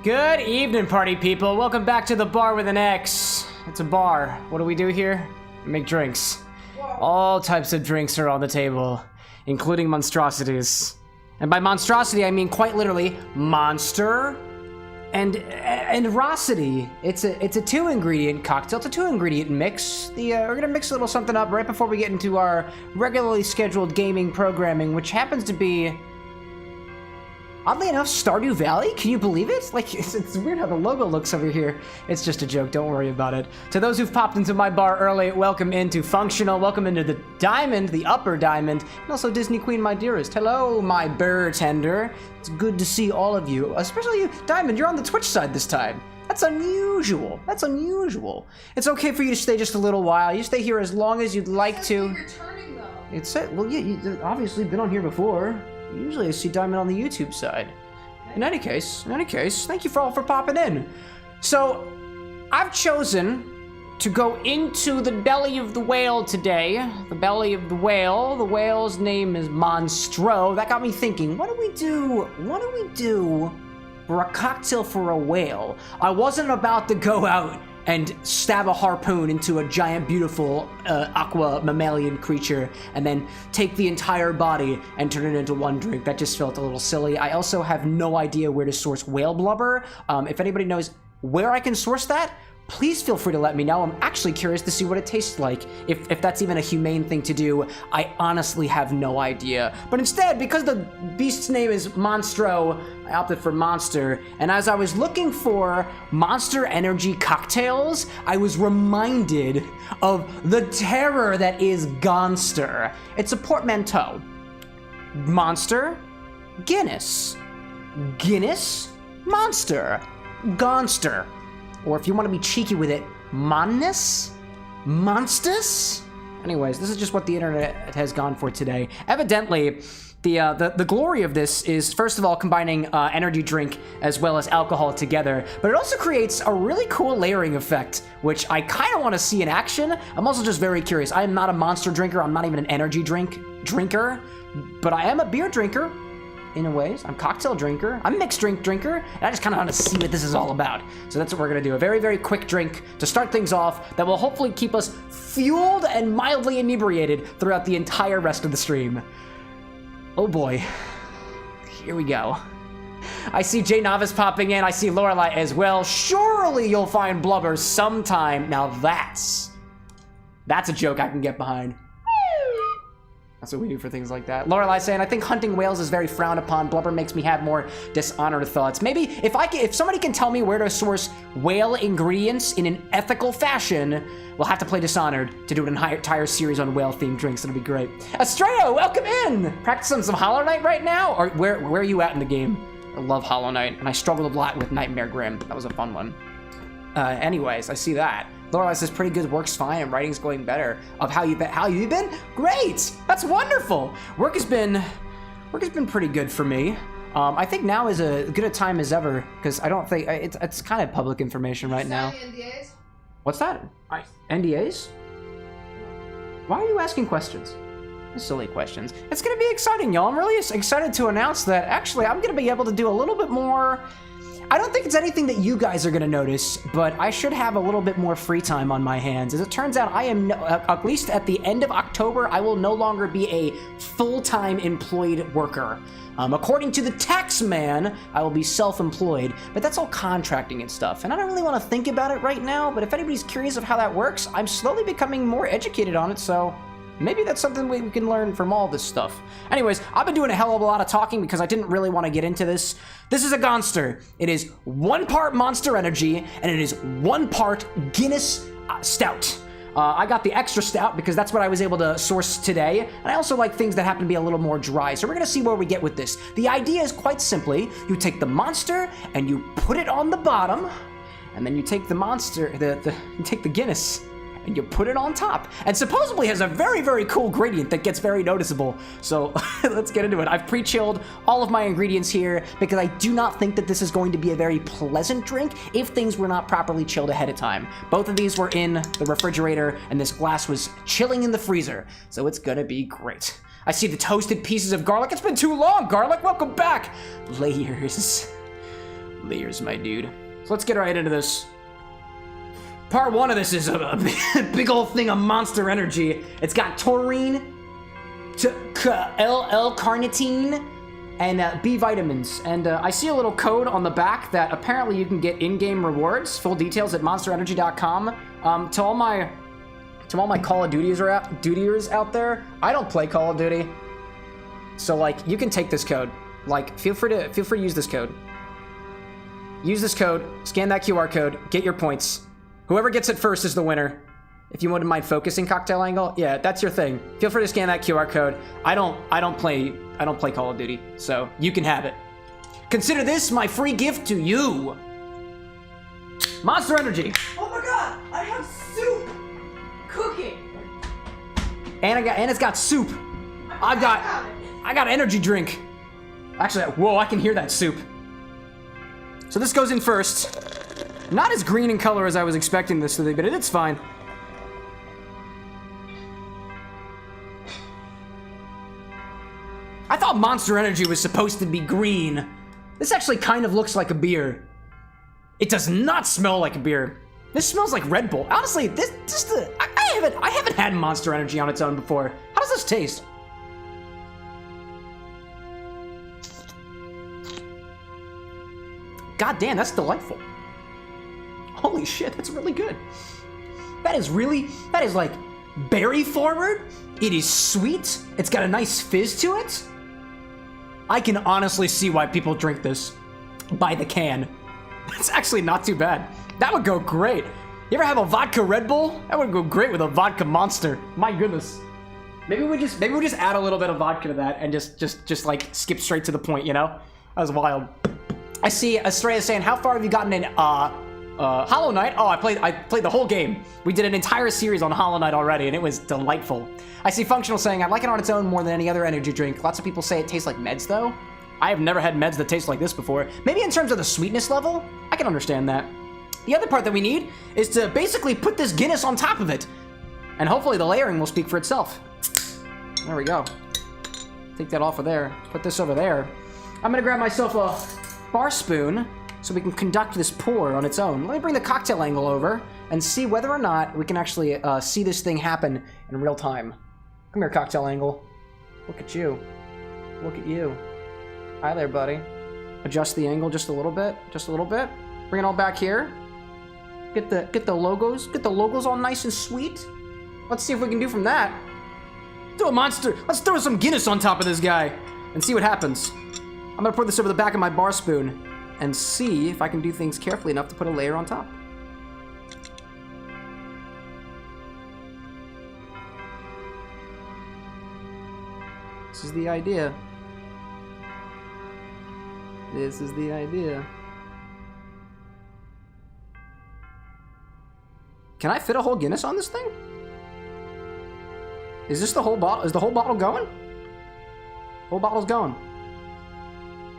Good evening, party people. Welcome back to the bar with an X. It's a bar. What do we do here? We make drinks. All types of drinks are on the table, including monstrosities. And by monstrosity, I mean quite literally Monster and Rossi. It's a 2-ingredient cocktail. It's a 2-ingredient mix. We're gonna mix a little something up right before we get into our regularly scheduled gaming programming, which happens to be, oddly enough, Stardew Valley. Can you believe it? Like, it's weird how the logo looks over here. It's just a joke. Don't worry about it. To those who've popped into my bar early, welcome into Functional. Welcome into the Diamond, the Upper Diamond, and also Disney Queen, my dearest. Hello, my bartender. It's good to see all of you, especially you, Diamond. You're on the Twitch side this time. That's unusual. That's unusual. It's okay for you to stay just a little while. You stay here as long as you'd like to. Returning though. It's well, yeah. You've obviously been on here before. Usually I see Diamond on the YouTube side. In any case, thank you all for popping in. So, I've chosen to go into the belly of the whale today. The belly of the whale. The whale's name is Monstro. That got me thinking, what do we do for a cocktail for a whale? I wasn't about to go out and stab a harpoon into a giant, beautiful aqua mammalian creature and then take the entire body and turn it into one drink. That just felt a little silly. I also have no idea where to source whale blubber. If anybody knows where I can source that, please feel free to let me know. I'm actually curious to see what it tastes like. If that's even a humane thing to do, I honestly have no idea. But instead, because the beast's name is Monstro, I opted for Monster. And as I was looking for Monster Energy cocktails, I was reminded of the terror that is Gonster. It's a portmanteau. Monster, Guinness. Guinness, Monster, Gonster. Or if you want to be cheeky with it, Monness? Monstus? Anyways, this is just what the internet has gone for today. Evidently, the glory of this is, first of all, combining energy drink as well as alcohol together, but it also creates a really cool layering effect, which I kind of want to see in action. I'm also just very curious. I am not a Monster drinker. I'm not even an energy drinker, but I am a beer drinker. In a ways, I'm a cocktail drinker, I'm a mixed drink drinker, and I just kind of want to see what this is all about. So that's what we're gonna do, a very, very quick drink to start things off that will hopefully keep us fueled and mildly inebriated throughout the entire rest of the stream. Oh boy, here we go. I see Jay Novice popping in, I see Lorelai as well. Surely you'll find blubber sometime. Now that's a joke I can get behind. That's what we do for things like that. Lorelai saying, I think hunting whales is very frowned upon. Blubber makes me have more dishonored thoughts. Maybe if somebody can tell me where to source whale ingredients in an ethical fashion, we'll have to play Dishonored to do an entire series on whale-themed drinks. It'll be great. Estrella, welcome in! Practicing some Hollow Knight right now? Or where are you at in the game? I love Hollow Knight, and I struggled a lot with Nightmare Grim. That was a fun one. Anyways, I see that. Lorelai says pretty good, work's fine, and writing's going better. Of how you been? Great! That's wonderful! Work has been pretty good for me. I think now is as good a time as ever, because I don't think it's kind of public information right now. NDAs? What's that? NDAs? Why are you asking questions? Silly questions. It's gonna be exciting, y'all. I'm really excited to announce that actually I'm gonna be able to do a little bit more. I don't think it's anything that you guys are going to notice, but I should have a little bit more free time on my hands. As it turns out, I am, at least at the end of October, I will no longer be a full-time employed worker. According to the tax man, I will be self-employed, but that's all contracting and stuff, and I don't really want to think about it right now, but if anybody's curious of how that works, I'm slowly becoming more educated on it, so maybe that's something we can learn from all this stuff. Anyways, I've been doing a hell of a lot of talking because I didn't really want to get into this. This is a Gonster. It is 1 part Monster Energy, and it is 1 part Guinness Stout. I got the extra stout because that's what I was able to source today, and I also like things that happen to be a little more dry, so we're gonna see where we get with this. The idea is quite simply, you take the Monster and you put it on the bottom, and then you take the Monster, you take the Guinness, and you put it on top, and supposedly has a very, very cool gradient that gets very noticeable. So let's get into it. I've pre-chilled all of my ingredients here because I do not think that this is going to be a very pleasant drink if things were not properly chilled ahead of time. Both of these were in the refrigerator, and this glass was chilling in the freezer, so it's gonna be great. I see the toasted pieces of garlic. It's been too long, garlic. Welcome back. Layers. layers, my dude. So let's get right into this. Part 1 of this is a big old thing of Monster Energy. It's got taurine, L-carnitine, and B vitamins. And I see a little code on the back that apparently you can get in-game rewards. Full details at monsterenergy.com. To all my Call of Dutyers out there, I don't play Call of Duty. So like, you can take this code. Like, feel free to use this code. Use this code, scan that QR code, get your points. Whoever gets it first is the winner. If you wouldn't mind focusing cocktail angle, yeah, that's your thing. Feel free to scan that QR code. I don't play Call of Duty, so you can have it. Consider this my free gift to you. Monster Energy. Oh my god, I have soup cooking. And it's got soup. I got energy drink. Actually, whoa, I can hear that soup. So this goes in first. Not as green in color as I was expecting this to be, but it's fine. I thought Monster Energy was supposed to be green. This actually kind of looks like a beer. It does not smell like a beer. This smells like Red Bull. Honestly, I haven't had Monster Energy on its own before. How does this taste? God damn, that's delightful. Holy shit, that's really good. That is like berry forward. It is sweet. It's got a nice fizz to it. I can honestly see why people drink this by the can. It's actually not too bad. That would go great. You ever have a vodka Red Bull? That would go great with a vodka Monster. My goodness. Maybe we just add a little bit of vodka to that and just like skip straight to the point, you know? That was wild. I see Estrella saying, how far have you gotten in Hollow Knight? Oh, I played the whole game. We did an entire series on Hollow Knight already, and it was delightful. I see Functional saying, I like it on its own more than any other energy drink. Lots of people say it tastes like meds, though. I have never had meds that taste like this before. Maybe in terms of the sweetness level, I can understand that. The other part that we need is to basically put this Guinness on top of it. And hopefully the layering will speak for itself. There we go. Take that off of there. Put this over there. I'm gonna grab myself a bar spoon so we can conduct this pour on its own. Let me bring the cocktail angle over and see whether or not we can actually see this thing happen in real time. Come here, cocktail angle. Look at you. Look at you. Hi there, buddy. Adjust the angle just a little bit. Just a little bit. Bring it all back here. Get the logos. Get the logos all nice and sweet. Let's see if we can do from that. Do a monster. Let's throw some Guinness on top of this guy and see what happens. I'm gonna put this over the back of my bar spoon and see if I can do things carefully enough to put a layer on top. This is the idea. This is the idea. Can I fit a whole Guinness on this thing? Is this the whole bottle? Is the whole bottle going? Whole bottle's going.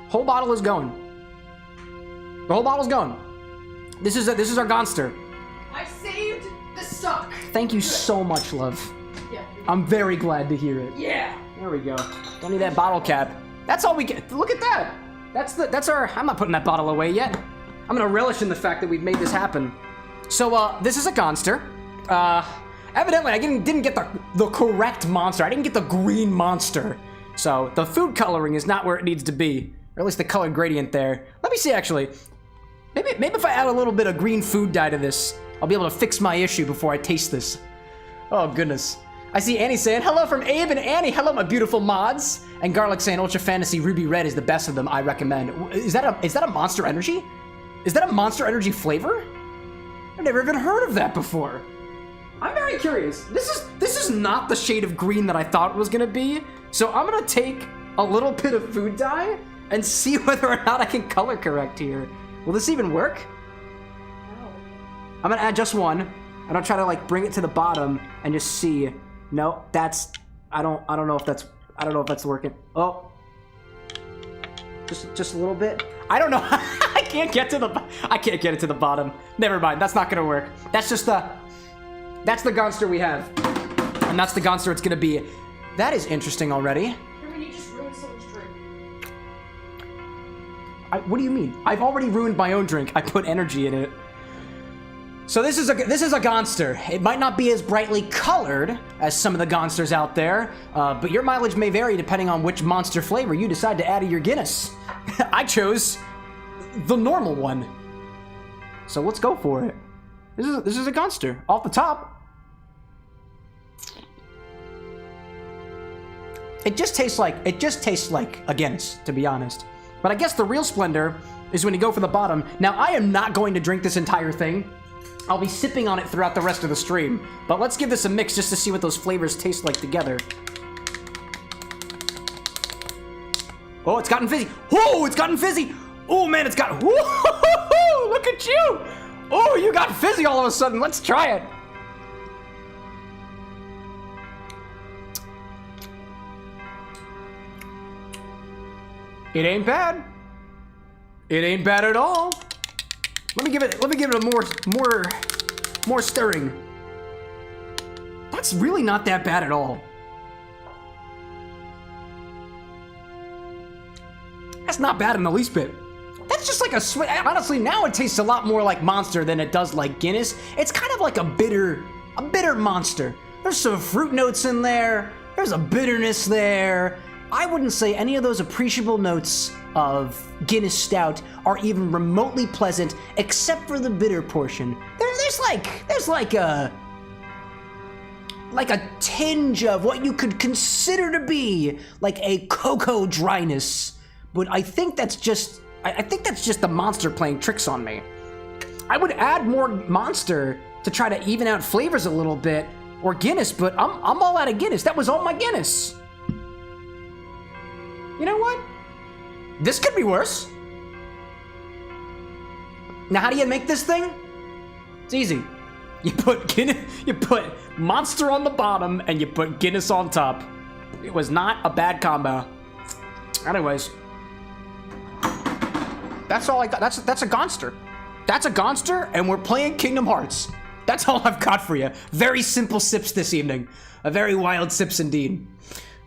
Whole bottle is going. The whole bottle's going. This is our Gonster. I saved the stock. Thank you so much, love. Yeah. I'm very glad to hear it. Yeah. There we go. Don't need that bottle cap. That's all we get. Look at that. That's our. I'm not putting that bottle away yet. I'm gonna relish in the fact that we've made this happen. So this is a Gonster. Evidently I didn't get the correct monster. I didn't get the green monster. So the food coloring is not where it needs to be. Or at least the color gradient there. Let me see actually. Maybe if I add a little bit of green food dye to this, I'll be able to fix my issue before I taste this. Oh goodness. I see Annie saying, hello from Abe and Annie. Hello, my beautiful mods. And Garlic saying, Ultra Fantasy Ruby Red is the best of them. I recommend. Is that a Monster Energy? Is that a Monster Energy flavor? I've never even heard of that before. I'm very curious. This is not the shade of green that I thought it was gonna be. So I'm gonna take a little bit of food dye and see whether or not I can color correct here. Will this even work? No. I'm gonna add just one, and I'll try to like bring it to the bottom and just see. No, that's I don't know if that's working. Oh, just a little bit. I don't know. I can't get it to the bottom. Never mind. That's not gonna work. That's the Gonster we have, and that's the Gonster it's gonna be. That is interesting already. I mean, you just ruined someone's drink. What do you mean? I've already ruined my own drink. I put energy in it. So this is a Gonster. It might not be as brightly colored as some of the Gonsters out there, but your mileage may vary depending on which monster flavor you decide to add to your Guinness. I chose the normal one. So let's go for it. This is a Gonster. Off the top, it just tastes like a Guinness, to be honest. But I guess the real splendor is when you go for the bottom. Now, I am not going to drink this entire thing. I'll be sipping on it throughout the rest of the stream. But let's give this a mix just to see what those flavors taste like together. Oh, it's gotten fizzy. Whoa, it's gotten fizzy. Oh, man, it's got... Whoa, look at you. Oh, you got fizzy all of a sudden. Let's try it. It ain't bad. It ain't bad at all. Let me give it a more stirring. That's really not that bad at all. That's not bad in the least bit. That's just like a honestly, now it tastes a lot more like Monster than it does like Guinness. It's kind of like a bitter Monster. There's some fruit notes in there. There's a bitterness there. I wouldn't say any of those appreciable notes of Guinness Stout are even remotely pleasant, except for the bitter portion. There's like a tinge of what you could consider to be like a cocoa dryness, but I think that's just the Monster playing tricks on me. I would add more Monster to try to even out flavors a little bit, or Guinness, but I'm all out of Guinness. That was all my Guinness. You know what? This could be worse. Now, how do you make this thing? It's easy. You put Monster on the bottom and you put Guinness on top. It was not a bad combo. Anyways, that's all I got. That's a Gonster. That's a Gonster, and we're playing Kingdom Hearts. That's all I've got for you. Very simple sips this evening. A very wild sips indeed.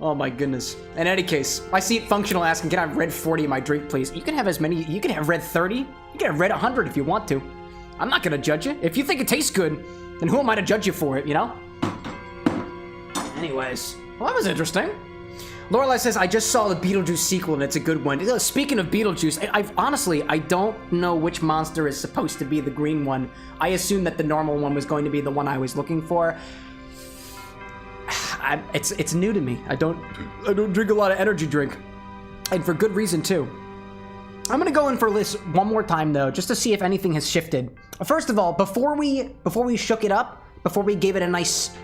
Oh my goodness. In any case, I see Functional asking, can I have red 40 in my drink, please? You can have as many, you can have red 30, you can have red 100 if you want to. I'm not gonna judge you. If you think it tastes good, then who am I to judge you for it, you know? Anyways, well, that was interesting. Lorelai says, I just saw the Beetlejuice sequel and it's a good one. Speaking of Beetlejuice, I don't know which monster is supposed to be the green one. I assumed that the normal one was going to be the one I was looking for. It's new to me. I don't drink a lot of energy drink, and for good reason too. I'm gonna go in for this one more time though, just to see if anything has shifted. First of all, before we shook it up, before we gave it a nice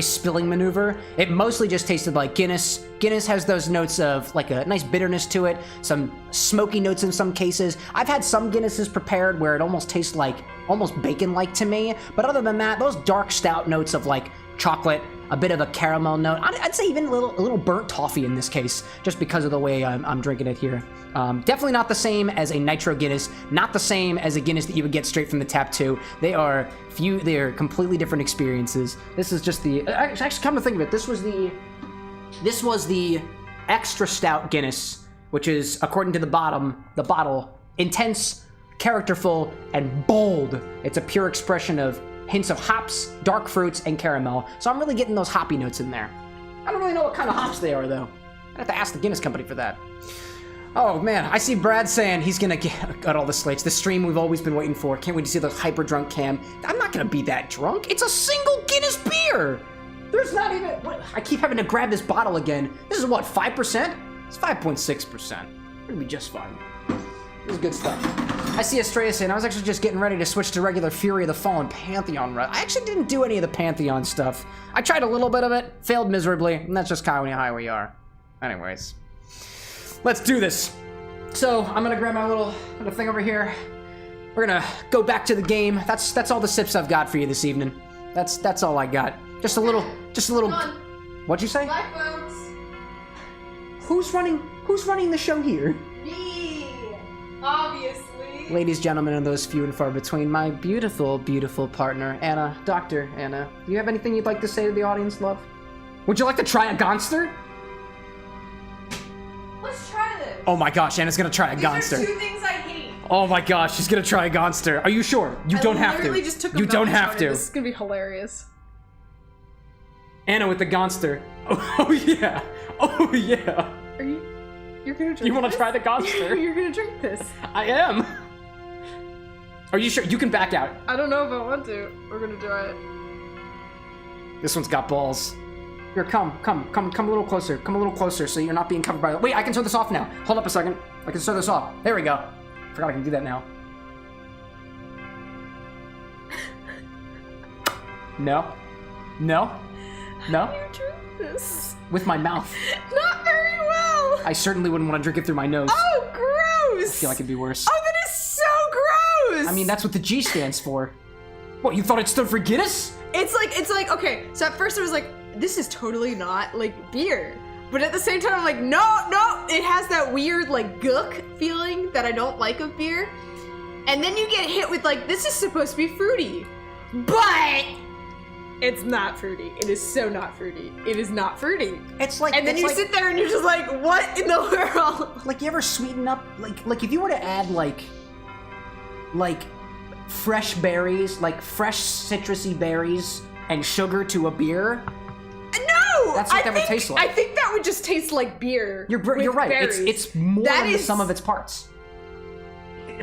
spilling maneuver, it mostly just tasted like Guinness. Guinness has those notes of like a nice bitterness to it, some smoky notes in some cases. I've had some Guinnesses prepared where it almost tastes like almost bacon-like to me, but other than that, those dark stout notes of like chocolate, a bit of a caramel note. I'd say even a little burnt toffee in this case, just because of the way I'm drinking it here. Definitely not the same as a Nitro Guinness, not the same as a Guinness that you would get straight from the tap too. They are completely different experiences. This is just the, actually come to think of it, this was the extra stout Guinness, which is, according to the bottle, intense, characterful, and bold. It's a pure expression of hints of hops, dark fruits, and caramel. So I'm really getting those hoppy notes in there. I don't really know what kind of hops they are, though. I have to ask the Guinness company for that. Oh, man, I see Brad saying he's gonna get all the slates. The stream we've always been waiting for. Can't wait to see the hyper drunk cam. I'm not gonna be that drunk. It's a single Guinness beer. There's not even, I keep having to grab this bottle again. This is what, 5%? It's 5.6%. We're gonna be just fine. This is good stuff. I see Estrella saying, I was actually just getting ready to switch to regular Fury of the Fallen Pantheon run. I actually didn't do any of the Pantheon stuff. I tried a little bit of it, failed miserably, and that's just kind of how we are. Anyways, let's do this. So, I'm gonna grab my little thing over here. We're gonna go back to the game. That's all the sips I've got for you this evening. That's all I got. Just a little. What'd you say? Bye, folks. Who's running the show here? Me, obviously. Ladies, gentlemen, and those few and far between, my beautiful, beautiful partner, Anna, Dr. Anna. Do you have anything you'd like to say to the audience, love? Would you like to try a Gonster? Let's try this. Oh my gosh, Anna's gonna try a Gonster. These are two things Oh my gosh, she's gonna try a Gonster. Are you sure? You don't have to. literally just took a You don't melon have powder. to. This is gonna be hilarious. Anna with the Gonster. Oh yeah. Oh yeah. You're gonna drink You wanna this? try the Gonster? You're gonna drink this. I am. Are you sure? You can back out. I don't know if I want to. We're gonna try it. This one's got balls. Here, come a little closer. Come a little closer so you're not being covered by the... Wait, I can turn this off now. Hold up a second. I can turn this off. There we go. Forgot I can do that now. No. No. No. How do you drink this? With my mouth. Not very well. I certainly wouldn't want to drink it through my nose. Oh, gross. I feel like it'd be worse. Oh, that is so gross. I mean, that's what the G stands for. What, you thought it stood for Guinness? It's like, okay, so at first I was like, this is totally not, like, beer. But at the same time, I'm like, no, it has that weird, like, gook feeling that I don't like of beer. And then you get hit with, like, this is supposed to be fruity. But it's not fruity. It is so not fruity. It is not fruity. It's like... And then you sit there and you're just like, what in the world? Like, you ever sweeten up, like if you were to add, like, fresh berries, like fresh citrusy berries and sugar to a beer. No! That's what that would taste like. I think that would just taste like beer. You're right. Berries. It's more That than the is- sum of its parts.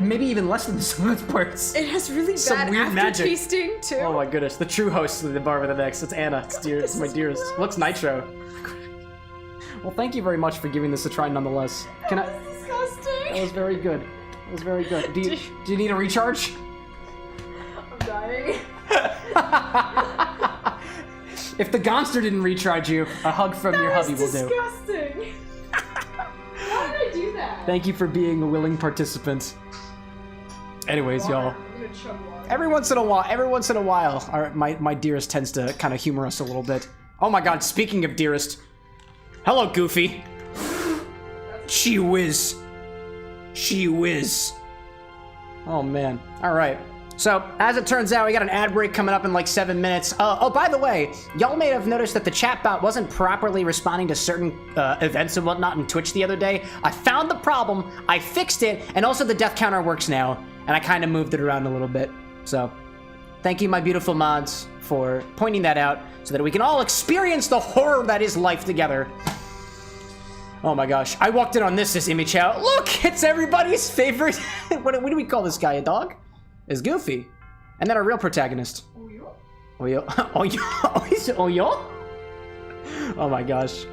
Maybe even less than the sum of its parts. It has really Some bad weird magic. aftertasting too. Oh my goodness, the true host of the bar with an X. It's Anna. It's my dearest. Looks nitro. Well, thank you very much for giving this a try nonetheless. Can I? That was disgusting. That was very good. That was very good. Do you need a recharge? I'm dying. If the Gonster didn't recharge you, a hug from your hubby will do. Disgusting. Why did I do that? Thank you for being a willing participant. Anyways, y'all. I'm gonna chug water. Every once in a while, my dearest tends to kind of humor us a little bit. Oh my god, speaking of dearest. Hello, Goofy. She whiz. She whiz. Oh man. Alright. So, as it turns out, we got an ad break coming up in like 7 minutes. Oh, by the way, y'all may have noticed that the chatbot wasn't properly responding to certain events and whatnot in Twitch the other day. I found the problem, I fixed it, and also the death counter works now, and I kind of moved it around a little bit. So, thank you, my beautiful mods, for pointing that out so that we can all experience the horror that is life together. Oh my gosh, I walked in on this image out. Look, it's everybody's favorite. What do we call this guy, a dog? Is Goofy. And then our real protagonist. Oyo? Oyo. Oyo. Oyo? Oh my gosh.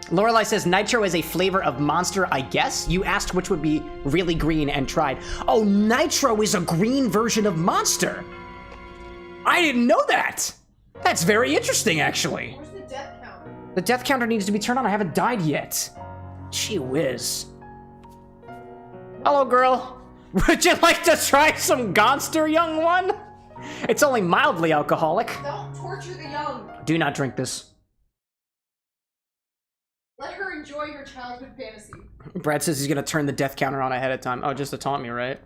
Lorelai says, Nitro is a flavor of Monster, I guess? You asked which would be really green and tried. Oh, Nitro is a green version of Monster. I didn't know that. That's very interesting, actually. Where's the death counter? The death counter needs to be turned on. I haven't died yet. Gee whiz. Hello, girl. Would you like to try some Gonster, young one? It's only mildly alcoholic. Don't torture the young. Do not drink this. Let her enjoy her childhood fantasy. Brad says he's gonna turn the death counter on ahead of time. Oh, just to taunt me, right?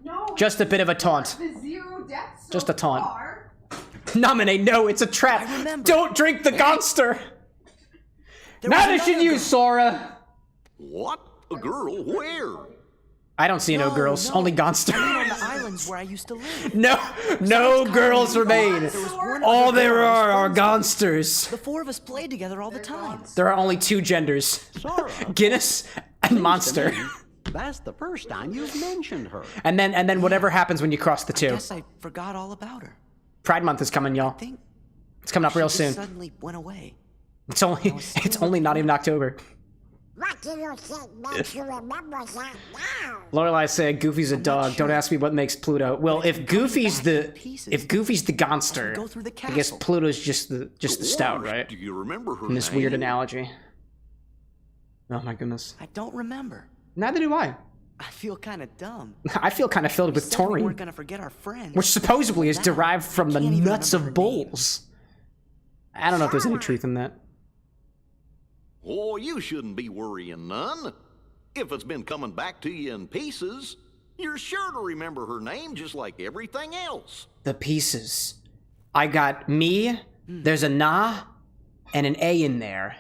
No. Just a bit of a taunt. The 0 deaths so Just a taunt. far. Nominate, no, it's a trap. Don't drink the Gonster. Not as you, Sora. What? A girl? Where? I don't see no girls, no. only Gonster. On the islands where I used to live. No girls remain. There was one All other there girl I was are friends Gonsters. with. The 4 of us played together all the time. There are only 2 genders. Sora. Guinness and Monster. That's the first time you've mentioned her. And then whatever happens when you cross the 2. Guess I forgot all about her. Pride Month is coming, y'all. I think It's coming up real she soon. just suddenly went away. It's only not even October. What do you think makes you remember that now? Lorelai said Goofy's a dog. Don't ask me what makes Pluto. Well, if Goofy's the Gonster, Go through the I guess castle. Pluto's just the stout, right? Do you remember her In this name? weird analogy. Oh my goodness. I don't remember. Neither do I. I feel kind of dumb. I feel kind of filled with Said we taurine, weren't gonna forget our friends. which supposedly is Now, derived from the can't even nuts of remember her name. bulls. I don't know if there's any truth in that. Oh, you shouldn't be worrying none. If it's been coming back to you in pieces, you're sure to remember her name just like everything else. The pieces. I got me, there's a na, and an A in there.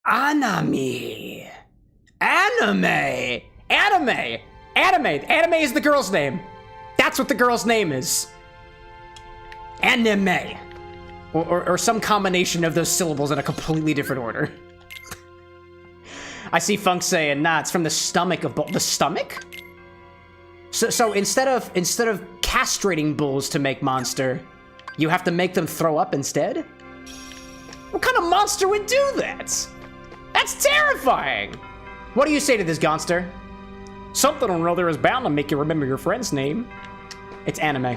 Anami. Anime. Anime! Anime is the girl's name. That's what the girl's name is. Anime. Or some combination of those syllables in a completely different order. I see Funk saying, nah, it's from the stomach of the stomach? So instead of castrating bulls to make monster, you have to make them throw up instead? What kind of monster would do that? That's terrifying! What do you say to this, Gonster? Something or other is bound to make you remember your friend's name. It's anime.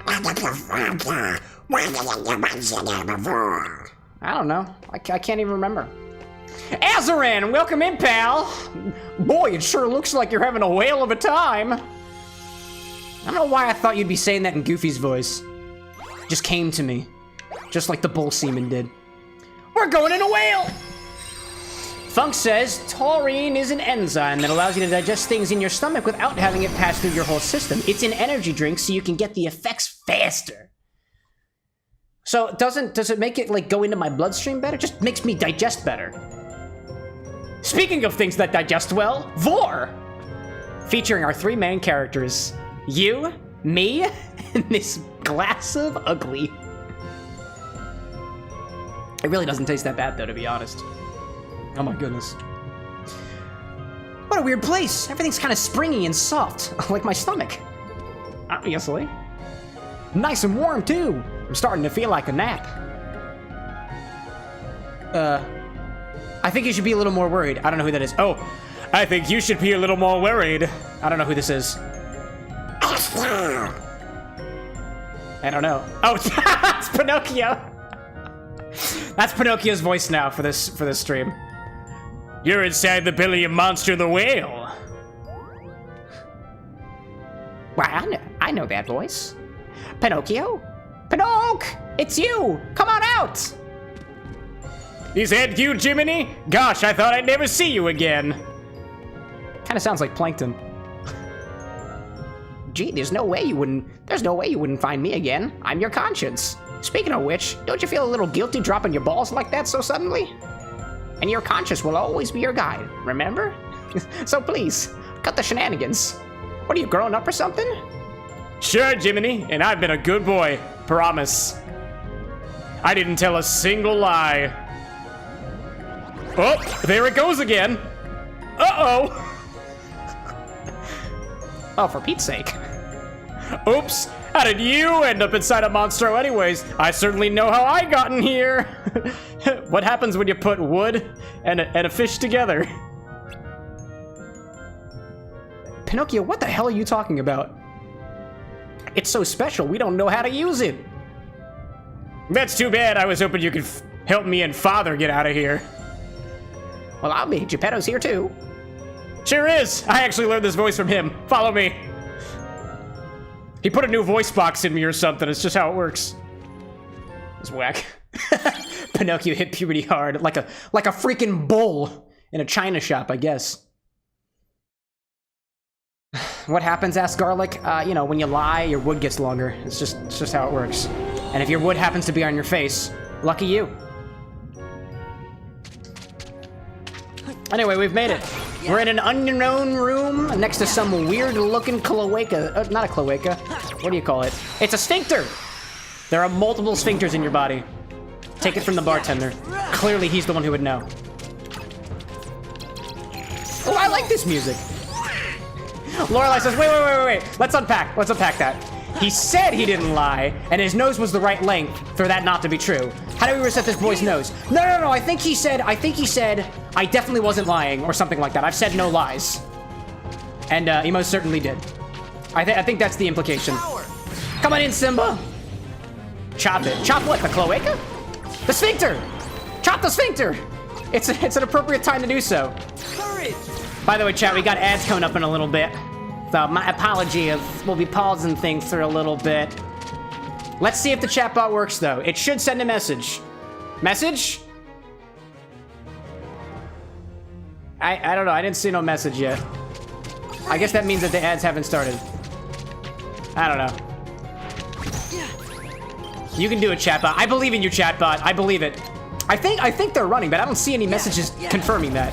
Why did you mention it before? I don't know. I can't even remember. Azaran, welcome in, pal! Boy, it sure looks like you're having a whale of a time. I don't know why I thought you'd be saying that in Goofy's voice. It just came to me. Just like the bull semen did. We're going in a whale! Funk says, taurine is an enzyme that allows you to digest things in your stomach without having it pass through your whole system. It's an energy drink so you can get the effects faster. So does it make it like go into my bloodstream better? It just makes me digest better. Speaking of things that digest well, Vor! Featuring our 3 main characters. You, me, and this glass of ugly. It really doesn't taste that bad though, to be honest. Oh my goodness. What a weird place. Everything's kind of springy and soft, like my stomach. Obviously. Nice and warm too. I'm starting to feel like a nap. I think you should be a little more worried. I don't know who that is. Oh, I think you should be a little more worried. I don't know who this is. I don't know. Oh, it's Pinocchio. That's Pinocchio's voice now for this stream. You're inside the belly of Monstro the whale. Why, I know that voice. Pinocchio? Pinocchio! It's you! Come on out! Is that you, Jiminy? Gosh, I thought I'd never see you again. Kinda sounds like Plankton. Gee, there's no way you wouldn't find me again. I'm your conscience. Speaking of which, don't you feel a little guilty dropping your balls like that so suddenly? And your conscience will always be your guide, remember? So please, cut the shenanigans. What are you, growing up or something? Sure, Jiminy, and I've been a good boy, promise. I didn't tell a single lie. Oh, there it goes again. Uh-oh. Oh, for Pete's sake. Oops, how did you end up inside a Monstro anyways? I certainly know how I got in here. What happens when you put wood and a fish together? Pinocchio, what the hell are you talking about? It's so special, we don't know how to use it. That's too bad. I was hoping you could help me and Father get out of here. Well, I'll be. Geppetto's here too. Sure is. I actually learned this voice from him. Follow me. He put a new voice box in me or something. It's just how it works. It's whack. Pinocchio hit puberty hard, like a freaking bull in a china shop, I guess. What happens, asked Garlic? You know, when you lie, your wood gets longer. It's just how it works. And if your wood happens to be on your face, lucky you. Anyway, we've made it. We're in an unknown room next to some weird-looking cloaca. Not a cloaca. What do you call it? It's a sphincter! There are multiple sphincters in your body. Take it from the bartender. Clearly, he's the one who would know. Oh, I like this music. Lorelai says, wait. Let's unpack that. He said he didn't lie, and his nose was the right length for that not to be true. How do we reset this boy's nose? No. I think he said, I definitely wasn't lying, or something like that. I've said no lies. And he most certainly did. I think that's the implication. Come on in, Simba. Chop it. Chop what? The cloaca? The sphincter! Chop the sphincter! It's an appropriate time to do so. Courage! By the way, chat, we got ads coming up in a little bit. So my apology if we'll be pausing things for a little bit. Let's see if the chatbot works, though. It should send a message. Message? I don't know. I didn't see no message yet. I guess that means that the ads haven't started. I don't know. You can do it, chatbot. I believe in you, chatbot. I believe it. I think they're running, but I don't see any messages confirming that.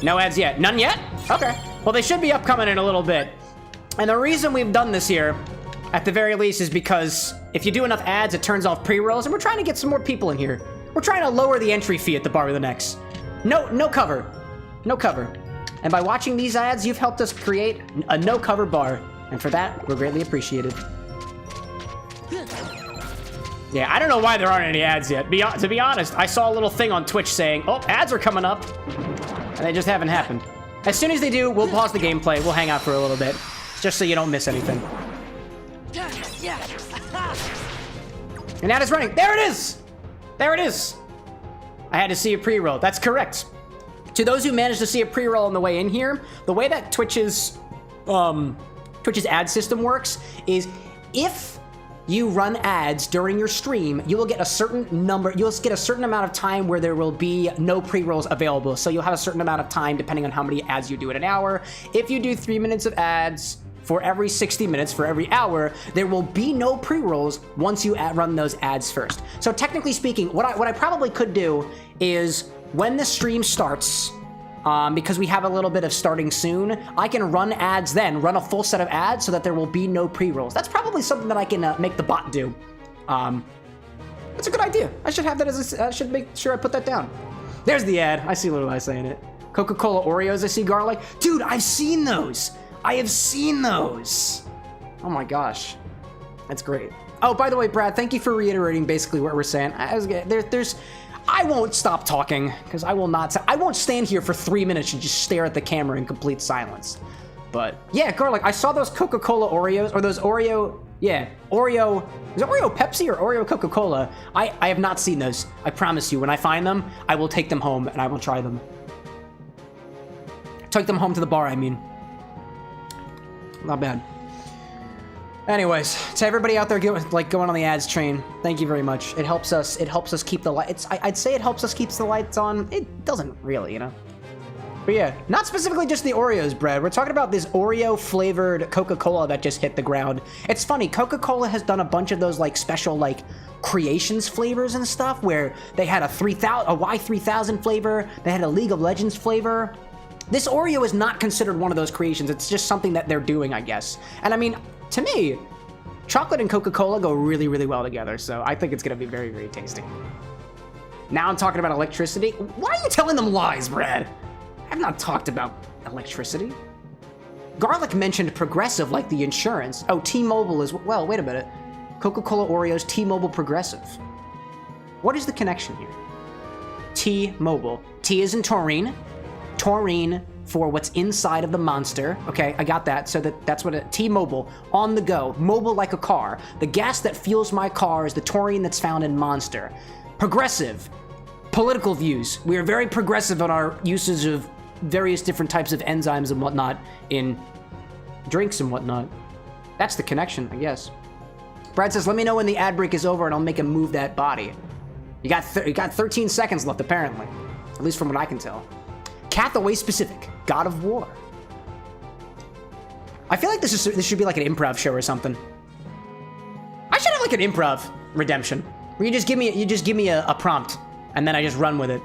No ads yet. None yet? Okay. Well, they should be upcoming in a little bit. And the reason we've done this here, at the very least, is because if you do enough ads, it turns off pre-rolls, and we're trying to get some more people in here. We're trying to lower the entry fee at the Bar with an X. No cover. No cover. And by watching these ads, you've helped us create a no-cover bar. And for that, we're greatly appreciated. Yeah, I don't know why there aren't any ads yet. To be honest, I saw a little thing on Twitch saying, oh, ads are coming up. And they just haven't happened. As soon as they do, we'll pause the gameplay. We'll hang out for a little bit. Just so you don't miss anything. And ad is running. There it is! There it is! I had to see a pre-roll. That's correct. To those who managed to see a pre-roll on the way in here, the way that Twitch's ad system works is if you run ads during your stream, you will get a certain number, you'll get a certain amount of time where there will be no pre-rolls available. So you'll have a certain amount of time depending on how many ads you do in an hour. If you do 3 minutes of ads for every 60 minutes, for every hour, there will be no pre-rolls once you run those ads first. So technically speaking, what I probably could do is when the stream starts, because we have a little bit of starting soon, I can run ads then, run a full set of ads so that there will be no pre-rolls. That's probably something that I can make the bot do. That's a good idea. I should have that I should make sure I put that down. There's the ad. I see Little Eye saying it. Coca-Cola Oreos, I see Garlic. Dude, I've seen those. I have seen those. Oh my gosh. That's great. Oh, by the way, Brad, thank you for reiterating basically what we're saying. I won't stop talking, because I won't stand here for 3 minutes and just stare at the camera in complete silence. But, yeah, Garlic, I saw those Coca-Cola Oreos, or those Oreo, yeah, Oreo, is it Oreo Pepsi or Oreo Coca-Cola? I have not seen those. I promise you, when I find them, I will take them home and I will try them. Take them home to the bar, I mean. Not bad. Anyways, to everybody out there going on the ads train, thank you very much. It helps us keep the lights. I'd say it helps us keep the lights on. It doesn't really, you know. But yeah, not specifically just the Oreos, Brad. We're talking about this Oreo flavored Coca-Cola that just hit the ground. It's funny, Coca-Cola has done a bunch of those like special like creations flavors and stuff where they had a Y3000 flavor, they had a League of Legends flavor. This Oreo is not considered one of those creations. It's just something that they're doing, I guess. And I mean, to me, chocolate and Coca-Cola go really, really well together, so I think it's gonna be very, very tasty. Now I'm talking about electricity. Why are you telling them lies, Brad? I've not talked about electricity. Garlic mentioned Progressive like the insurance. Oh, T-Mobile is, well, wait a minute. Coca-Cola Oreos, T-Mobile Progressive. What is the connection here? T-Mobile. T is in taurine. Taurine for what's inside of the monster. Okay, I got that. So that's what T-Mobile, on the go, mobile like a car. The gas that fuels my car is the taurine that's found in Monster. Progressive, political views. We are very progressive on our usage of various different types of enzymes and whatnot in drinks and whatnot. That's the connection, I guess. Brad says, let me know when the ad break is over and I'll make him move that body. You got 13 seconds left, apparently. At least from what I can tell. Cathaway specific, God of War. I feel like this should be like an improv show or something. I should have like an improv redemption where you just give me a prompt and then I just run with it.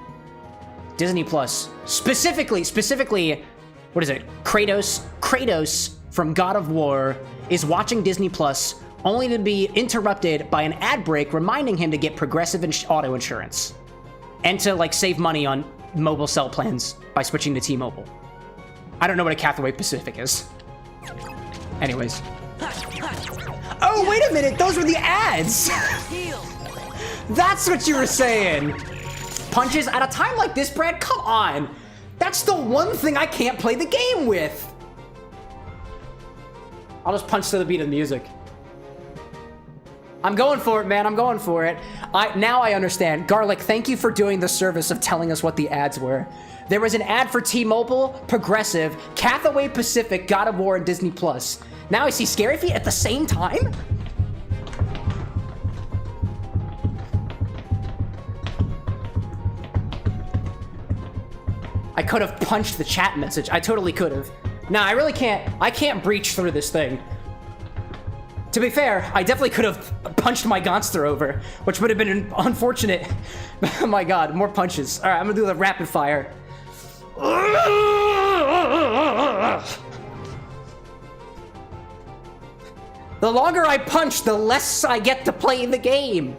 Disney Plus, specifically, what is it? Kratos from God of War is watching Disney Plus only to be interrupted by an ad break reminding him to get Progressive auto insurance and to like save money on mobile cell plans by switching to T-Mobile. I don't know what a Cathaway Pacific is. Anyways. Oh, wait a minute, those were the ads! That's what you were saying! Punches at a time like this, Brad? Come on! That's the one thing I can't play the game with! I'll just punch to the beat of the music. I'm going for it, man. I'm going for it. Now I understand. Garlic, thank you for doing the service of telling us what the ads were. There was an ad for T-Mobile, Progressive, Cathaway Pacific, God of War, and Disney Plus. Now I see Scary Feet at the same time? I could have punched the chat message. I totally could have. No, I really can't. I can't breach through this thing. To be fair, I definitely could have punched my Gonster over, which would have been unfortunate. Oh my god, more punches. All right, I'm gonna do the rapid fire. The longer I punch, the less I get to play the game.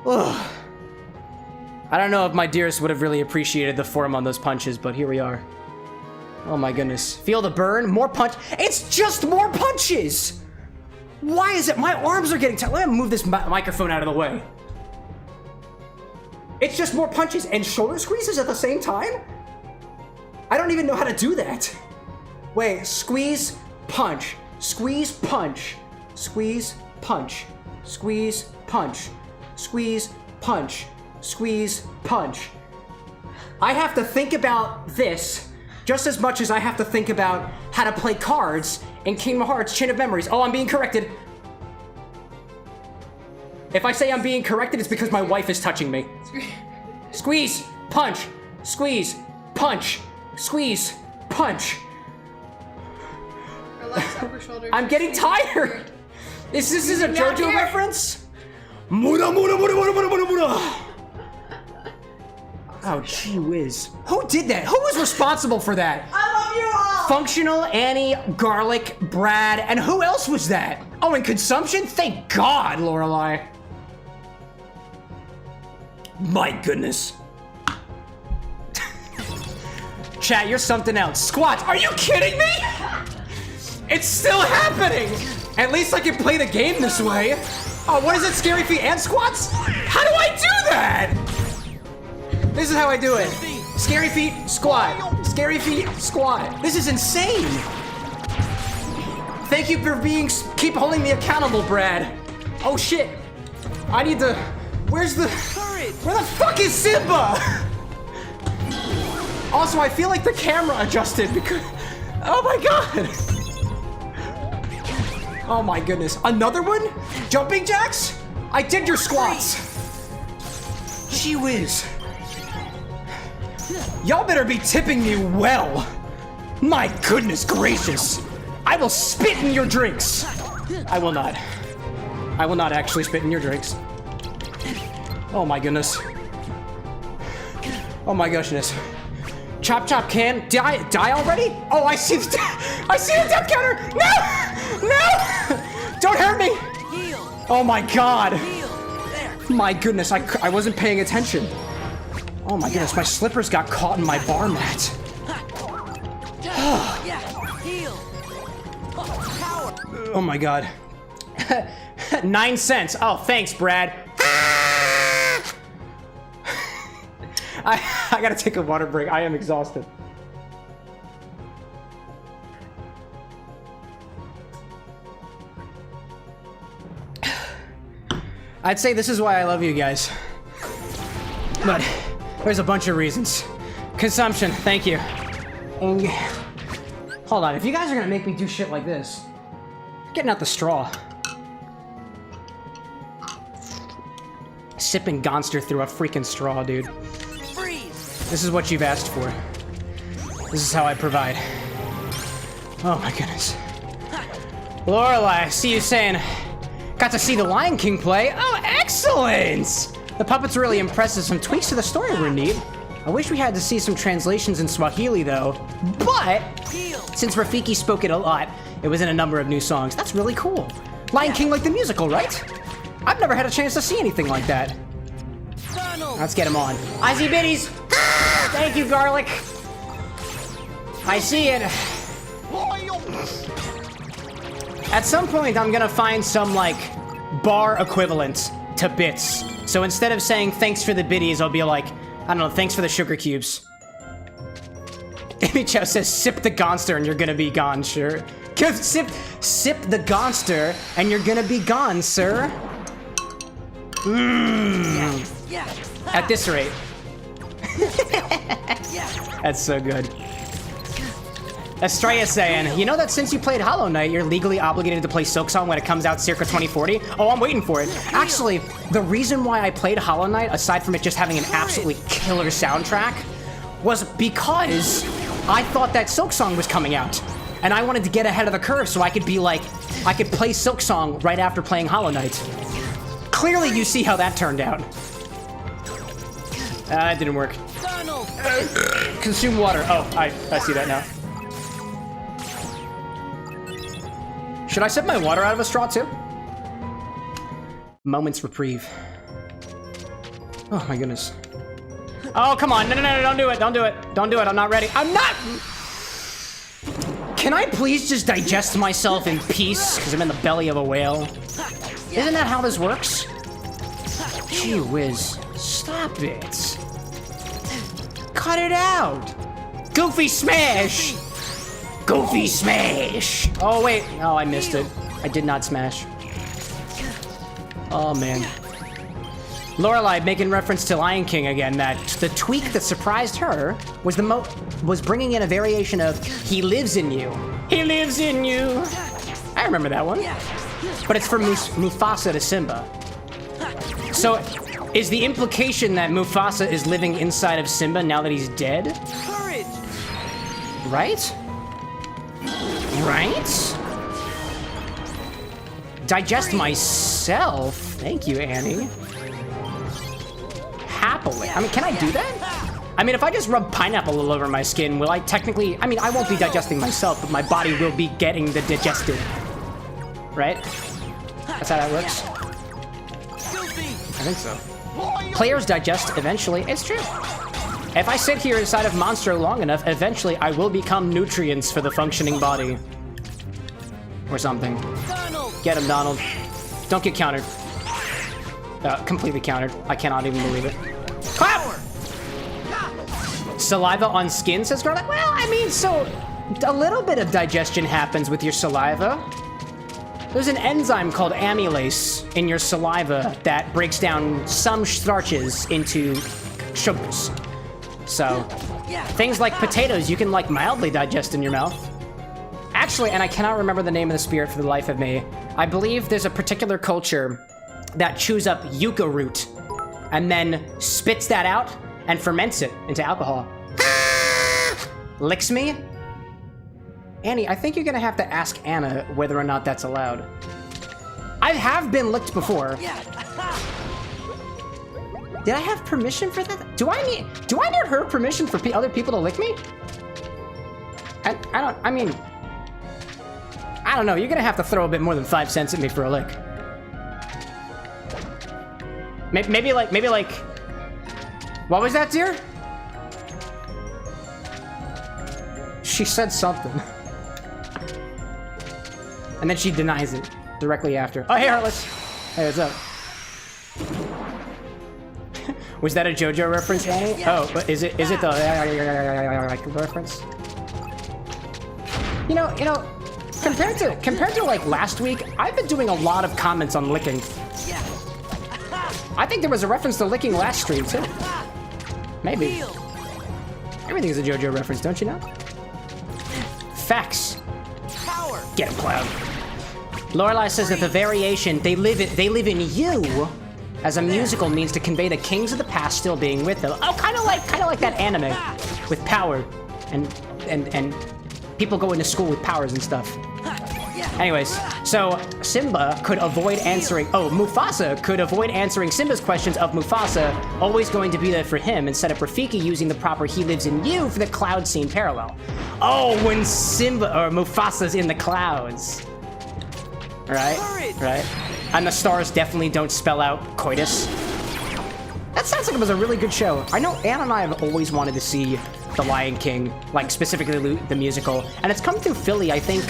Ugh. I don't know if my dearest would have really appreciated the form on those punches, but here we are. Oh my goodness. Feel the burn? More punch. It's just more punches! Why is it? My arms are getting tight. Let me move this microphone out of the way. It's just more punches and shoulder squeezes at the same time? I don't even know how to do that. Wait, squeeze, punch, squeeze, punch, squeeze, punch, squeeze, punch, squeeze, punch, squeeze, punch. I have to think about this just as much as I have to think about how to play cards in Kingdom Hearts Chain of Memories. Oh, I'm being corrected. If I say I'm being corrected, it's because my wife is touching me. Squeeze, punch, squeeze, punch, squeeze, punch. Relax upper shoulders. I'm getting tired. This is a JoJo reference? Muda, muda, muda, muda, muda, muda, muda. Oh, gee whiz. Who did that? Who was responsible for that? I love you all! Functional, Annie, Garlic, Brad, and who else was that? Oh, and Consumption? Thank God, Lorelai. My goodness. Chat, you're something else. Squats, are you kidding me? It's still happening! At least I can play the game this way. Oh, what is it? Scary feet and squats? How do I do that? This is how I do it. Scary feet, squat. Scary feet, squat. This is insane. Thank you for keep holding me accountable, Brad. Oh shit. I need to, where the fuck is Simba? Also, I feel like the camera adjusted because, oh my God. Oh my goodness. Another one? Jumping jacks? I did your squats. Gee whiz. Y'all better be tipping me well. My goodness gracious. I will spit in your drinks. I will not. I will not actually spit in your drinks. Oh my goodness. Oh my goodness. Chop chop can die already? Oh, I see the death counter. No! No! Don't hurt me. Oh my God. My goodness, I wasn't paying attention. Oh my goodness, my slippers got caught in my bar mat. Oh my God. 9 cents. Oh, thanks, Brad. I gotta take a water break. I am exhausted. I'd say this is why I love you guys. But there's a bunch of reasons. Consumption, thank you. And hold on, if you guys are gonna make me do shit like this, I'm getting out the straw. Sipping Gonster through a freaking straw, dude. This is what you've asked for. This is how I provide. Oh my goodness. Lorelai, I see you saying, got to see the Lion King play. Oh, excellent! The puppets are really impressive. Some tweaks to the story were neat. I wish we had to see some translations in Swahili though. But, since Rafiki spoke it a lot, it was in a number of new songs. That's really cool. Lion King like the musical, right? I've never had a chance to see anything like that. Let's get him on. Izzy Biddies! Thank you, Garlic. I see it. At some point, I'm gonna find some, like, bar equivalent to bits. So instead of saying thanks for the biddies, I'll be like, I don't know, thanks for the sugar cubes. Micho says, sip the Gonster and you're gonna be gone, sure. Sip the Gonster and you're gonna be gone, sir. At this rate. That's so good. Estrella saying, you know that since you played Hollow Knight, you're legally obligated to play Silksong when it comes out circa 2040? Oh, I'm waiting for it. Actually, the reason why I played Hollow Knight, aside from it just having an absolutely killer soundtrack, was because I thought that Silksong was coming out. And I wanted to get ahead of the curve so I could be like, I could play Silksong right after playing Hollow Knight. Clearly you see how that turned out. That didn't work. Consume water. Oh, I see that now. Should I sip my water out of a straw too? Moment's reprieve. Oh my goodness. Oh, come on. No, don't do it. Don't do it. Don't do it. I'm not ready. I'm not... Can I please just digest myself in peace? Because I'm in the belly of a whale. Isn't that how this works? Gee whiz. Stop it. Cut it out. Goofy smash. Goofy smash. Oh, wait. Oh, I missed it. I did not smash. Oh, man. Lorelai making reference to Lion King again, that the tweak that surprised her was was bringing in a variation of "He lives in you." He lives in you. I remember that one. But it's from Mufasa to Simba. So, is the implication that Mufasa is living inside of Simba now that he's dead? Courage! Right? Right? Digest myself. Thank you, Annie. Happily. I mean, can I do that? I mean, if I just rub pineapple all over my skin, will I technically... I mean, I won't be digesting myself, but my body will be getting the digested. Right? That's how that works? I think so. Players digest eventually. It's true. If I sit here inside of Monstro long enough, eventually I will become nutrients for the functioning body. Or something. Get him, Donald. Don't get countered. Completely countered. I cannot even believe it. Clap! Saliva on skin, says Scarlet. Well, I mean, so a little bit of digestion happens with your saliva. There's an enzyme called amylase in your saliva that breaks down some starches into sugars. So, things like potatoes you can like mildly digest in your mouth. Actually, and I cannot remember the name of the spirit for the life of me, I believe there's a particular culture that chews up yucca root and then spits that out and ferments it into alcohol. Licks me? Annie, I think you're gonna have to ask Anna whether or not that's allowed. I have been licked before. Did I have permission for that? Do I need her permission for other people to lick me? I don't know. You're gonna have to throw a bit more than 5 cents at me for a lick. Maybe like, what was that, dear? She said something. And then she denies it directly after. Oh, hey, Heartless. Hey, what's up? Was that a JoJo reference, Annie? Oh, but is it the reference? You know, compared to like last week, I've been doing a lot of comments on licking. I think there was a reference to licking last stream too. Maybe. Everything's a JoJo reference, don't you know? Facts. Get him, Cloud. Lorelai says that the variation "they live in you" as a musical means to convey the kings of the past still being with them. Oh, kind of like that anime with power and people going to school with powers and stuff. Anyways, so Simba could avoid answering... Oh, Mufasa could avoid answering Simba's questions of Mufasa always going to be there for him instead of Rafiki using the proper "he lives in you" for the cloud scene parallel. Oh, when Simba or Mufasa's in the clouds. Right? And the stars definitely don't spell out coitus. That sounds like it was a really good show. I know Anna and I have always wanted to see The Lion King, like specifically the musical, and it's come through Philly, I think,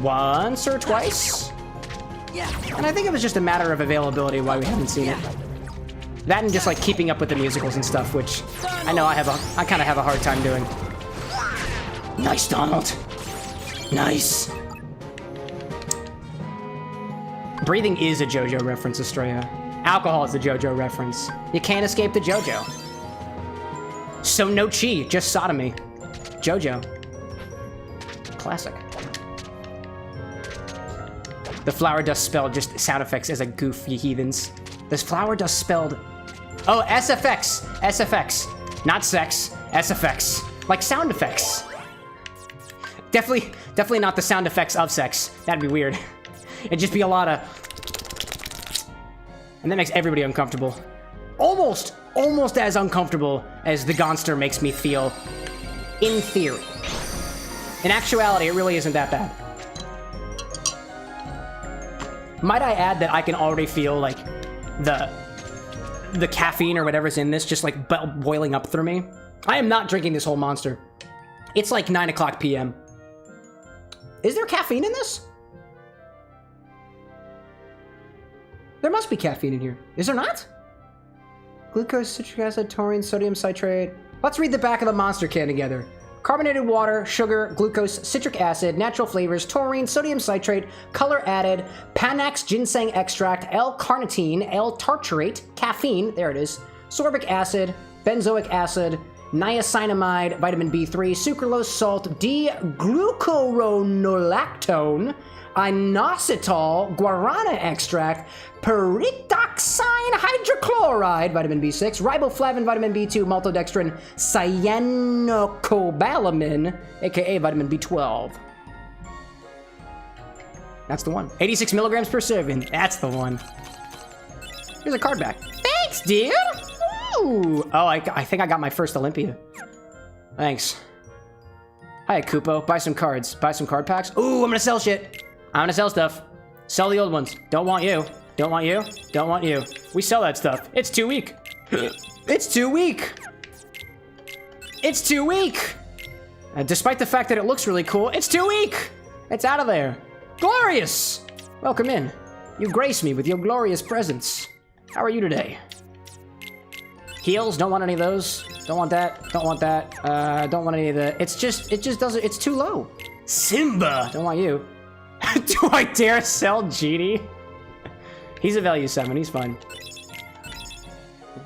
once or twice? And I think it was just a matter of availability why we haven't seen it. That and just like keeping up with the musicals and stuff, which I know I kind of have a hard time doing. Nice, Donald. Nice. Breathing is a JoJo reference, Estrella. Alcohol is a JoJo reference. You can't escape the JoJo. So no chi, just sodomy. JoJo. Classic. The flower dust spelled just sound effects as a goof, you heathens. This flower dust spelled... Oh, SFX. SFX. Not sex. SFX. Like sound effects. Definitely not the sound effects of sex. That'd be weird. It'd just be a lot of... And that makes everybody uncomfortable. Almost almost as uncomfortable as the Gonster makes me feel, in theory. In actuality, it really isn't that bad. Might I add that I can already feel, like, the caffeine or whatever's in this just, like, boiling up through me. I am not drinking this whole monster. It's like 9 o'clock p.m. Is there caffeine in this? There must be caffeine in here. Is there not? Glucose, citric acid, taurine, sodium citrate. Let's read the back of the monster can together. Carbonated water, sugar, glucose, citric acid, natural flavors, taurine, sodium citrate, color added, Panax ginseng extract, L-carnitine, L-tartrate, caffeine, there it is, sorbic acid, benzoic acid, niacinamide, vitamin B3, sucralose, salt, D-glucuronolactone, inositol, guarana extract, pyridoxine hydrochloride, vitamin B6, riboflavin, vitamin B2, maltodextrin, cyanocobalamin, aka vitamin B12. That's the one. 86 milligrams per serving. That's the one. Here's a card back. Thanks, dude. Ooh. Oh, I think I got my first Olympia. Thanks. Hi, Kupo. Buy some cards. Buy some card packs. Ooh, I'm gonna sell shit. I'm gonna sell stuff. Sell the old ones. Don't want you. Don't want you. Don't want you. We sell that stuff. It's too weak. It's too weak. It's too weak. Despite the fact that it looks really cool, it's too weak. It's out of there. Glorious. Welcome in. You grace me with your glorious presence. How are you today? Heals, don't want any of those. Don't want that. Don't want that. Don't want any of that. It just doesn't, it's too low. Simba. Don't want you. Do I dare sell Genie? He's a value 7, he's fine.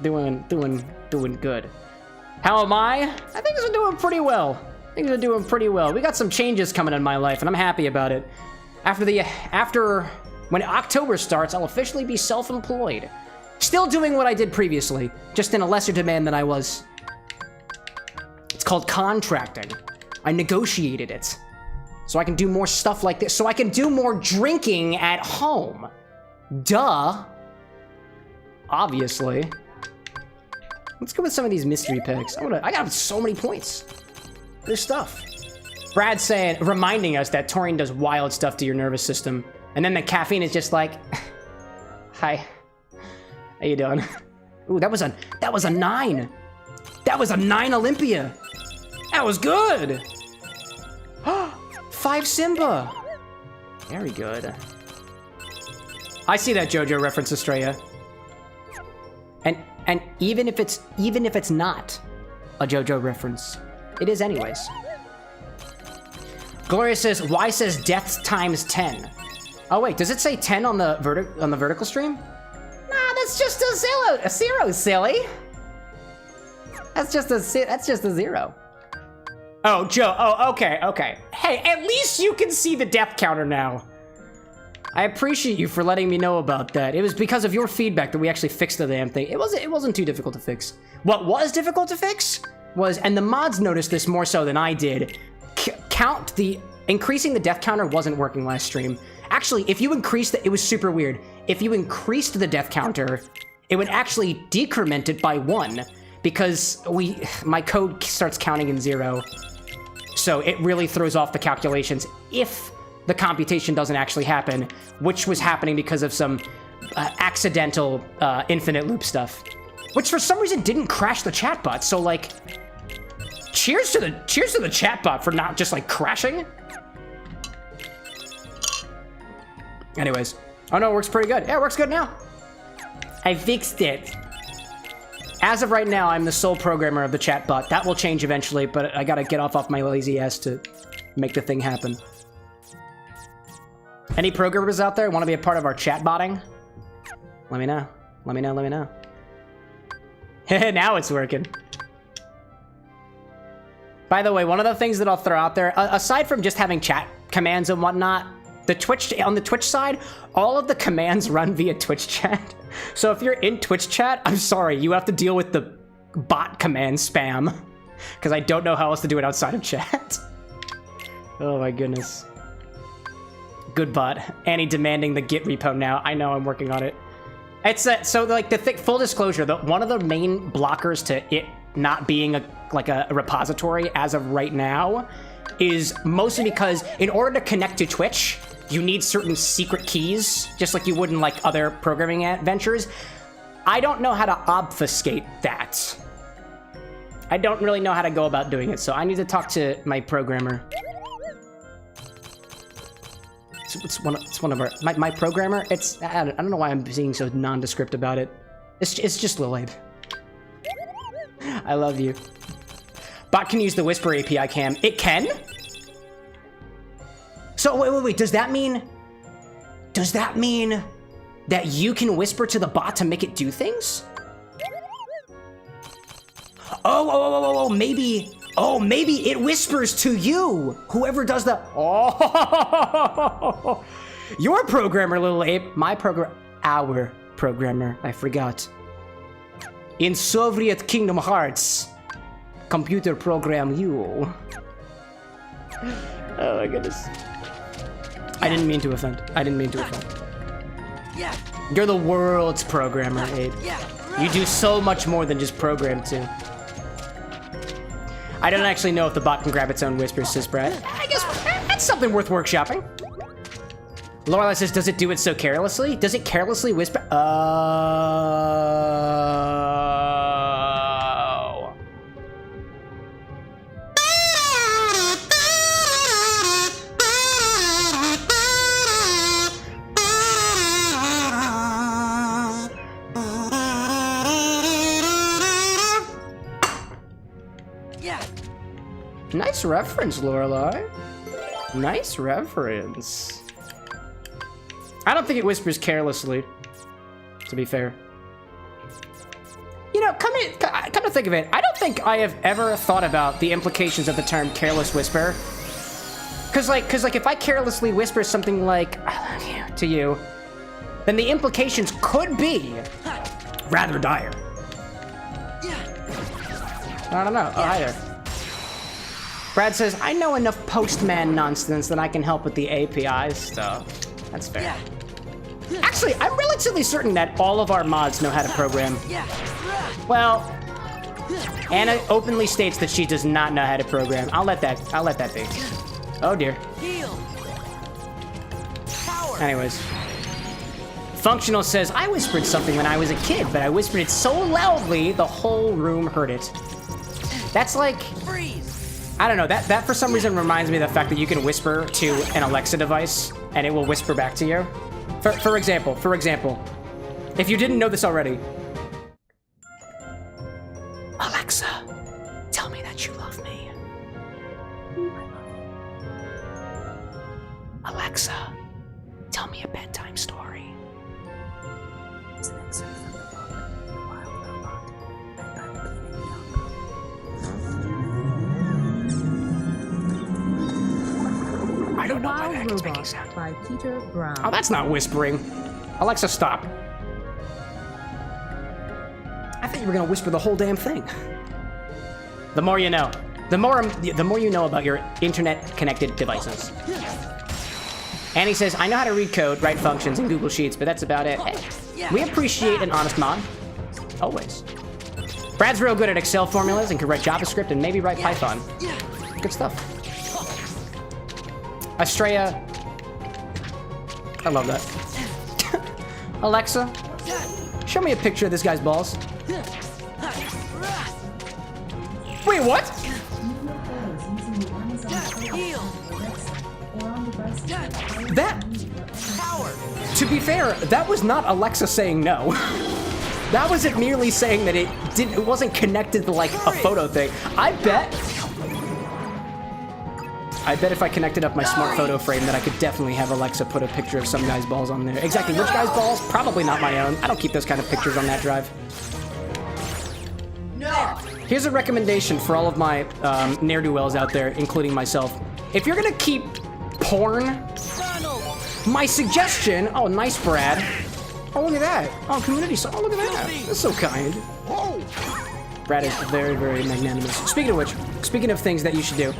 Doing good. How am I? I think things are doing pretty well. Things are doing pretty well. We got some changes coming in my life, and I'm happy about it. When October starts, I'll officially be self-employed. Still doing what I did previously, just in a lesser demand than I was. It's called contracting. I negotiated it. So I can do more stuff like this. So I can do more drinking at home. Duh. Obviously. Let's go with some of these mystery packs. I got so many points. There's stuff. Brad's saying, reminding us that taurine does wild stuff to your nervous system. And then the caffeine is just like, hi. How you doing? Ooh, that was a 9. That was a 9 Olympia. That was good. 5 Simba. Very good. I see that JoJo reference, Estrella. And even if it's not a JoJo reference, it is anyways. Gloria says, Y says deaths times 10. Oh wait, does it say 10 on the vertical stream? Nah, that's just a zero, silly. That's just a 0. Oh, Joe. Oh, okay. Hey, at least you can see the death counter now. I appreciate you for letting me know about that. It was because of your feedback that we actually fixed the damn thing. It wasn't too difficult to fix. What was difficult to fix was, and the mods noticed this more so than I did, increasing the death counter wasn't working last stream. Actually, if you increased it was super weird. If you increased the death counter, it would actually decrement it by 1 because my code starts counting in 0. So it really throws off the calculations if the computation doesn't actually happen, which was happening because of some accidental infinite loop stuff, which for some reason didn't crash the chatbot. So like, cheers to the chatbot for not just like crashing. Anyways, oh no, it works pretty good. Yeah, it works good now. I fixed it. As of right now, I'm the sole programmer of the chatbot. That will change eventually, but I gotta get off my lazy ass to make the thing happen. Any programmers out there want to be a part of our chatbotting? Let me know. Let me know. Now it's working. By the way, one of the things that I'll throw out there, aside from just having chat commands and whatnot, on the Twitch side, all of the commands run via Twitch chat. So if you're in Twitch chat, I'm sorry, you have to deal with the bot command spam, because I don't know how else to do it outside of chat. Oh my goodness. Good bot. Annie demanding the Git repo now. I know, I'm working on it. It's so like the full disclosure, one of the main blockers to it not being a repository as of right now is mostly because in order to connect to Twitch, you need certain secret keys, just like you would in like other programming adventures. I don't know how to obfuscate that. I don't really know how to go about doing it, so I need to talk to my programmer. It's one of our my programmer. I don't know why I'm being so nondescript about it. It's just Lil Abe. I love you. Bot can use the Whisper API cam. It can? So wait. Does that mean that you can whisper to the bot to make it do things? Oh, maybe it whispers to you. Whoever does the your programmer, Little Ape. Our programmer. I forgot. In Soviet Kingdom Hearts, computer program you. Oh my goodness. I didn't mean to offend. You're the world's programmer, Abe. You do so much more than just program too. I don't actually know if the bot can grab its own whispers, says Brad. I guess that's something worth workshopping. Lorelai says, does it do it so carelessly? Does it carelessly whisper? Oh. Nice reference, Lorelai. Nice reference. I don't think it whispers carelessly, to be fair. You know, come to think of it, I don't think I have ever thought about the implications of the term careless whisper. Cause like if I carelessly whisper something like, I love you, to you, then the implications could be rather dire. I don't know. Oh, hi there. Brad says, I know enough postman nonsense that I can help with the API stuff. That's fair. Actually, I'm relatively certain that all of our mods know how to program. Well, Anna openly states that she does not know how to program. I'll let that be. Oh dear. Anyways. Functional says, I whispered something when I was a kid, but I whispered it so loudly the whole room heard it. That's like, I don't know, that for some reason reminds me of the fact that you can whisper to an Alexa device and it will whisper back to you. For example, if you didn't know this already. Alexa, tell me that you love me. Alexa, tell me a bedtime story. It's an excerpt from the book, The Wild Robot, read by I don't know why that is making sound. By Peter Brown. Oh, that's not whispering. Alexa, stop. I thought you were gonna whisper the whole damn thing. The more you know. The more you know about your internet-connected devices. Annie says, I know how to read code, write functions in Google Sheets, but that's about it. Hey, we appreciate an honest mod. Always. Brad's real good at Excel formulas and can write JavaScript and maybe write Python. Good stuff. Estrella. I love that. Alexa, show me a picture of this guy's balls. Wait, what? That, to be fair, that was not Alexa saying no. That wasn't merely saying that it wasn't connected to like a photo thing. I bet if I connected up my smart photo frame that I could definitely have Alexa put a picture of some guy's balls on there. Exactly, which guy's balls? Probably not my own. I don't keep those kind of pictures on that drive. No! Here's a recommendation for all of my ne'er-do-wells out there, including myself. If you're gonna keep porn, my suggestion, oh, nice, Brad. Oh, look at that. Oh, community, oh, look at that. That's so kind. Brad is very, very magnanimous. Speaking of which, speaking of things that you should do,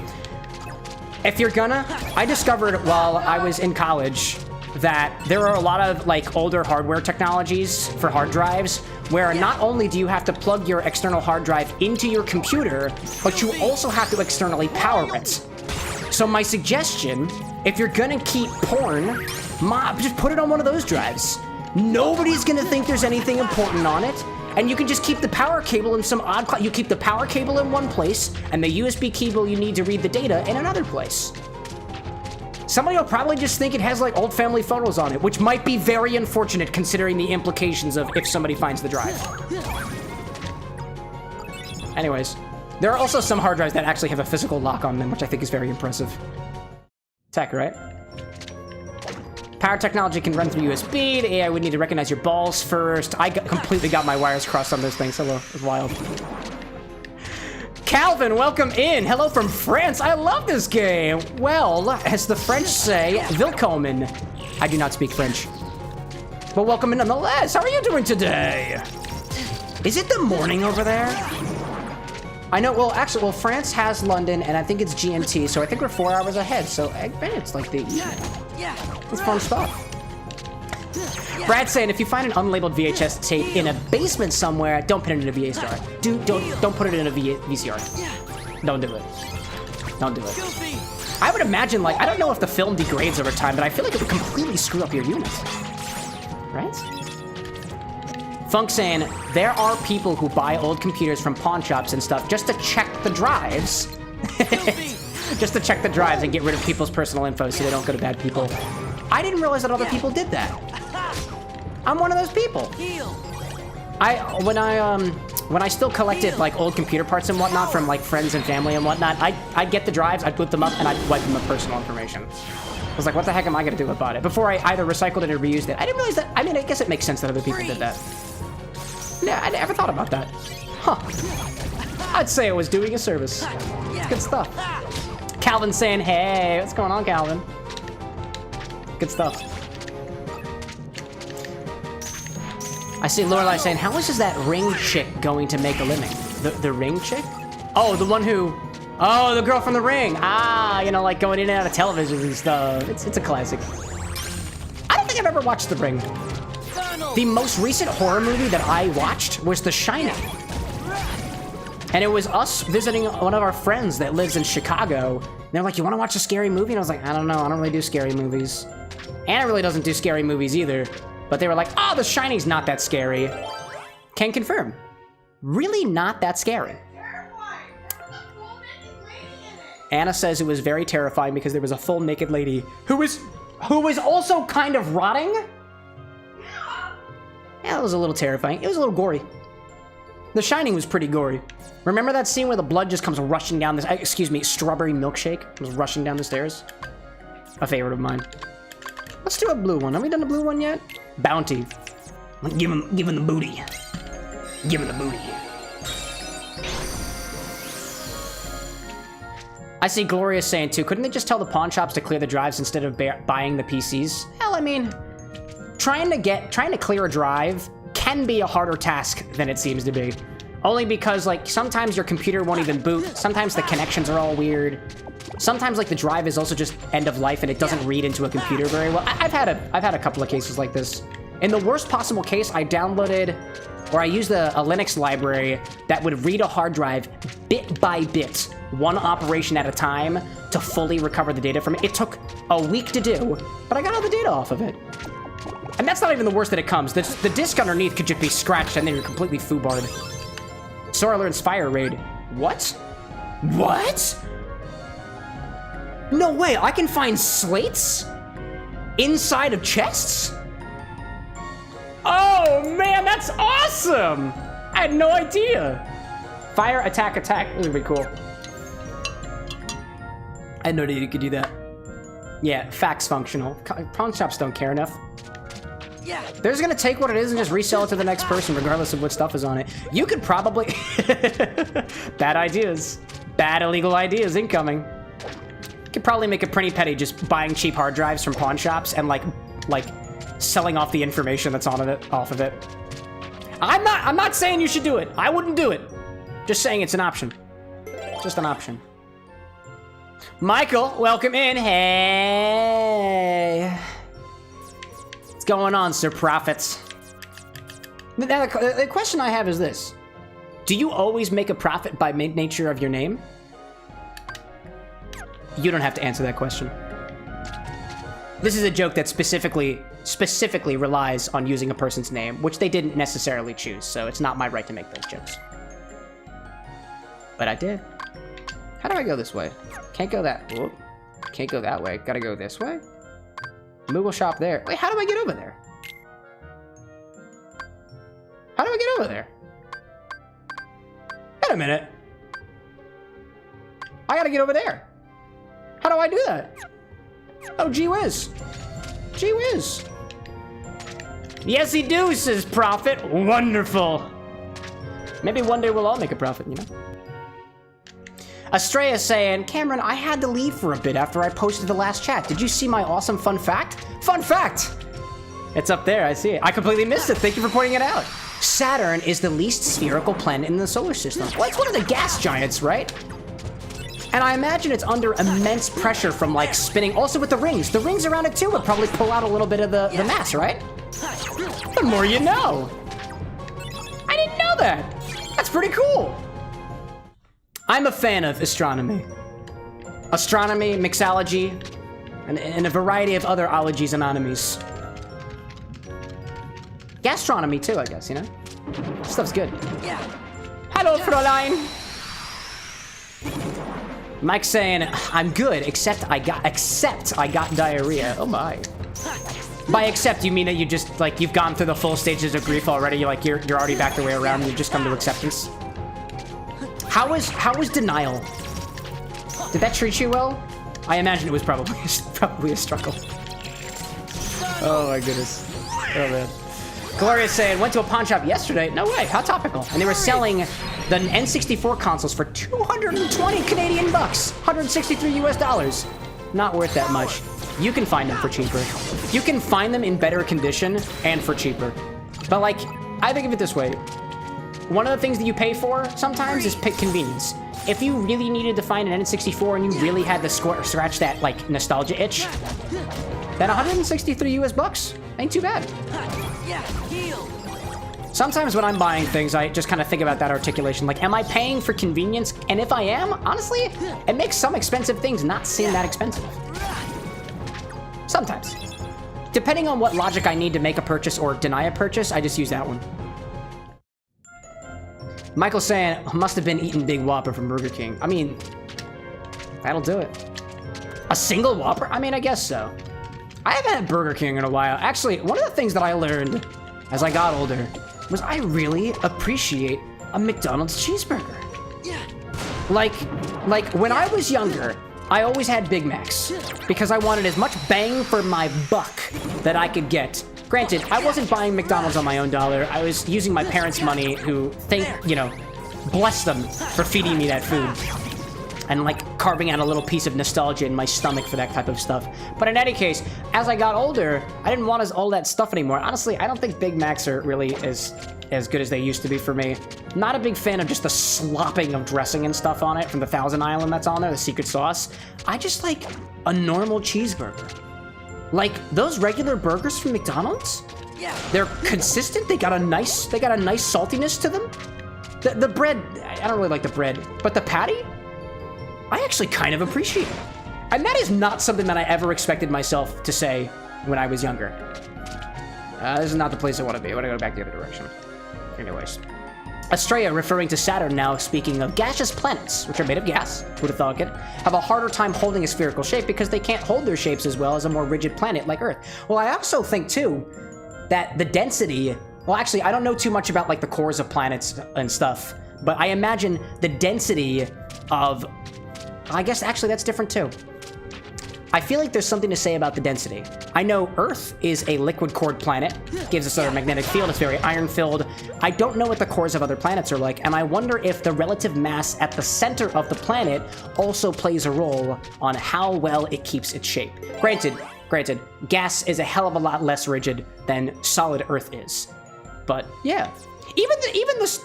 if you're gonna, I discovered while I was in college that there are a lot of like older hardware technologies for hard drives where not only do you have to plug your external hard drive into your computer, but you also have to externally power it. So my suggestion, if you're gonna keep porn, just put it on one of those drives. Nobody's gonna think there's anything important on it, and you can just keep the power cable in some odd you keep the power cable in one place, and the USB cable you need to read the data in another place. Somebody will probably just think it has like old family photos on it, which might be very unfortunate considering the implications of if somebody finds the drive. Anyways, there are also some hard drives that actually have a physical lock on them, which I think is very impressive. Tech, right? Power technology can run through USB. The AI would need to recognize your balls first. I completely got my wires crossed on those things. Hello, it was wild. Calvin, welcome in. Hello from France. I love this game. Well, as the French say, willkommen. I do not speak French. But welcome in nonetheless. How are you doing today? Is it the morning over there? I know, well, actually, France has London, and I think it's GMT, so I think we're 4 hours ahead, so it's like the evening. It's fun stuff. Brad's saying, if you find an unlabeled VHS tape in a basement somewhere, don't put it in a VCR. Don't put it in a VCR. Don't do it. Don't do it. I would imagine, like, I don't know if the film degrades over time, but I feel like it would completely screw up your unit. Right? Funk saying, there are people who buy old computers from pawn shops and stuff just to check the drives. Just to check the drives and get rid of people's personal info so they don't go to bad people. I didn't realize that other people did that. I'm one of those people. When I still collected like old computer parts and whatnot from like friends and family and whatnot, I'd get the drives, I'd put them up, and I'd wipe them of personal information. I was like, what the heck am I gonna do about it? Before I either recycled it or reused it. I didn't realize that. I mean, I guess it makes sense that other people did that. Yeah, I never thought about that. Huh. I'd say it was doing a service. It's good stuff. Calvin saying, hey, what's going on, Calvin? Good stuff. I see Lorelai saying, how much is that ring chick going to make a living? The ring chick? Oh, the one who... Oh, the girl from The Ring. Ah, you know, like going in and out of television and stuff. It's a classic. I don't think I've ever watched The Ring. The most recent horror movie that I watched was The Shining. And it was us visiting one of our friends that lives in Chicago. And they're like, you want to watch a scary movie? And I was like, I don't know. I don't really do scary movies. Anna really doesn't do scary movies either. But they were like, oh, The Shining's not that scary. Can confirm. Really not that scary. Anna says it was very terrifying because there was a full naked lady who was also kind of rotting. Yeah, it was a little terrifying. It was a little gory. The Shining was pretty gory. Remember that scene where the blood just comes rushing down this, excuse me, strawberry milkshake was rushing down the stairs? A favorite of mine. Let's do a blue one. Have we done the blue one yet? Bounty. Give him the booty. Give him the booty. I see Gloria saying too, couldn't they just tell the pawn shops to clear the drives instead of buying the PCs? Hell, I mean, trying to clear a drive can be a harder task than it seems to be. Only because, like, sometimes your computer won't even boot. Sometimes the connections are all weird. Sometimes, like, the drive is also just end of life and it doesn't read into a computer very well. I've had a couple of cases like this. In the worst possible case, I downloaded, or I used a Linux library that would read a hard drive bit by bit, one operation at a time, to fully recover the data from it. It took a week to do, but I got all the data off of it. And that's not even the worst that it comes. The disk underneath could just be scratched and then you're completely foobarred. Sora learns Fire Raid. What? What? No way, I can find slates inside of chests? Oh man, that's awesome! I had no idea. Fire, attack, attack. This would be cool. I had no idea you could do that. Yeah, fax functional. Pawn shops don't care enough. Yeah. They're just gonna take what it is and just resell it to the next person, regardless of what stuff is on it. You could probably... Bad ideas. Bad illegal ideas incoming. You could probably make a pretty penny just buying cheap hard drives from pawn shops and like selling off the information that's on it, off of it. I'm not saying you should do it. I wouldn't do it. Just saying it's an option. Just an option. Michael, welcome in. Hey. What's going on, Sir Prophets? The question I have is this. Do you always make a profit by nature of your name? You don't have to answer that question. This is a joke that specifically relies on using a person's name, which they didn't necessarily choose, so it's not my right to make those jokes. But I did. How do I go this way? Can't go that. Whoop. Can't go that way. Gotta go this way. Moogle shop there. Wait, how do I get over there? How do I get over there? Wait a minute. I gotta get over there. How do I do that? Oh, gee whiz. Gee whiz. Yes, he do, says Prophet. Wonderful. Maybe one day we'll all make a profit, you know? Estrella saying, Cameron, I had to leave for a bit after I posted the last chat. Did you see my awesome fun fact? Fun fact! It's up there, I see it. I completely missed it. Thank you for pointing it out. Saturn is the least spherical planet in the solar system. Well, it's one of the gas giants, right? And I imagine it's under immense pressure from, like, spinning. Also with the rings. The rings around it, too, would probably pull out a little bit of the mass, right? The more you know. I didn't know that. That's pretty cool. I'm a fan of astronomy. Astronomy, mixology, and a variety of other ologies and onomies. Gastronomy, too, I guess, you know? Stuff's good. Yeah. Hello, Fräulein. Mike saying, I'm good, except I got diarrhea. Oh my. By except, you mean that you just, like, you've gone through the full stages of grief already? You're already back the way around and you've just come to acceptance? How was denial? Did that treat you well? I imagine it was probably a struggle. Oh my goodness. Oh man. Gloria's saying, went to a pawn shop yesterday. No way, how topical. And they were selling the N64 consoles for 220 Canadian bucks. 163 US dollars. Not worth that much. You can find them for cheaper. You can find them in better condition and for cheaper. But like, I think of it this way. One of the things that you pay for sometimes is convenience. If you really needed to find an N64 and you really had to scratch that like nostalgia itch, then 163 US bucks ain't too bad. Sometimes when I'm buying things, I just kind of think about that articulation. Like, am I paying for convenience? And if I am, honestly, it makes some expensive things not seem that expensive. Sometimes. Depending on what logic I need to make a purchase or deny a purchase, I just use that one. Michael's saying, must have been eating Big Whopper from Burger King. I mean, that'll do it. A single Whopper? I mean, I guess so. I haven't had Burger King in a while. Actually, one of the things that I learned as I got older was I really appreciate a McDonald's cheeseburger. Yeah. Like when I was younger, I always had Big Macs because I wanted as much bang for my buck that I could get. Granted, I wasn't buying McDonald's on my own dollar. I was using my parents' money, who bless them for feeding me that food. And like carving out a little piece of nostalgia in my stomach for that type of stuff. But in any case, as I got older, I didn't want all that stuff anymore. Honestly, I don't think Big Macs are really as good as they used to be for me. Not a big fan of just the slopping of dressing and stuff on it from the Thousand Island that's on there, the secret sauce. I just like a normal cheeseburger. Like those regular burgers from McDonald's, they're consistent. They got a nice saltiness to them. The bread, I don't really like the bread, but the patty, I actually kind of appreciate it. And that is not something that I ever expected myself to say when I was younger. This is not the place I want to be. I want to go back the other direction. Anyways. Estrella, referring to Saturn now, speaking of gaseous planets, which are made of gas, who'd have thought it, have a harder time holding a spherical shape because they can't hold their shapes as well as a more rigid planet like Earth. Well, I also think, too, that the density... Well, actually, I don't know too much about, like, the cores of planets and stuff, but I imagine the density of... I guess, actually, that's different, too. I feel like there's something to say about the density. I know Earth is a liquid-cored planet, gives us a magnetic field, it's very iron-filled. I don't know what the cores of other planets are like, and I wonder if the relative mass at the center of the planet also plays a role on how well it keeps its shape. Granted, gas is a hell of a lot less rigid than solid Earth is. But, yeah. Even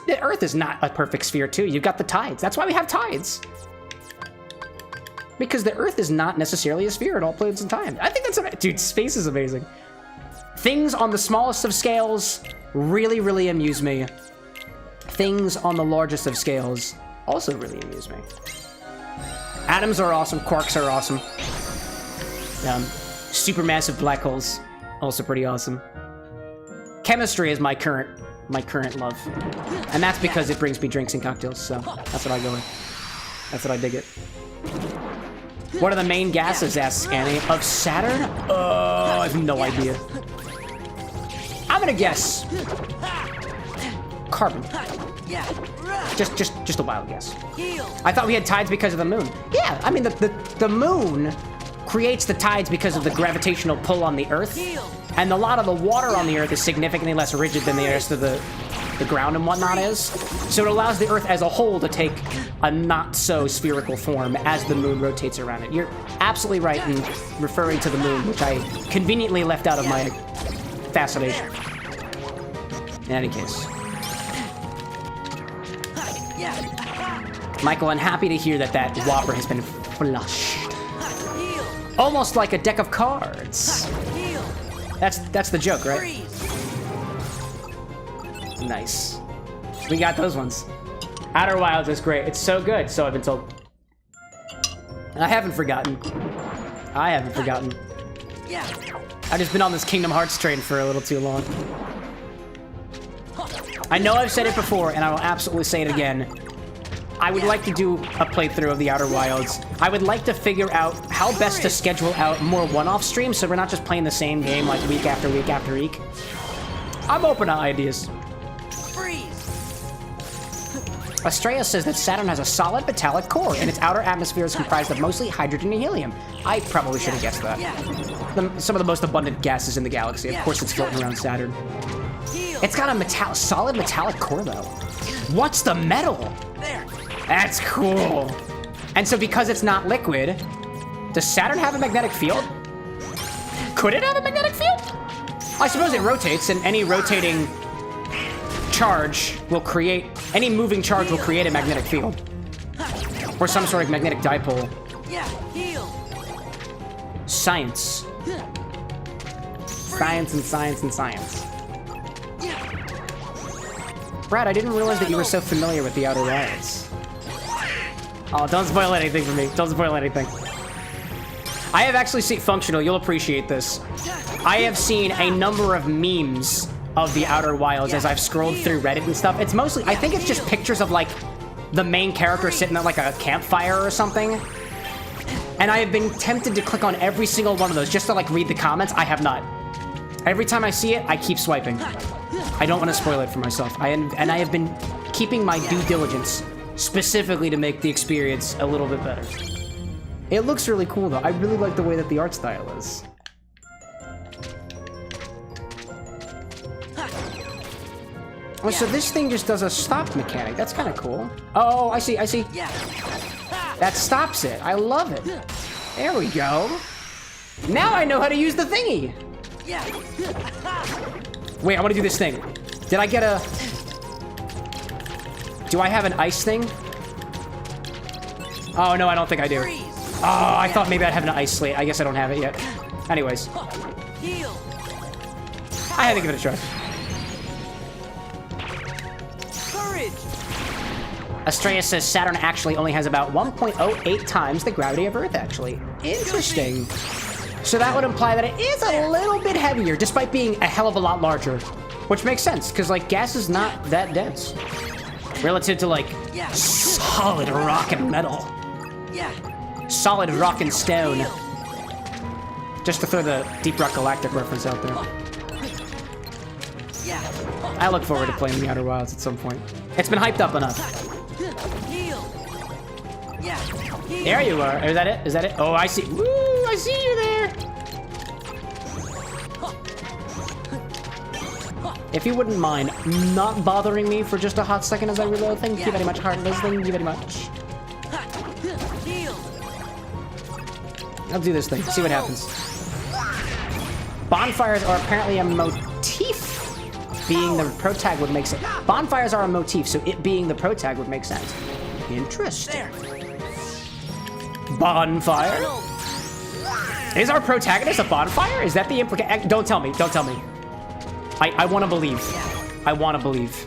the Earth is not a perfect sphere, too. You've got the tides. That's why we have tides. Because the Earth is not necessarily a sphere at all points in time. I think that's... Dude, space is amazing. Things on the smallest of scales really, really amuse me. Things on the largest of scales also really amuse me. Atoms are awesome. Quarks are awesome. Supermassive black holes, also pretty awesome. Chemistry is my current love, and that's because it brings me drinks and cocktails. So that's what I go with. That's what I dig it. What are the main gases? Asks Annie. Of Saturn? I have no idea. I'm gonna guess carbon. Just a wild guess. I thought we had tides because of the moon. Yeah, I mean the moon creates the tides because of the gravitational pull on the Earth, and a lot of the water on the Earth is significantly less rigid than the rest of the ground and whatnot is. So it allows the Earth as a whole to take a not so spherical form as the moon rotates around it. You're absolutely right in referring to the moon, which I conveniently left out of my fascination. In any case. Michael, I'm happy to hear that Whopper has been flushed. Almost like a deck of cards. That's the joke, right? Nice. We got those ones. Outer Wilds is great. It's so good, so I've been told. I haven't forgotten. I've just been on this Kingdom Hearts train for a little too long. I know I've said it before, and I will absolutely say it again. I would like to do a playthrough of the Outer Wilds. I would like to figure out how best to schedule out more one-off streams so we're not just playing the same game like week after week after week. I'm open to ideas. Estrella says that Saturn has a solid metallic core, and its outer atmosphere is comprised of mostly hydrogen and helium. I probably should have guessed that. Some of the most abundant gases in the galaxy. Of course it's floating around Saturn. It's got a solid metallic core, though. What's the metal? That's cool. And so because it's not liquid, does Saturn have a magnetic field? Could it have a magnetic field? I suppose it rotates, and any rotating charge will create, any moving charge will create a magnetic field. Or some sort of magnetic dipole. Science. Science and science and science. Brad, I didn't realize that you were so familiar with the Outer Wilds. Oh, don't spoil anything for me. Don't spoil anything. I have actually seen, Functional, you'll appreciate this. I have seen a number of memes of the Outer Wilds as I've scrolled through Reddit and stuff. It's mostly, I think it's just pictures of like the main character sitting at like a campfire or something. And I have been tempted to click on every single one of those just to like read the comments. I have not. Every time I see it, I keep swiping. I don't want to spoil it for myself. I have been keeping my due diligence specifically to make the experience a little bit better. It looks really cool though. I really like the way that the art style is. Oh, so this thing just does a stop mechanic. That's kind of cool. Oh, I see. That stops it. I love it. There we go. Now I know how to use the thingy. Wait, I want to do this thing. Did I get a... Do I have an ice thing? Oh, no, I don't think I do. Oh, I thought maybe I'd have an ice slate. I guess I don't have it yet. Anyways. I had to give it a try. Estrella says Saturn actually only has about 1.08 times the gravity of Earth, actually. Interesting. So that would imply that it is a little bit heavier, despite being a hell of a lot larger. Which makes sense, because, like, gas is not that dense. Relative to, like, solid rock and metal. Solid rock and stone. Just to throw the Deep Rock Galactic reference out there. I look forward to playing the Outer Wilds at some point. It's been hyped up enough. There you are. Is that it? Is that it? Oh, I see. Woo! I see you there. If you wouldn't mind not bothering me for just a hot second as I reload, thank you very much, Heartless. Thank you very much. I'll do this thing. See what happens. Bonfires are apparently a motif. Being the protag would make sense. Bonfires are a motif, so it being the protag would make sense. Interesting. Bonfire? Is our protagonist a bonfire? Is that the implication? Don't tell me. Don't tell me. I want to believe. I want to believe.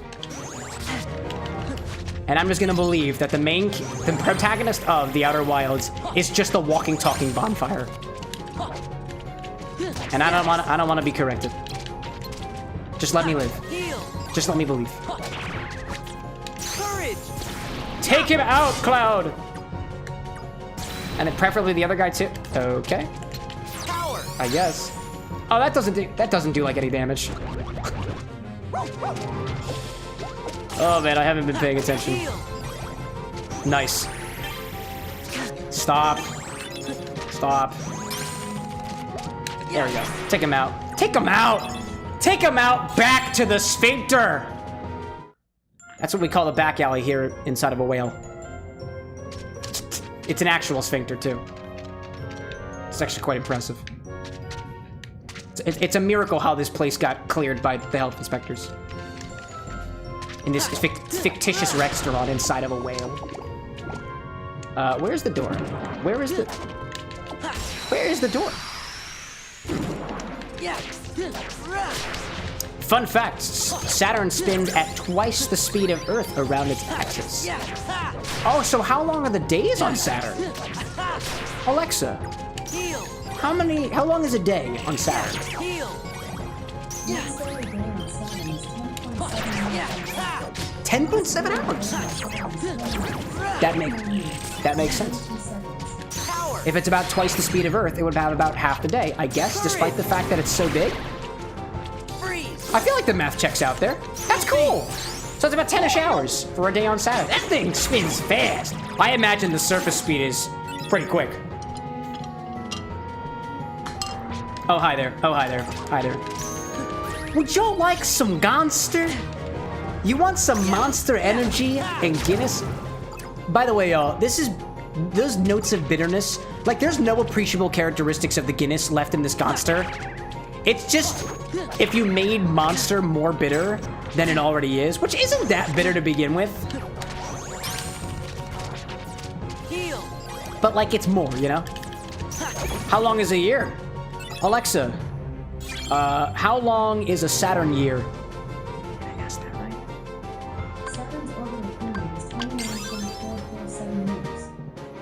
And I'm just gonna believe that the protagonist of The Outer Wilds is just a walking, talking bonfire. And I don't want to be corrected. Just let me live. Just let me believe. Take him out, Cloud. And then preferably the other guy too. Okay. I guess. Oh, that doesn't do like any damage. Oh man, I haven't been paying attention. Nice. Stop. Stop. There we go. Take him out. Take him out! Take him out back to the sphincter! That's what we call the back alley here inside of a whale. It's an actual sphincter too. It's actually quite impressive. It's a miracle how this place got cleared by the health inspectors. In this fictitious restaurant inside of a whale. Where's the door? Where is the door? Fun fact, Saturn spins at twice the speed of Earth around its axis. Oh, so how long are the days on Saturn? Alexa, how long is a day on Saturn? 10.7 hours. That makes sense. If it's about twice the speed of Earth, it would have about half the day, I guess, despite the fact that it's so big. I feel like the math checks out there. That's cool. So it's about 10-ish hours for a day on Saturn. That thing spins fast. I imagine the surface speed is pretty quick. Oh, hi there. Oh, hi there. Hi there. Would y'all like some Gonster? You want some Monster energy and Guinness? By the way, y'all, those notes of bitterness, like there's no appreciable characteristics of the Guinness left in this Gonster. It's just, if you made Monster more bitter than it already is, which isn't that bitter to begin with. But like it's more, you know? How long is a year? Alexa, how long is a Saturn year? Did I ask that right? Saturn's orbital period is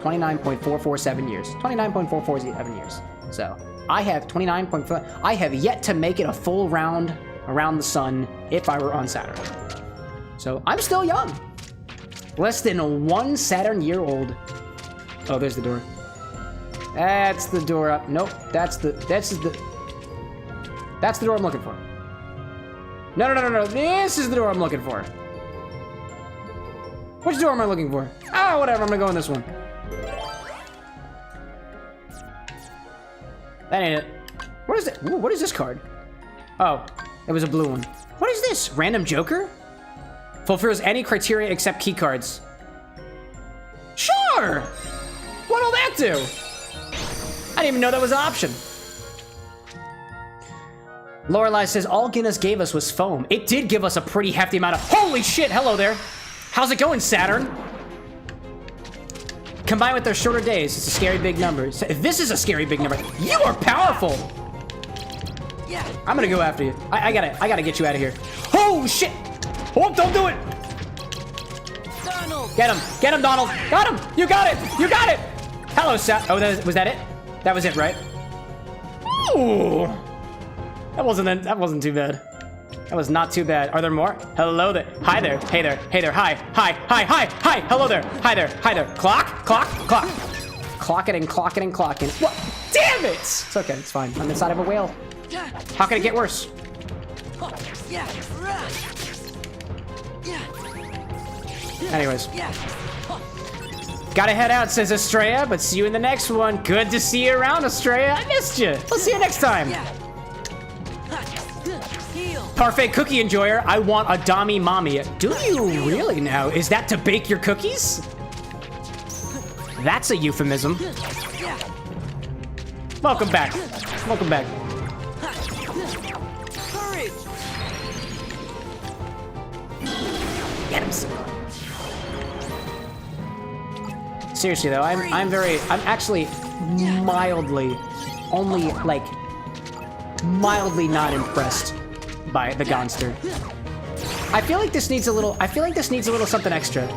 29.447 years. 29.447 years. So I have 29.4. I have yet to make it a full round around the sun if I were on Saturn. So I'm still young. Less than 1 Saturn year old. Oh, there's the door. That's the door up. Nope. That's the door I'm looking for. No. This is the door I'm looking for. Which door am I looking for? Ah, whatever. I'm gonna go in this one. That ain't it. What is it? Ooh, what is this card? Oh, it was a blue one. What is this? Random Joker? Fulfills any criteria except key cards. Sure! What'll that do? I didn't even know that was an option. Lorelei says, all Guinness gave us was foam. It did give us a pretty hefty amount of... Holy shit, hello there. How's it going, Saturn? Combined with their shorter days, it's a scary big number. This is a scary big number. You are powerful. I'm gonna go after you. I gotta get you out of here. Oh shit! Oh, don't do it! Donald. Get him, Donald. Got him. You got it. Hello, Sat. Oh, was that it? That was it, right? Ooh, that wasn't too bad. That was not too bad. Are there more? Hello there. Hi there. Hey there. Hi. Hello there. Hi there. Clock. Clock it. What? Damn it! It's okay. It's fine. I'm inside of a whale. How can it get worse? Anyways. Gotta head out, says Estrella, but see you in the next one. Good to see you around, Estrella. I missed you. We'll see you next time. Parfait cookie enjoyer, I want a Dami Mommy. Do you really now? Is that to bake your cookies? That's a euphemism. Welcome back. Get him, son. Seriously though, I'm actually mildly, only like mildly not impressed by the Gonster. I feel like this needs a little. I feel like this needs a little something extra.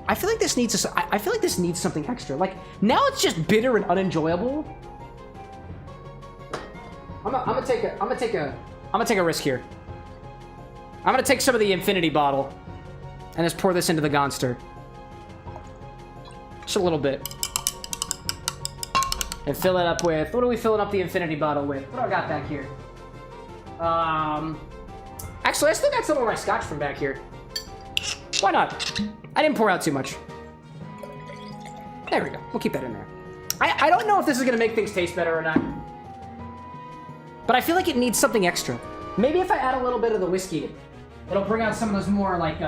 I feel like this needs. I feel like this needs something extra. Like now, it's just bitter and unenjoyable. I'm gonna take a risk here. I'm gonna take some of the infinity bottle and just pour this into the Gonster. Just a little bit. And fill it up with, what are we filling up the infinity bottle with? What do I got back here? Actually, I still got some of my scotch from back here. Why not? I didn't pour out too much. There we go. We'll keep that in there. I don't know if this is gonna make things taste better or not. But I feel like it needs something extra. Maybe if I add a little bit of the whiskey, it'll bring out some of those more like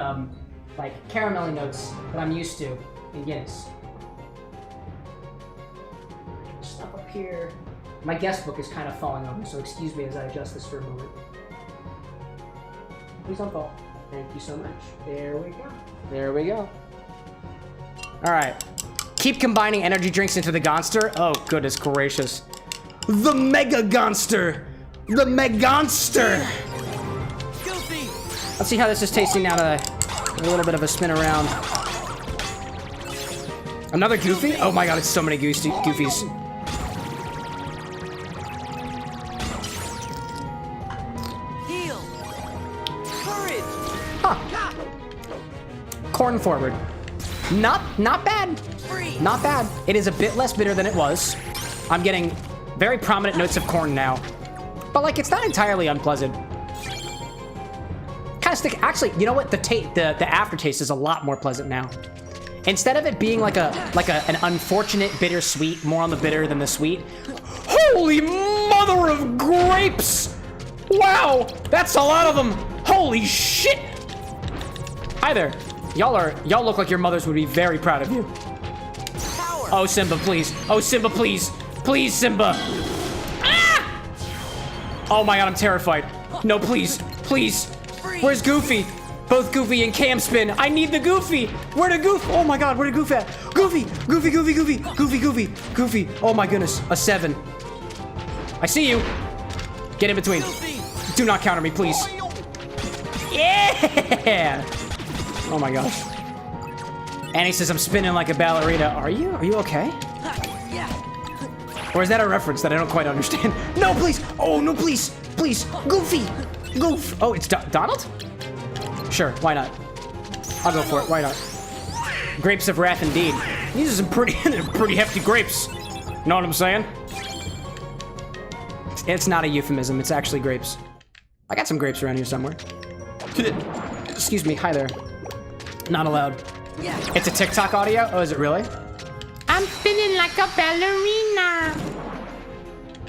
caramelly notes that I'm used to in Guinness. Stuff up here. My guest book is kind of falling over, so excuse me as I adjust this for a moment. Please don't fall. Thank you so much. There we go. There we go. All right. Keep combining energy drinks into the Gonster. Oh, goodness gracious. The Mega Gonster! The Megonster! Let's see how this is tasting now that a little bit of a spin around. Another Goofy? Oh my god, it's so many Goofies. Heal. Courage. Huh. Corn forward. Not bad. Not bad. It is a bit less bitter than it was. I'm getting very prominent notes of corn now. But like, it's not entirely unpleasant. Kind of stick. Actually, you know what? The aftertaste is a lot more pleasant now. Instead of it being like an unfortunate bittersweet, more on the bitter than the sweet. Holy mother of grapes! Wow, that's a lot of them. Holy shit! Hi there. Y'all look like your mothers would be very proud of you. Oh Simba, please. Oh Simba, please. Please, Simba. Ah! Oh my god, I'm terrified. No, please. Please. Where's Goofy? Both Goofy and Cam spin. I need the Goofy. Where the Goofy? Oh my god, where the Goofy at? Goofy. Goofy, Goofy, Goofy. Goofy, Goofy. Goofy. Oh my goodness. A 7. I see you. Get in between. Do not counter me, please. Yeah! Oh my gosh. Annie says I'm spinning like a ballerina. Are you? Are you okay? Or is that a reference that I don't quite understand? No, please! Oh, no, please! Please! Goofy! Goof! Oh, it's Donald? Sure, why not? I'll go for it, why not? Grapes of wrath indeed. These are some pretty hefty grapes. Know what I'm saying? It's not a euphemism, it's actually grapes. I got some grapes around here somewhere. Excuse me, hi there. Not allowed. It's a TikTok audio? Oh, is it really? I'm feeling like a ballerina.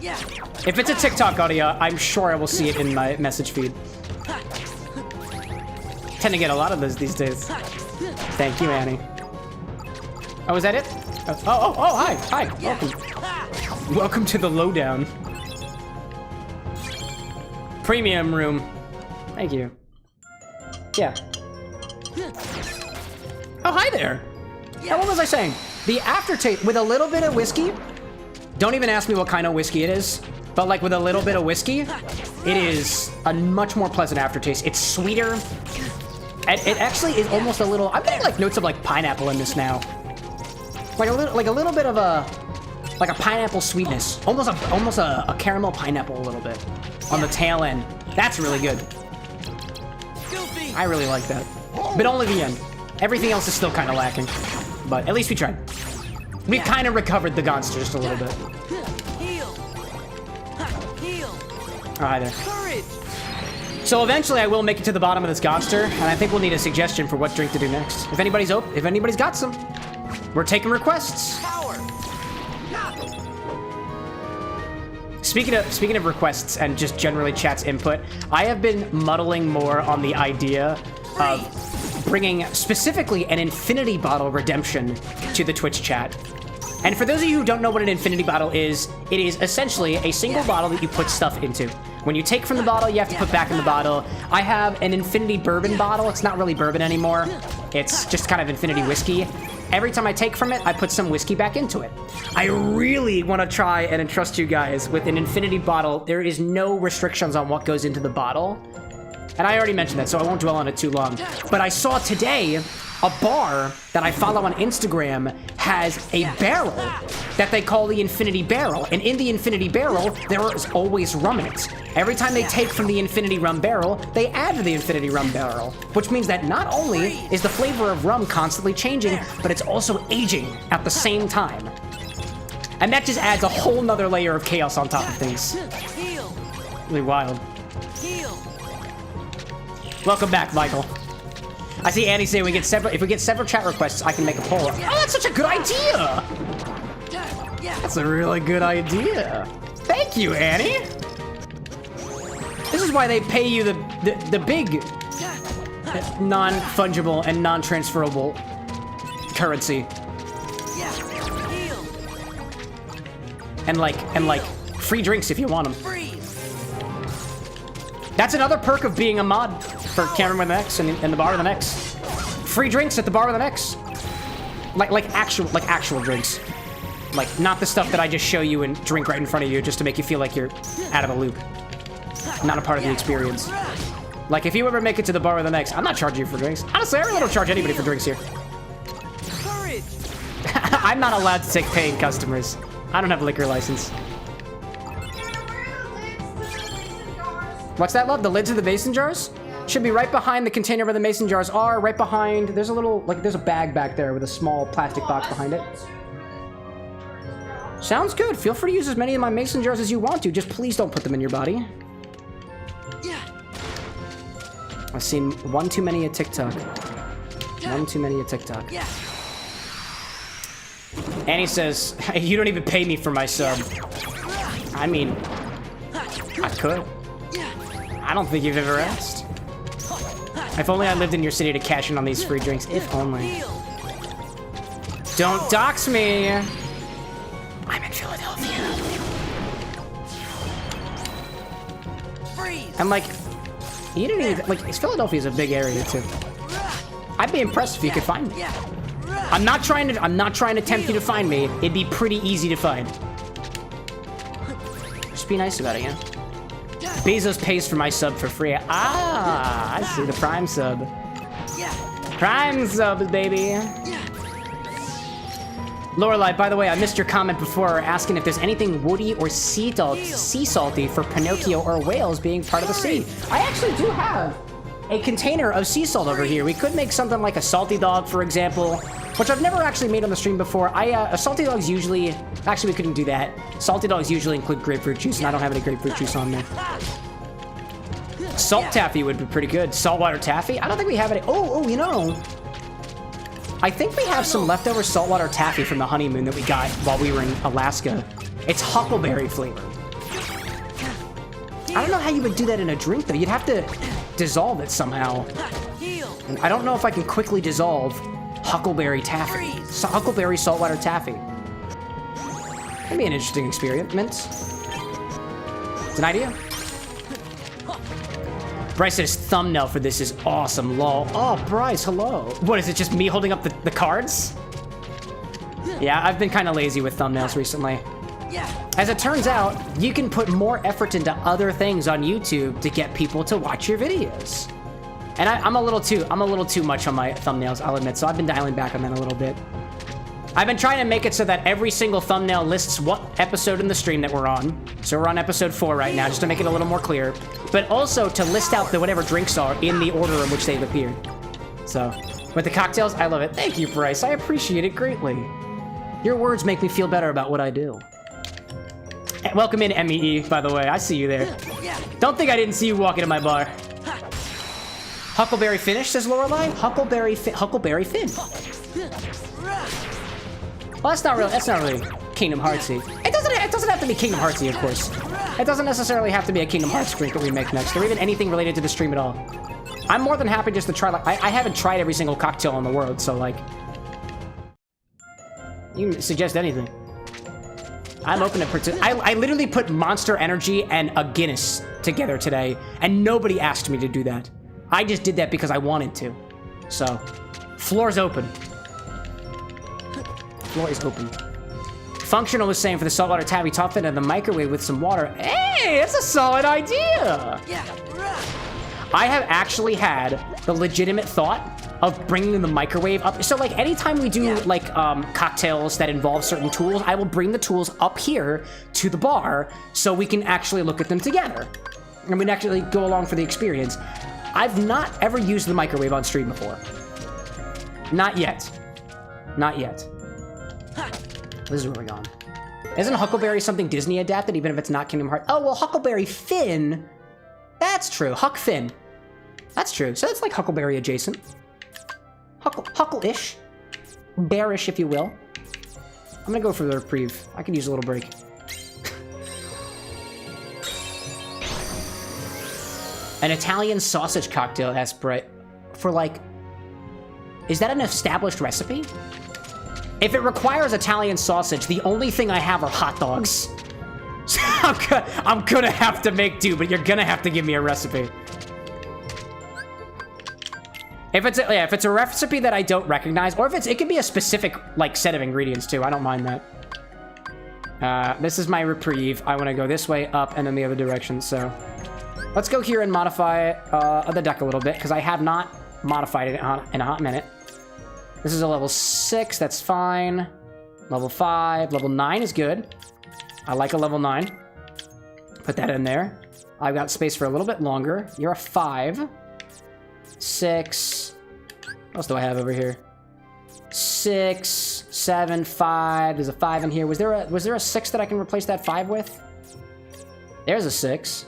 Yeah. If it's a TikTok audio, I'm sure I will see it in my message feed. Tend to get a lot of those these days. Thank you, Annie. Oh, is that it? Oh, hi. Welcome. Welcome to the lowdown. Premium room. Thank you. Yeah. Oh, hi there. Now, what was I saying? The aftertaste with a little bit of whiskey. Don't even ask me what kind of whiskey it is, but like with a little bit of whiskey, it is a much more pleasant aftertaste. It's sweeter. It actually is almost a little. I'm getting like notes of like pineapple in this now. Like a little bit of a pineapple sweetness. Almost a caramel pineapple a little bit on the tail end. That's really good. I really like that, but only the end. Everything else is still kind of lacking, but at least we tried. We kind of recovered the Gonster just a little bit. Oh, hi there. So eventually I will make it to the bottom of this Gonster, and I think we'll need a suggestion for what drink to do next. If anybody's got some, we're taking requests. Speaking of requests and just generally chat's input, I have been muddling more on the idea of bringing specifically an infinity bottle redemption to the Twitch chat. And for those of you who don't know what an infinity bottle is, it is essentially a single bottle that you put stuff into. When you take from the bottle, you have to put back in the bottle. I have an infinity bourbon bottle. It's not really bourbon anymore. It's just kind of infinity whiskey. every time I take from it, I put some whiskey back into it. I really want to try and entrust you guys with an infinity bottle. There is no restrictions on what goes into the bottle. And I already mentioned that, so I won't dwell on it too long. But I saw today a bar that I follow on Instagram has a barrel that they call the Infinity Barrel. And in the Infinity Barrel, there is always rum in it. Every time they take from the Infinity Rum Barrel, they add to the Infinity Rum Barrel, which means that not only is the flavor of rum constantly changing, but it's also aging at the same time. And that just adds a whole nother layer of chaos on top of things. Really wild. Welcome back, Michael. I see Annie saying if we get several chat requests, I can make a poll. Oh, that's such a good idea! That's a really good idea. Thank you, Annie. This is why they pay you the big non-fungible and non-transferable currency. And like free drinks if you want them. That's another perk of being a mod for CameroxnWithAnX and the bar with an X. Free drinks at the bar with an X. Like actual drinks. Like not the stuff that I just show you and drink right in front of you just to make you feel like you're out of the loop. Not a part of the experience. Like if you ever make it to the bar with an X, I'm not charging you for drinks. Honestly, I really don't charge anybody for drinks here. I'm not allowed to take paying customers. I don't have a liquor license. What's that, love? The lids of the mason jars? Should be right behind the container where the mason jars are, right behind... There's a little... there's a bag back there with a small plastic box behind it. Sounds good. Feel free to use as many of my mason jars as you want to. Just please don't put them in your body. I've seen one too many a TikTok. One too many a TikTok. Annie says, hey, you don't even pay me for my sub. I mean, I could. I don't think you've ever asked. If only I lived in your city to cash in on these free drinks. If only. Don't dox me! I'm in Philadelphia. And like, you didn't even, like, Philadelphia's a big area too. I'd be impressed if you could find me. I'm not trying to tempt you to find me. It'd be pretty easy to find. Just be nice about it, yeah? Bezos pays for my sub for free. Ah, I see the Prime sub. Prime subs, baby. Lorelai, by the way, I missed your comment before asking if there's anything woody or sea salty for Pinocchio or whales being part of the sea. I actually do have a container of sea salt over here. We could make something like a salty dog, for example, which I've never actually made on the stream before. A salty dog's usually... Actually, we couldn't do that. Salty dogs usually include grapefruit juice, and I don't have any grapefruit juice on there. Salt taffy would be pretty good. Saltwater taffy? I don't think we have any... Oh, you know... I think we have some leftover saltwater taffy from the honeymoon that we got while we were in Alaska. It's huckleberry flavored. I don't know how you would do that in a drink, though. You'd have to dissolve it somehow. And I don't know if I can quickly dissolve huckleberry taffy. Huckleberry saltwater taffy. That'd be an interesting experiment. It's an idea. Bryce says thumbnail for this is awesome, lol. Oh, Bryce, hello. What, is it just me holding up the cards? Yeah, I've been kind of lazy with thumbnails recently. As it turns out, you can put more effort into other things on YouTube to get people to watch your videos. And I'm a little too much on my thumbnails, I'll admit, so I've been dialing back on that a little bit. I've been trying to make it so that every single thumbnail lists what episode in the stream that we're on. So we're on episode 4 right now, just to make it a little more clear. But also to list out whatever drinks are in the order in which they've appeared. So, with the cocktails, I love it. Thank you, Bryce. I appreciate it greatly. Your words make me feel better about what I do. And welcome in, MEE, by the way. I see you there. Don't think I didn't see you walking to my bar. Huckleberry finish, says Lorelai. Huckleberry Finn. Well, that's not really Kingdom Heartsy. It doesn't have to be Kingdom Heartsy, of course. It doesn't necessarily have to be a Kingdom Hearts drink that we make next, or even anything related to the stream at all. I'm more than happy just to try, like, I haven't tried every single cocktail in the world, so, like, you can suggest anything. I'm open to I literally put Monster Energy and a Guinness together today, and nobody asked me to do that. I just did that because I wanted to. So, floor's open. Floor is open. Functional was saying for the saltwater tabby, top it in the microwave with some water. Hey, that's a solid idea. I have actually had the legitimate thought of bringing the microwave up. So like anytime we do like cocktails that involve certain tools, I will bring the tools up here to the bar so we can actually look at them together. And we can actually go along for the experience. I've not ever used the microwave on stream before. Not yet. Not yet. This is where we're going. Isn't Huckleberry something Disney adapted, even if it's not Kingdom Hearts? Oh, well, Huckleberry Finn. That's true. Huck Finn. That's true. So it's like Huckleberry adjacent. Huckle-ish. Bearish, if you will. I'm gonna go for the reprieve. I could use a little break. An Italian sausage cocktail, asked Brett. For like... Is that an established recipe? If it requires Italian sausage, the only thing I have are hot dogs. So I'm gonna have to make do, but you're gonna have to give me a recipe. If it's a recipe that I don't recognize, or if it can be a specific like set of ingredients too. I don't mind that. This is my reprieve. I want to go this way, up, and then the other direction. So let's go here and modify the deck a little bit because I have not modified it in a hot minute. This is a level 6. That's fine. Level 5. Level 9 is good. I like a level 9. Put that in there. I've got space for a little bit longer. You're a 5. 6. What else do I have over here? 6, 7, 5. There's a 5 in here. Was there a 6 that I can replace that 5 with? There's a 6.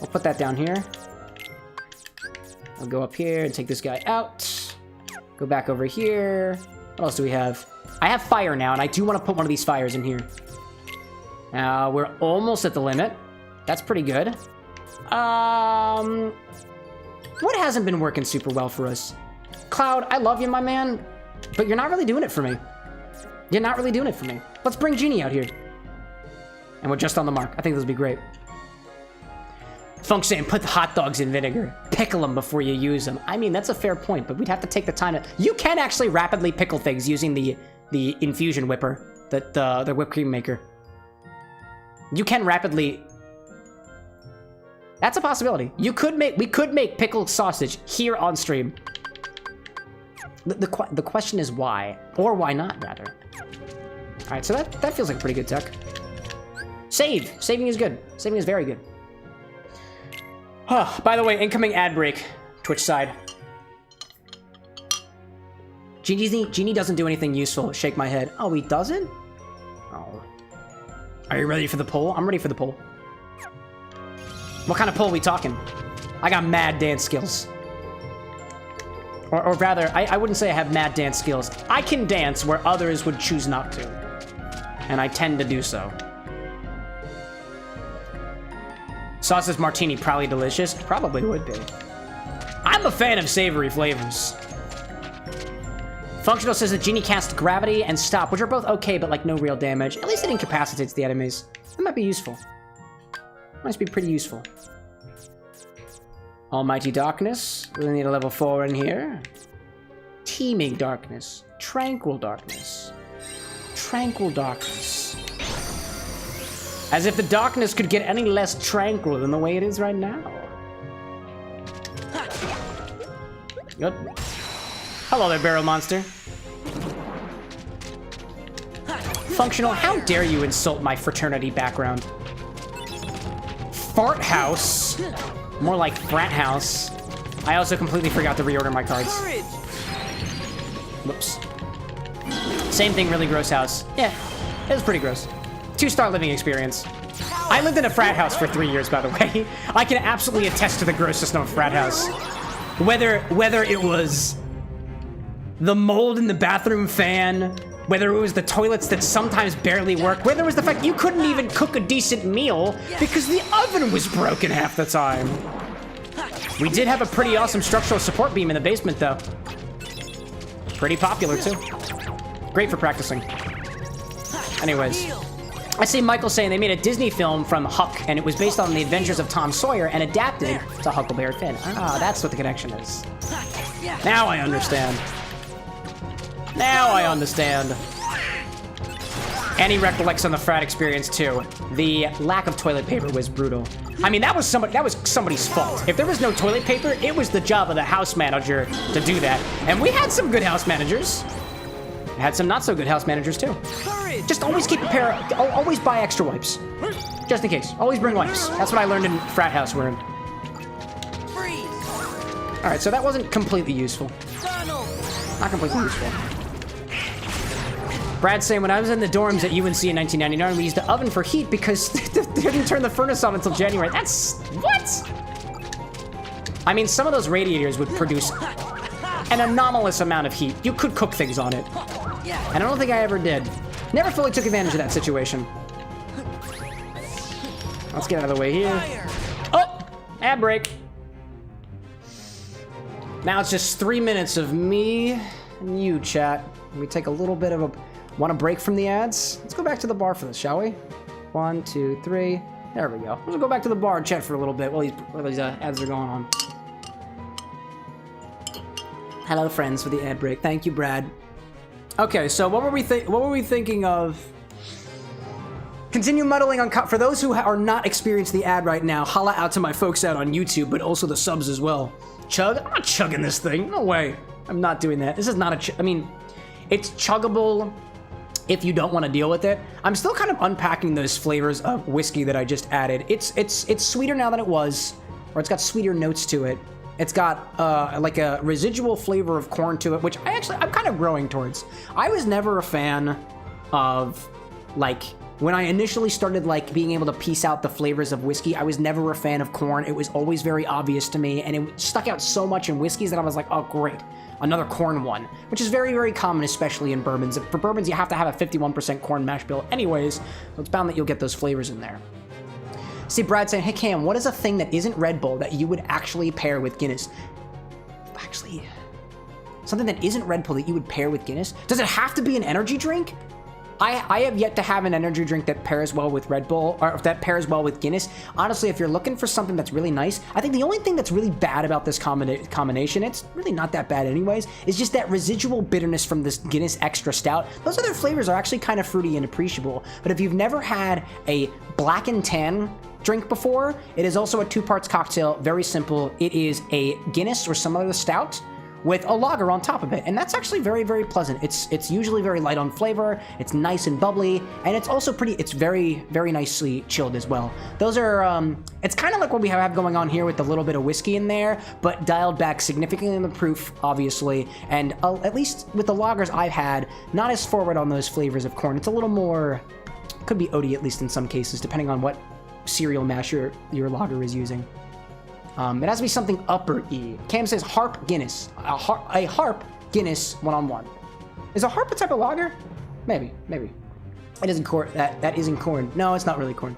I'll put that down here. I'll go up here and take this guy out. Go back over here. What else do we have? I have fire now, and I do want to put one of these fires in here. We're almost at the limit. That's pretty good. What hasn't been working super well for us? Cloud, I love you, my man, but you're not really doing it for me. You're not really doing it for me. Let's bring Genie out here. And we're just on the mark. I think this will be great. Funk saying, put the hot dogs in vinegar. Pickle them before you use them. I mean, that's a fair point, but we'd have to take the time to... You can actually rapidly pickle things using the infusion whipper, the whipped cream maker. You can rapidly... That's a possibility. We could make pickled sausage here on stream. The question is why, or why not, rather. All right, so that feels like a pretty good tech. Saving is good. Saving is very good. Oh, by the way, incoming ad break, Twitch side. Genie doesn't do anything useful. Shake my head. Oh, he doesn't? Oh. Are you ready for the poll? I'm ready for the poll. What kind of poll are we talking? I got mad dance skills. Or rather, I wouldn't say I have mad dance skills. I can dance where others would choose not to. And I tend to do so. Sausage martini, probably delicious. Probably would be. I'm a fan of savory flavors. Functional says that Genie cast gravity and stop, which are both okay, but like no real damage. At least it incapacitates the enemies. That might be useful. Might be pretty useful. Almighty darkness. We need a level 4 in here. Teeming darkness. Tranquil darkness. Tranquil darkness. As if the darkness could get any less tranquil than the way it is right now. Good. Hello there, barrel monster. Functional, how dare you insult my fraternity background? Fart house. More like frat house. I also completely forgot to reorder my cards. Whoops. Same thing, really gross house. Yeah, it was pretty gross. 2-star living experience. I lived in a frat house for 3 years, by the way. I can absolutely attest to the grossness of a frat house. Whether it was the mold in the bathroom fan, whether it was the toilets that sometimes barely work, whether it was the fact you couldn't even cook a decent meal because the oven was broken half the time. We did have a pretty awesome structural support beam in the basement, though. Pretty popular, too. Great for practicing. Anyways. I see Michael saying they made a Disney film from Huck, and it was based on the adventures of Tom Sawyer and adapted to Huckleberry Finn. Ah, that's what the connection is. Now I understand. Now I understand. And he recollects on the frat experience too. The lack of toilet paper was brutal. I mean, that was somebody's fault. If there was no toilet paper, it was the job of the house manager to do that. And we had some good house managers. We had some not so good house managers too. Just always keep a pair. Always buy extra wipes, just in case. Always bring wipes. That's what I learned in frat house we're in. All right, so that wasn't completely useful. Not completely useful. Brad's saying, when I was in the dorms at UNC in 1999, we used the oven for heat because they didn't turn the furnace on until January. That's... what? I mean, some of those radiators would produce an anomalous amount of heat. You could cook things on it. And I don't think I ever did. Never fully took advantage of that situation. Let's get out of the way here. Oh! Ad break. Now it's just 3 minutes of me and you, chat. We take a little bit of a... want a break from the ads? Let's go back to the bar for this, shall we? 1, 2, 3. There we go. We'll go back to the bar and chat for a little bit while these ads are going on. Hello, friends, for the ad break. Thank you, Brad. Okay, so what were we thinking of? Continue muddling on... for those who are not experiencing the ad right now, holla out to my folks out on YouTube, but also the subs as well. Chug? I'm not chugging this thing. No way. I'm not doing that. This is not a... I mean, it's chuggable if you don't want to deal with it. I'm still kind of unpacking those flavors of whiskey that I just added. It's sweeter now than it was, or it's got sweeter notes to it. It's got like a residual flavor of corn to it, which I'm kind of growing towards. I was never a fan of, like, when I initially started, like, being able to piece out the flavors of whiskey, I was never a fan of corn. It was always very obvious to me, and it stuck out so much in whiskeys that I was like, oh, great. Another corn one, which is very, very common, especially in bourbons. For bourbons, you have to have a 51% corn mash bill anyways, so it's bound that you'll get those flavors in there. See, Brad saying, hey, Cam, what is a thing that isn't Red Bull that you would actually pair with Guinness? Actually, something that isn't Red Bull that you would pair with Guinness? Does it have to be an energy drink? I have yet to have an energy drink that pairs well with Red Bull, or that pairs well with Guinness. Honestly, if you're looking for something that's really nice, I think the only thing that's really bad about this combination, it's really not that bad anyways, is just that residual bitterness from this Guinness Extra Stout. Those other flavors are actually kind of fruity and appreciable, but if you've never had a black and tan drink before, it is also a 2-parts cocktail, very simple. It is a Guinness or some other stout with a lager on top of it, and that's actually very, very pleasant. It's usually very light on flavor, it's nice and bubbly, and it's also it's very, very nicely chilled as well. Those are, it's kind of like what we have going on here with a little bit of whiskey in there, but dialed back significantly in the proof, obviously, and at least with the lagers I've had, not as forward on those flavors of corn. It's a little more, could be oaty at least in some cases, depending on what cereal mash your lager is using. It has to be something upper E. Cam says Harp Guinness. A Harp Guinness 1-on-1. Is a Harp a type of lager? Maybe. It isn't corn. That isn't corn. No, it's not really corn.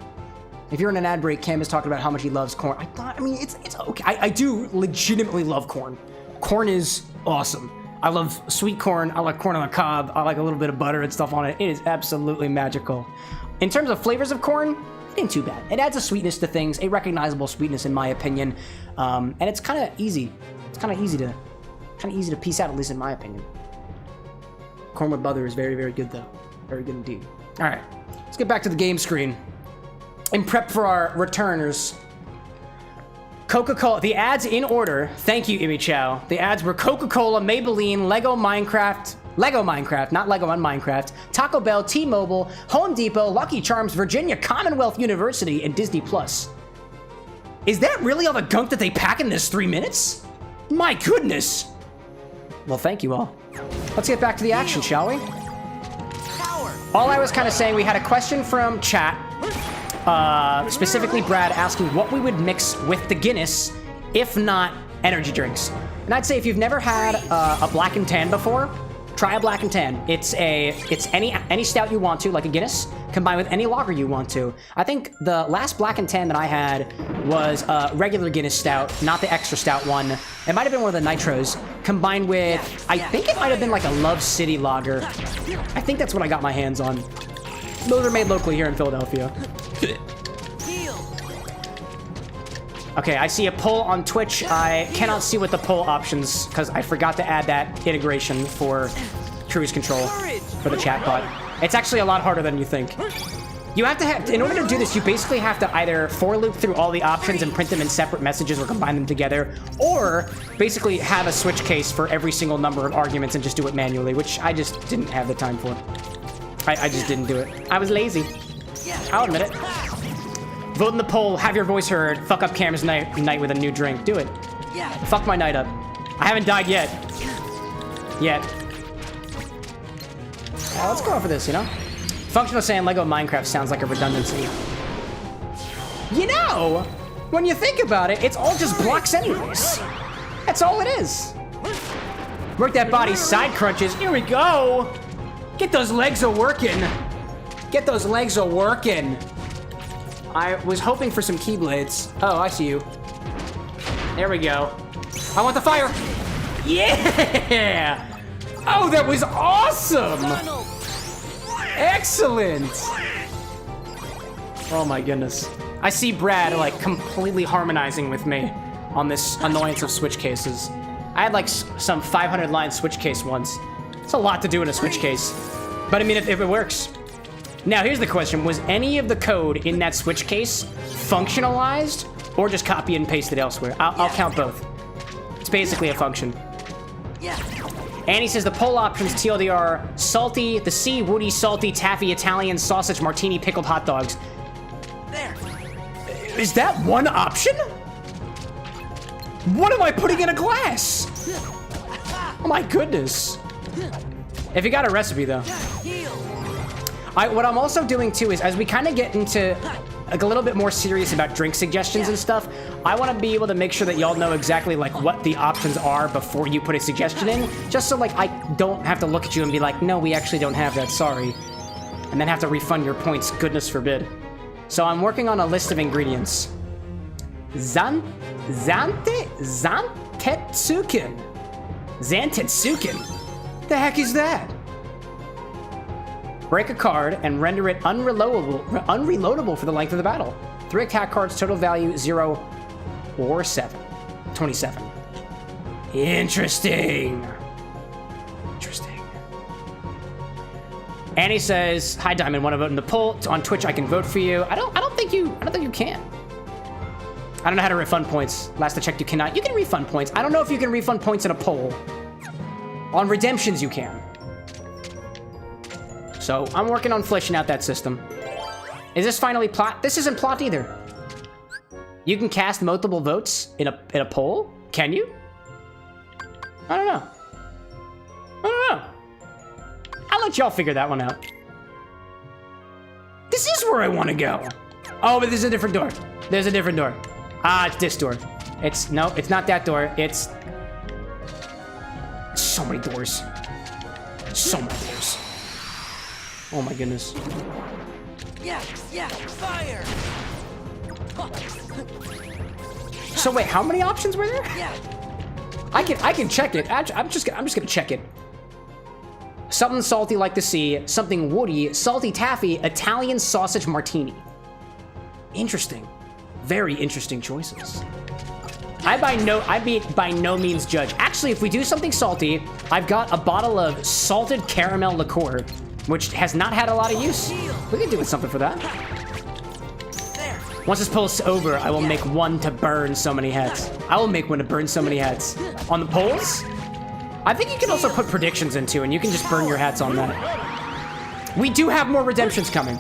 If you're in an ad break, Cam is talking about how much he loves corn. I mean, it's okay. I do legitimately love corn. Corn is awesome. I love sweet corn. I like corn on the cob. I like a little bit of butter and stuff on it. It is absolutely magical. In terms of flavors of corn, it ain't too bad. It adds a sweetness to things, a recognizable sweetness in my opinion, and it's kind of easy. It's kind of easy to piece out, at least in my opinion. Corn with butter is very, very good though. Very good indeed. All right, let's get back to the game screen. In prep for our returners, Coca-Cola, the ads in order. Thank you, Imi Chow. The ads were Coca-Cola, Maybelline, Lego Minecraft, not Lego on Minecraft, Taco Bell, T-Mobile, Home Depot, Lucky Charms, Virginia Commonwealth University, and Disney Plus. Is that really all the gunk that they pack in this 3 minutes? My goodness. Well, thank you all. Let's get back to the action, shall we? All I was kind of saying, we had a question from chat, specifically Brad asking what we would mix with the Guinness, if not energy drinks. And I'd say if you've never had a black and tan before, try a black and tan. It's any stout you want to, like a Guinness, combined with any lager you want to. I think the last black and tan that I had was a regular Guinness stout, not the extra stout one. It might have been one of the nitros, combined with, I think it might have been like a Love City lager. I think that's what I got my hands on. Those are made locally here in Philadelphia. Okay, I see a poll on Twitch. I cannot see what the poll options, because I forgot to add that integration for cruise control for the chatbot. It's actually a lot harder than you think. You have to have, in order to do this, you basically have to either for loop through all the options and print them in separate messages or combine them together, or basically have a switch case for every single number of arguments and just do it manually, which I just didn't have the time for. I just didn't do it. I was lazy. I'll admit it. Vote in the poll, have your voice heard, fuck up Cam's night with a new drink. Do it. Fuck my night up. I haven't died yet. Let's go for this, you know? Functional saying Lego Minecraft sounds like a redundancy. You know, when you think about it, it's all just blocks anyways. That's all it is. Work that body's side crunches. Here we go. Get those legs a-working. Get those legs a-working. I was hoping for some keyblades. Oh, I see you. There we go. I want the fire. Yeah! Oh, that was awesome! Excellent! Oh my goodness. I see Brad like completely harmonizing with me on this annoyance of switch cases. I had like some 500 line switch case once. It's a lot to do in a switch case. But I mean, if it works. Now here's the question, was any of the code in that switch case functionalized or just copy and pasted elsewhere? I'll count both. It's basically a function. Annie says the poll options TLDR salty, the C, woody, salty, taffy, Italian, sausage, martini, pickled hot dogs. There. Is that one option? What am I putting in a glass? Oh my goodness. If you got a recipe though. What I'm also doing too is as we kind of get into like a little bit more serious about drink suggestions and stuff, I want to be able to make sure that y'all know exactly like what the options are before you put a suggestion in, just so like I don't have to look at you and be like, no, we actually don't have that, sorry, and then have to refund your points, goodness forbid. So I'm working on a list of ingredients. Zantetsuken. The heck is that? Break a card and render it unreloadable for the length of the battle. 3 attack cards, total value 0 or 7. 27. Interesting. Annie says, "Hi Diamond, want to vote in the poll? On Twitch I can vote for you." I don't think you can. I don't know how to refund points. Last I checked, you cannot. You can refund points. I don't know if you can refund points in a poll. On redemptions you can. So I'm working on fleshing out that system. Is this finally plot? This isn't plot either. You can cast multiple votes in a poll? Can you? I don't know. I'll let y'all figure that one out. This is where I want to go. Oh, but there's a different door. There's a different door. Ah, it's this door. No, it's not that door. It's so many doors. So many doors. Oh my goodness. Yeah, fire. So wait, how many options were there? Yeah. I can check it. I'm just gonna check it. Something salty like the sea, something woody, salty taffy, Italian sausage martini. Interesting. Very interesting choices. I by no means judge. Actually, if we do something salty, I've got a bottle of salted caramel liqueur, which has not had a lot of use. We could do with something for that. Once this poll's over, I will make one to burn so many heads. I will make one to burn so many heads. On the polls, I think you can also put predictions into, and you can just burn your hats on that. We do have more redemptions coming.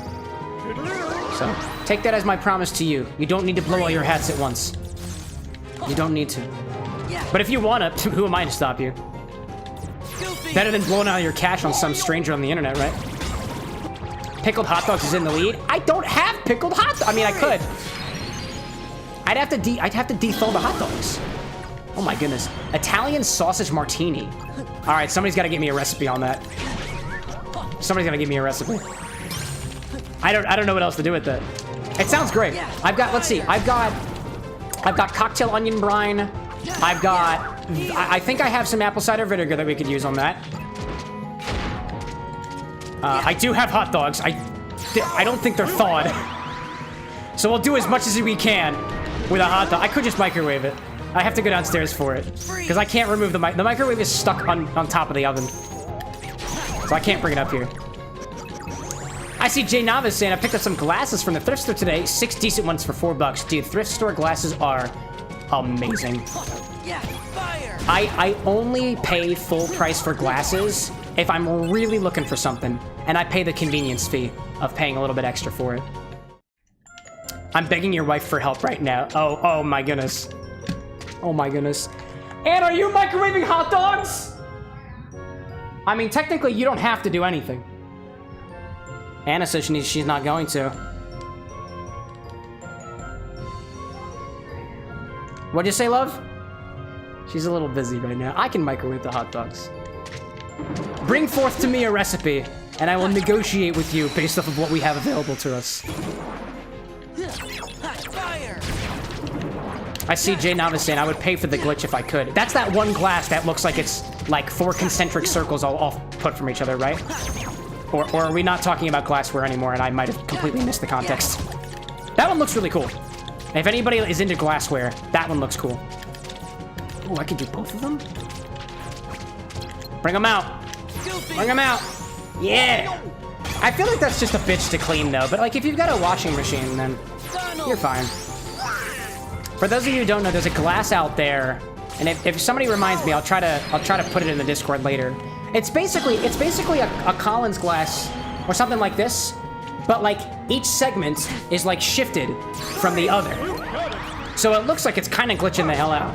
So, take that as my promise to you. You don't need to blow all your hats at once. You don't need to. But if you want to, who am I to stop you? Better than blowing out your cash on some stranger on the internet, right? Pickled hot dogs is in the lead. I don't have pickled hot dogs. I mean, I could. I'd have to dethaw the hot dogs. Oh my goodness. Italian sausage martini. All right, somebody's got to give me a recipe on that. Somebody's got to give me a recipe. I don't know what else to do with that. It sounds great. I've got, let's see. I've got cocktail onion brine. I think I have some apple cider vinegar that we could use on that. I do have hot dogs. I don't think they're thawed. So we'll do as much as we can with a hot dog. I could just microwave it. I have to go downstairs for it because I can't remove the microwave is stuck on top of the oven. so I can't bring it up here. I see Jay Navis saying I picked up some glasses from the thrift store today. 6 decent ones for $4. Dude, thrift store glasses are amazing. Yeah, fire! I only pay full price for glasses if I'm really looking for something, and I pay the convenience fee of paying a little bit extra for it. I'm begging your wife for help right now. Oh my goodness. Oh my goodness. Anne, are you microwaving hot dogs? I mean, technically, you don't have to do anything. Anna says she's not going to. What'd you say, love? She's a little busy right now. I can microwave the hot dogs. Bring forth to me a recipe, and I will negotiate with you based off of what we have available to us. Fire! I see Jay Navis saying I would pay for the glitch if I could. That's that one glass that looks like it's like 4 concentric circles all put from each other, right? Or are we not talking about glassware anymore and I might have completely missed the context? That one looks really cool. If anybody is into glassware, that one looks cool. Oh, I can do both of them? Bring them out. Bring them out. Yeah. I feel like that's just a bitch to clean though, but like if you've got a washing machine, then you're fine. For those of you who don't know, there's a glass out there, and if somebody reminds me, I'll try to put it in the Discord later. It's basically a Collins glass or something like this, but like each segment is like shifted from the other. So it looks like it's kind of glitching the hell out.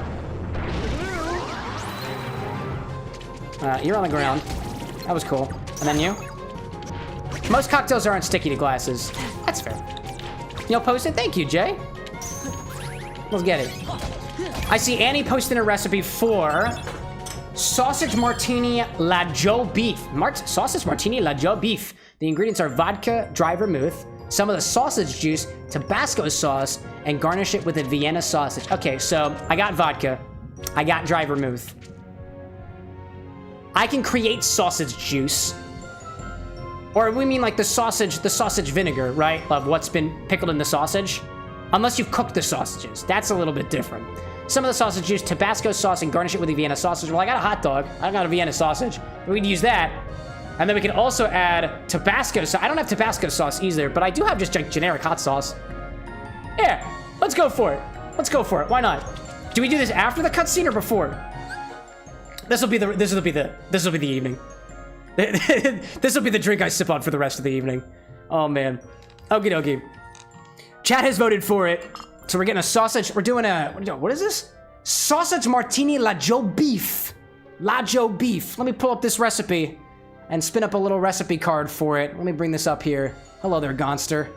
You're on the ground. That was cool. And then you? Most cocktails aren't sticky to glasses. That's fair. You'll post it? Thank you, Jay. Let's get it. I see Annie posting a recipe for sausage martini la Joe beef. Sausage martini la Joe beef. The ingredients are vodka, dry vermouth, some of the sausage juice, Tabasco sauce, and garnish it with a Vienna sausage. Okay, so I got vodka. I got dry vermouth. I can create sausage juice. Or we mean like the sausage vinegar, right? Of what's been pickled in the sausage. Unless you've cooked the sausages. That's a little bit different. Some of the sausage juice, Tabasco sauce, and garnish it with a Vienna sausage. Well, I got a hot dog. I got a Vienna sausage. We can use that. And then we can also add Tabasco sauce. I don't have Tabasco sauce either, but I do have just generic hot sauce. Yeah, let's go for it. Let's go for it. Why not? Do we do this after the cutscene or before? This will be the evening. This will be the drink I sip on for the rest of the evening. Oh man. Okie dokie. Chat has voted for it. So we're getting a sausage. We're doing what is this? Sausage martini la Joe beef. La Joe beef. Let me pull up this recipe and spin up a little recipe card for it. Let me bring this up here. Hello there, Gonster.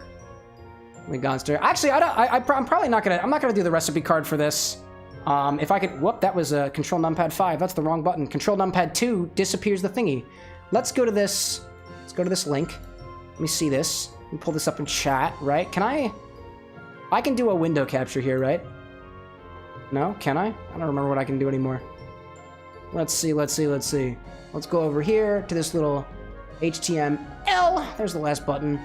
Gonster. Actually, I'm probably not gonna. I'm not gonna do the recipe card for this. If I could. Whoop, that was Control Numpad 5. That's the wrong button. Control Numpad 2 disappears the thingy. Let's go to this. Let's go to this link. Let me see this. Let me pull this up in chat. Right? Can I? I can do a window capture here, right? No? Can I? I don't remember what I can do anymore. Let's see. Let's go over here to this little HTML. There's the last button.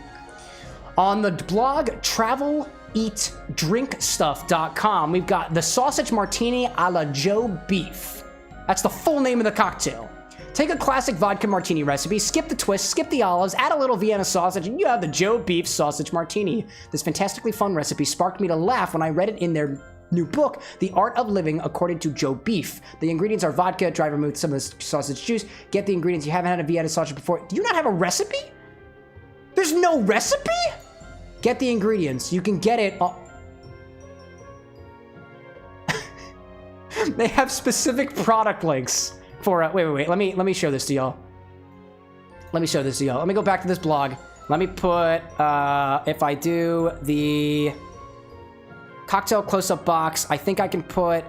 On the blog traveleatdrinkstuff.com, we've got the sausage martini a la Joe beef. That's the full name of the cocktail. Take a classic vodka martini recipe, skip the twist, skip the olives, add a little Vienna sausage, and you have the Joe beef sausage martini. This fantastically fun recipe sparked me to laugh when I read it in their new book, The Art of Living According to Joe Beef. The ingredients are vodka, dry vermouth, some of the sausage juice. Get the ingredients. You haven't had a Vienna sausage before. Do you not have a recipe? There's no recipe? Get the ingredients. You can get it. They have specific product links for. Wait. Let me show this to y'all. Let me go back to this blog. Let me put. If I do the cocktail close-up box, I think I can put.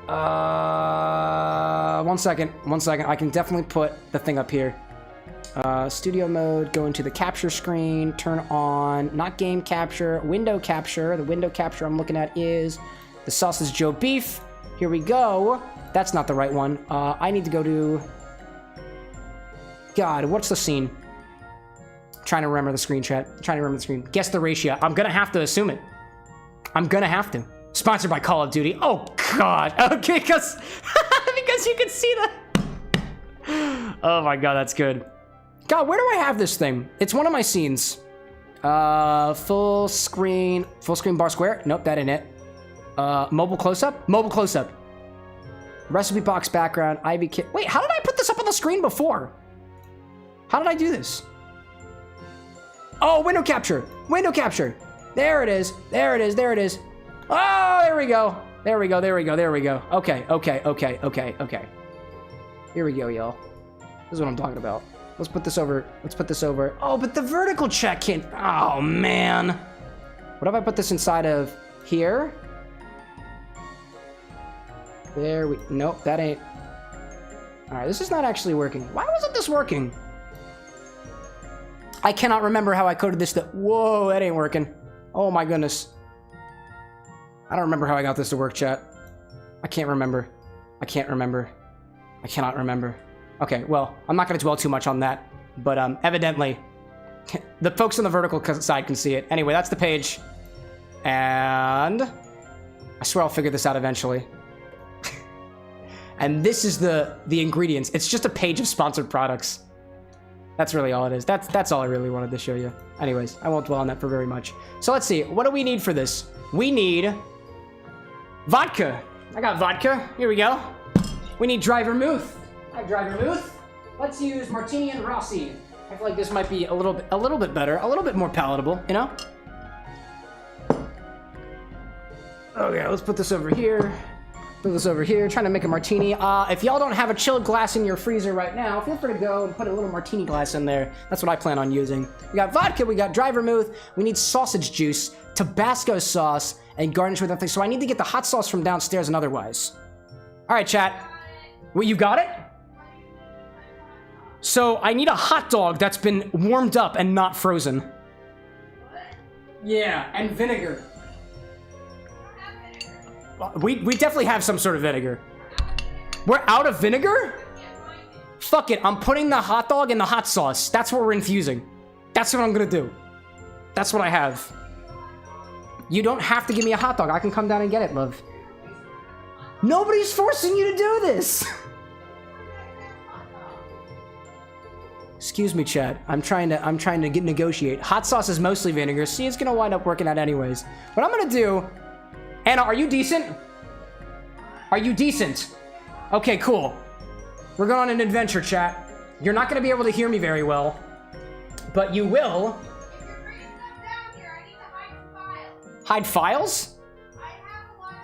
1 second. I can definitely put the thing up here. Studio mode, go into the capture screen, turn on, not game capture, window capture. The window capture I'm looking at is the sausage Joe beef. Here we go. That's not the right one. I need to go to... God, what's the scene? Trying to remember the screen, chat. Guess the ratio. I'm gonna have to assume it. Sponsored by Call of Duty. Oh, God. Okay, because you can see the... Oh my god, that's good. God, where do I have this thing? It's one of my scenes. Full screen bar square. Nope, that ain't it. Mobile close-up? Mobile close-up. Recipe box background, Ivy kit. Wait, how did I put this up on the screen before? How did I do this? Oh, window capture. Window capture. There it is. There it is. There it is. Oh, there we go. There we go. There we go. There we go. Okay, okay, okay, okay, okay. Here we go, y'all. This is what I'm talking about. Let's put this over. Let's put this over. Oh, but the vertical check can't. Oh, man. What if I put this inside of here? There we. Nope, that ain't. All right, this is not actually working. Why wasn't this working? I cannot remember how I coded this. Whoa, that ain't working. Oh my goodness. I don't remember how I got this to work, chat. I can't remember. I can't remember. I cannot remember. Okay, well, I'm not going to dwell too much on that, but evidently, the folks on the vertical side can see it. Anyway, that's the page, and I swear I'll figure this out eventually. And this is the ingredients. It's just a page of sponsored products. That's really all it is. That's all I really wanted to show you. Anyways, I won't dwell on that for very much. So let's see. What do we need for this? We need vodka. I got vodka. Here we go. We need dry vermouth. I have dry vermouth. Let's use Martini and Rossi. I feel like this might be a little bit better, a little bit more palatable, you know? Okay, let's put this over here. Put this over here, trying to make a martini. If y'all don't have a chilled glass in your freezer right now, feel free to go and put a little martini glass in there. That's what I plan on using. We got vodka, we got dry vermouth, we need sausage juice, Tabasco sauce, and garnish with nothing. So I need to get the hot sauce from downstairs and otherwise. All right, chat. Well, you got it? So I need a hot dog that's been warmed up and not frozen. Yeah, and vinegar. We definitely have some sort of vinegar. We're out of vinegar? Fuck it, I'm putting the hot dog in the hot sauce. That's what we're infusing. That's what I'm gonna do. That's what I have. You don't have to give me a hot dog. I can come down and get it, love. Nobody's forcing you to do this. Excuse me, chat. I'm trying to negotiate. Hot sauce is mostly vinegar. See, it's gonna wind up working out anyways. What I'm gonna do... Anna, are you decent? Are you decent? Okay, cool. We're going on an adventure, chat. You're not gonna be able to hear me very well, but you will. If you're bringing stuff down here, I need to hide some files. Hide files? I have a lot of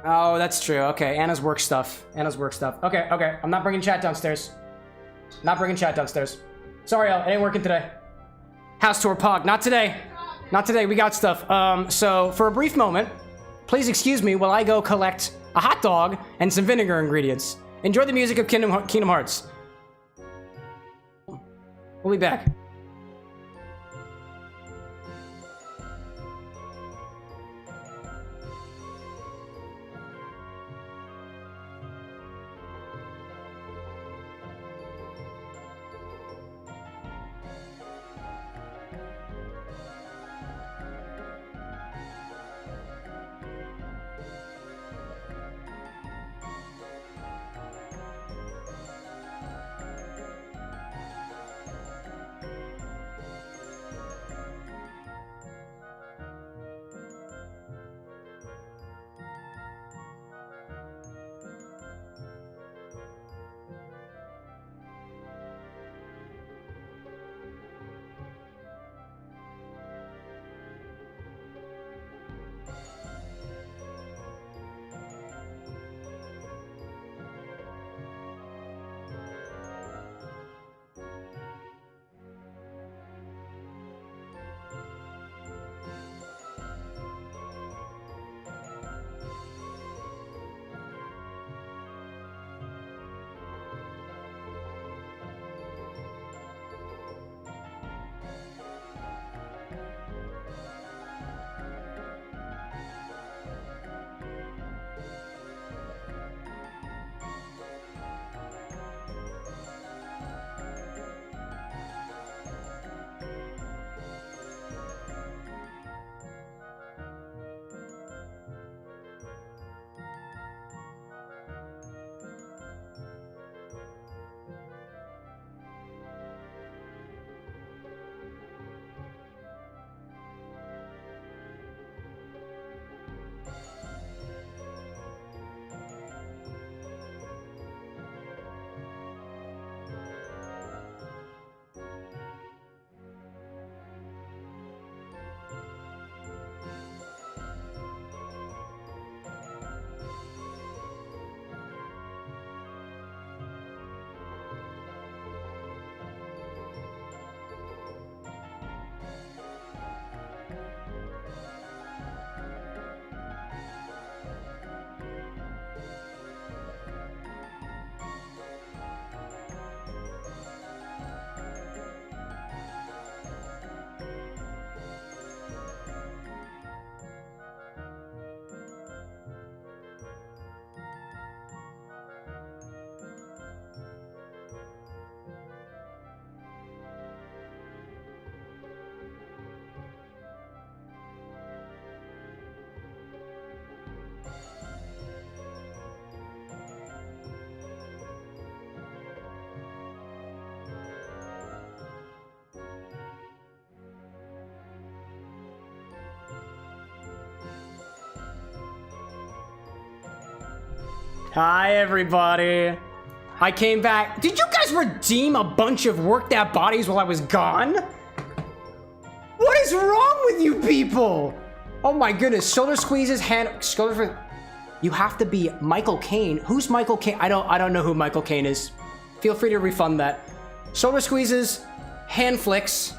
files. Oh, that's true. Okay, Anna's work stuff. Anna's work stuff. Okay, okay. I'm not bringing chat downstairs. Not bringing chat downstairs. Sorry, El. It ain't working today. House tour pog. Not today. Not today. We got stuff. So for a brief moment, please excuse me while I go collect a hot dog and some vinegar ingredients. Enjoy the music of Kingdom Hearts. We'll be back. Hi, everybody. I came back. Did you guys redeem a bunch of worked out bodies while I was gone? What is wrong with you people? Oh my goodness. Shoulder squeezes, shoulder. You have to be Michael Caine. Who's Michael Caine? I don't know who Michael Caine is. Feel free to refund that. Shoulder squeezes, hand flicks,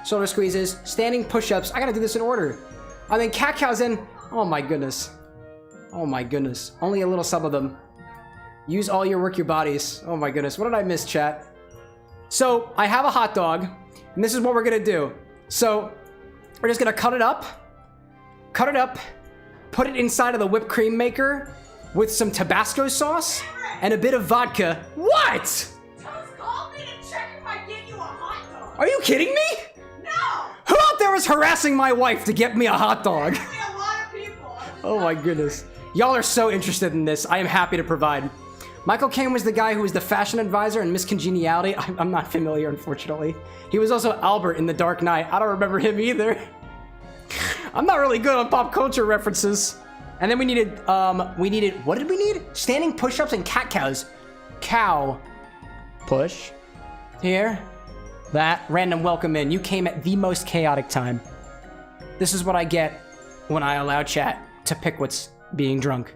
shoulder squeezes, standing push-ups. I gotta do this in order. And then cat cows in. Oh my goodness. Oh my goodness. Only a little sub of them. Use all your work your bodies. Oh my goodness. What did I miss, chat? So I have a hot dog, and this is what we're gonna do. So we're just gonna cut it up, put it inside of the whipped cream maker with some Tabasco sauce and a bit of vodka. What? Toast called me to check if I get you a hot dog. Are you kidding me? No! Who out there is harassing my wife to get me a hot dog? There's a lot of people. Oh my goodness. Y'all are so interested in this. I am happy to provide. Michael Caine was the guy who was the fashion advisor in Miss Congeniality. I'm not familiar, unfortunately. He was also Albert in The Dark Knight. I don't remember him either. I'm not really good on pop culture references. And then we needed, what did we need? Standing push-ups and cat cows. Cow. Push. Here. That. Random welcome in. You came at the most chaotic time. This is what I get when I allow chat to pick what's being drunk.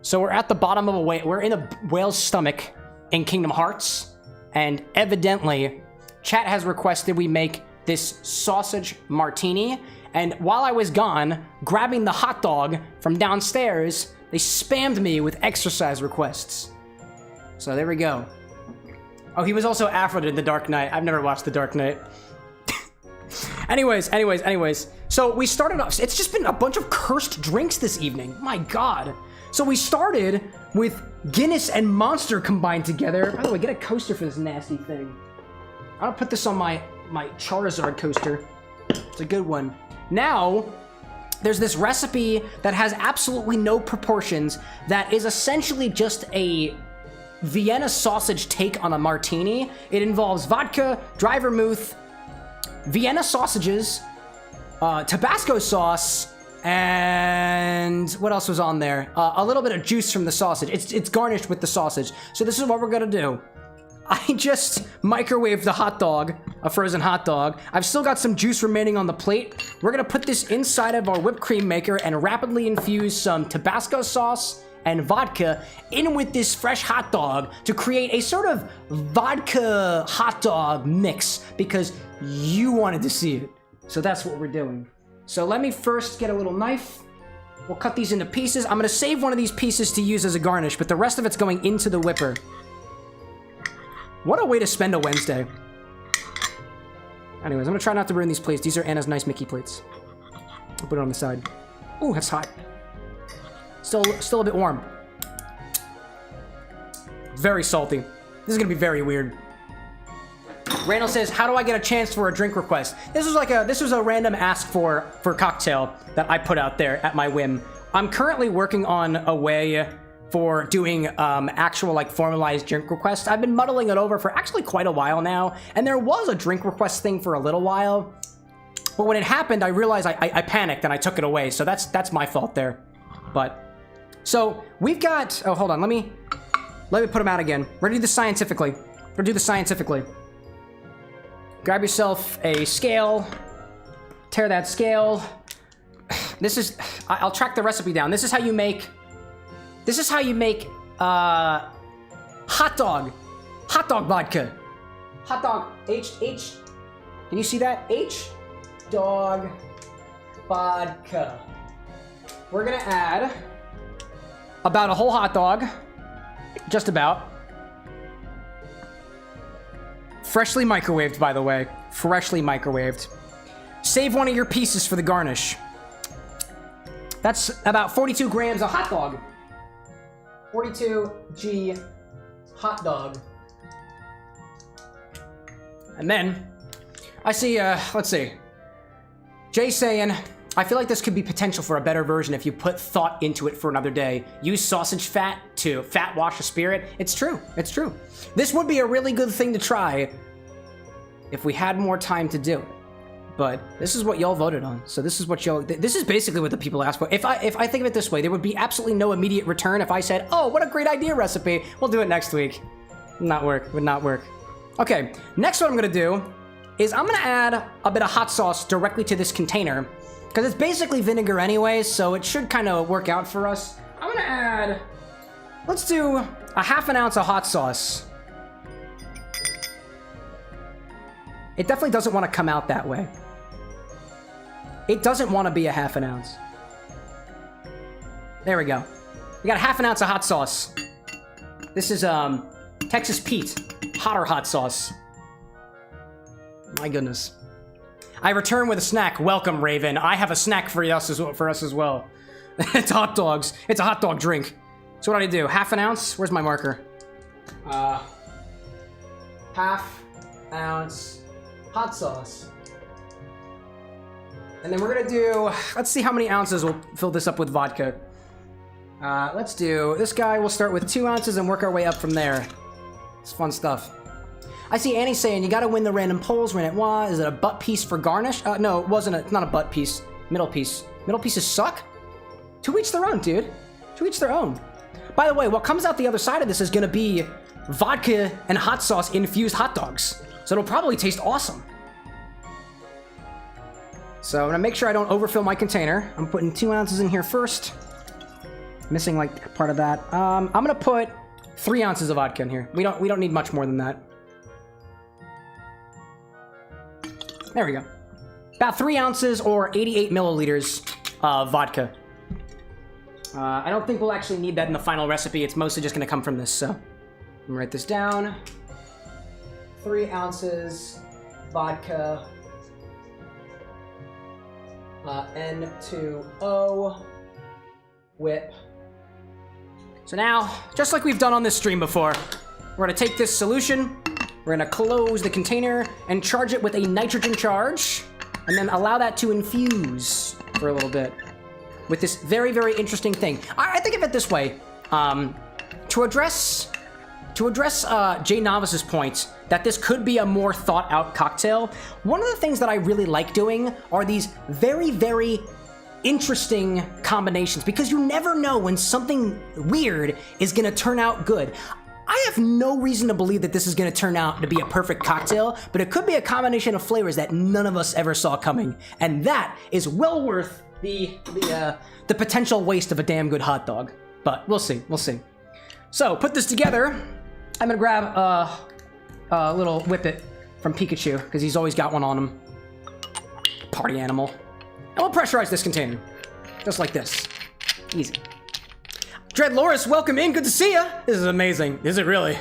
So we're at the bottom of a whale. We're in a whale's stomach in Kingdom Hearts. And evidently, chat has requested we make this sausage martini. And while I was gone, grabbing the hot dog from downstairs, they spammed me with exercise requests. So there we go. Oh, he was also Afro in The Dark Knight. I've never watched The Dark Knight. Anyways. So we started off. It's just been a bunch of cursed drinks this evening. My God. So we started with Guinness and Monster combined together. By the way, get a coaster for this nasty thing. I'll put this on my Charizard coaster. It's a good one. Now, there's this recipe that has absolutely no proportions that is essentially just a Vienna sausage take on a martini. It involves vodka, dry vermouth, Vienna sausages, Tabasco sauce, and what else was on there? A little bit of juice from the sausage. It's garnished with the sausage. So this is what we're gonna do. I just microwaved the hot dog, a frozen hot dog. I've still got some juice remaining on the plate. We're gonna put this inside of our whipped cream maker and rapidly infuse some Tabasco sauce and vodka in with this fresh hot dog to create a sort of vodka hot dog mix because you wanted to see it. So that's what we're doing. So let me first get a little knife. We'll cut these into pieces. I'm gonna save one of these pieces to use as a garnish, but the rest of it's going into the whipper. What a way to spend a Wednesday. Anyways, I'm gonna try not to burn these plates. These are Anna's nice Mickey plates. I'll put it on the side. Ooh, that's hot. Still a bit warm. Very salty. This is gonna be very weird. Randall says, how do I get a chance for a drink request? This was a random ask for cocktail that I put out there at my whim. I'm currently working on a way for doing actual like formalized drink requests. I've been muddling it over for actually quite a while now, and there was a drink request thing for a little while, but when it happened, I realized I panicked and I took it away, so that's my fault there. But so we've got, oh hold on, let me put them out again. We're gonna do this scientifically. Grab yourself a scale, tear that scale. I'll track the recipe down. This is how you make hot dog vodka. Hot dog, H, can you see that? H, dog, vodka. We're gonna add about a whole hot dog, just about. Freshly microwaved, by the way. Freshly microwaved. Save one of your pieces for the garnish. That's about 42 grams of hot dog. 42G hot dog. And then, I see, let's see. Jay saying, I feel like this could be potential for a better version if you put thought into it for another day. Use sausage fat to fat wash a spirit. It's true. This would be a really good thing to try if we had more time to do it. but this is what y'all voted on. So this is what y'all, this is basically what the people asked for. If I think of it this way, there would be absolutely no immediate return if I said, oh, what a great idea recipe. We'll do it next week. Would not work. Okay, next what I'm gonna do is I'm gonna add a bit of hot sauce directly to this container because it's basically vinegar anyway, so it should kind of work out for us. I'm gonna add, let's do a half an ounce of hot sauce. It definitely doesn't want to come out that way. It doesn't want to be a half an ounce. There we go. We got a half an ounce of hot sauce. This is Texas Pete hotter hot sauce. My goodness. I return with a snack. Welcome, Raven. I have a snack for us as well. It's hot dogs. It's a hot dog drink. So what do I do? Half an ounce? Where's my marker? Half ounce hot sauce. And then we're gonna do, let's see how many ounces we'll fill this up with vodka. Let's do, this guy, we'll start with 2 ounces and work our way up from there. It's fun stuff. I see Annie saying, you gotta win the random polls, Renette. Is it a butt piece for garnish? No, it wasn't it's not a butt piece. Middle piece. Middle pieces suck? To each their own, dude. To each their own. By the way, what comes out the other side of this is gonna be vodka and hot sauce infused hot dogs. So it'll probably taste awesome. So I'm gonna make sure I don't overfill my container. I'm putting 2 ounces in here first. Missing like part of that. I'm gonna put 3 ounces of vodka in here. We don't need much more than that. There we go. About 3 ounces or 88 milliliters of vodka. I don't think we'll actually need that in the final recipe. It's mostly just gonna come from this, so. I'm gonna write this down. 3 ounces vodka. N2O. Whip. So now, just like we've done on this stream before, we're gonna take this solution, we're gonna close the container and charge it with a nitrogen charge, and then allow that to infuse for a little bit with this very, very interesting thing. I think of it this way, to address Jay Novice's point that this could be a more thought out cocktail, one of the things that I really like doing are these very, very interesting combinations, because you never know when something weird is gonna turn out good. I have no reason to believe that this is gonna turn out to be a perfect cocktail, but it could be a combination of flavors that none of us ever saw coming, and that is well worth the potential waste of a damn good hot dog. But we'll see. So put this together. I'm gonna grab a little whippet from Pikachu because he's always got one on him. Party animal. And we'll pressurize this container. Just like this. Easy. Dread Loris, welcome in. Good to see ya. This is amazing. Is it really?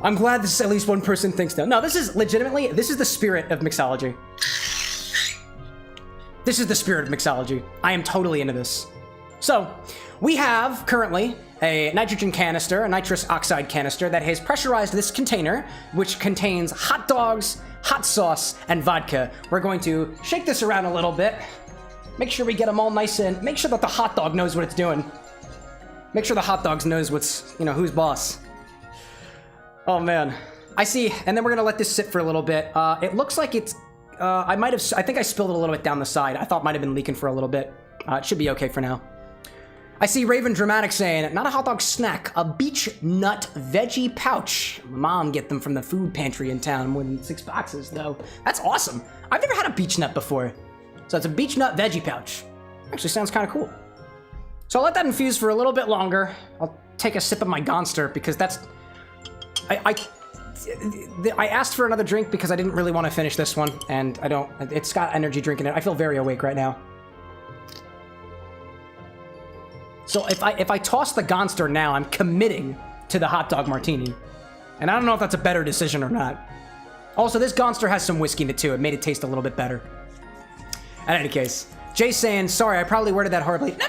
I'm glad this at least one person thinks that. No, this is legitimately, this is the spirit of mixology. This is the spirit of mixology. I am totally into this. So, we have currently a nitrogen canister, a nitrous oxide canister that has pressurized this container, which contains hot dogs, hot sauce, and vodka. We're going to shake this around a little bit. Make sure we get them all nice in. Make sure that the hot dog knows what it's doing. Make sure the hot dogs knows what's, who's boss. Oh man. I see, and then we're gonna let this sit for a little bit. It looks like it's, I think I spilled it a little bit down the side. I thought it might have been leaking for a little bit. It should be okay for now. I see Raven Dramatic saying, not a hot dog snack, a beech nut veggie pouch. Mom get them from the food pantry in town, more than 6 boxes though. That's awesome. I've never had a beech nut before. So it's a beech nut veggie pouch. Actually sounds kind of cool. So I'll let that infuse for a little bit longer. I'll take a sip of my Gonster because that's, I asked for another drink because I didn't really want to finish this one, and it's got energy drink in it. I feel very awake right now. So if I toss the Gonster now, I'm committing to the Hot Dog Martini. And I don't know if that's a better decision or not. Also, this Gonster has some whiskey in it too. It made it taste a little bit better. In any case, Jay's saying, sorry, I probably worded that horribly. No,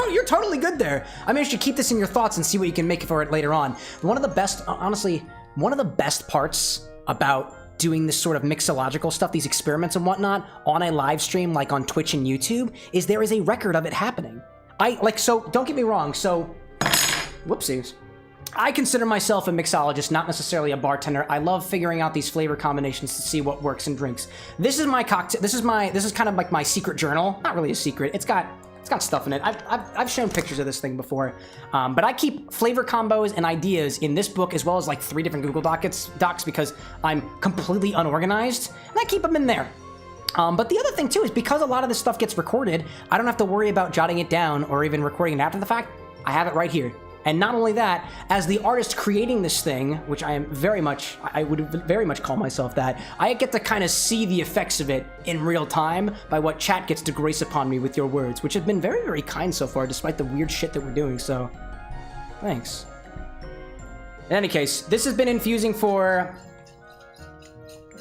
you're totally good there. I mean, you should keep this in your thoughts and see what you can make for it later on. One of the best, honestly, one of the best parts about doing this sort of mixological stuff, these experiments and whatnot, on a live stream like on Twitch and YouTube, is there is a record of it happening. So don't get me wrong, so, whoopsies. I consider myself a mixologist, not necessarily a bartender. I love figuring out these flavor combinations to see what works in drinks. This is my cocktail. This is kind of like my secret journal. Not really a secret. It's got stuff in it. I've shown pictures of this thing before, but I keep flavor combos and ideas in this book as well as like 3 different Google Docs because I'm completely unorganized, and I keep them in there. But the other thing too is because a lot of this stuff gets recorded, I don't have to worry about jotting it down or even recording it after the fact. I have it right here. And not only that, as the artist creating this thing, which I would very much call myself that, I get to kind of see the effects of it in real time by what chat gets to grace upon me with your words, which have been very, very kind so far, despite the weird shit that we're doing, so thanks. In any case, this has been infusing for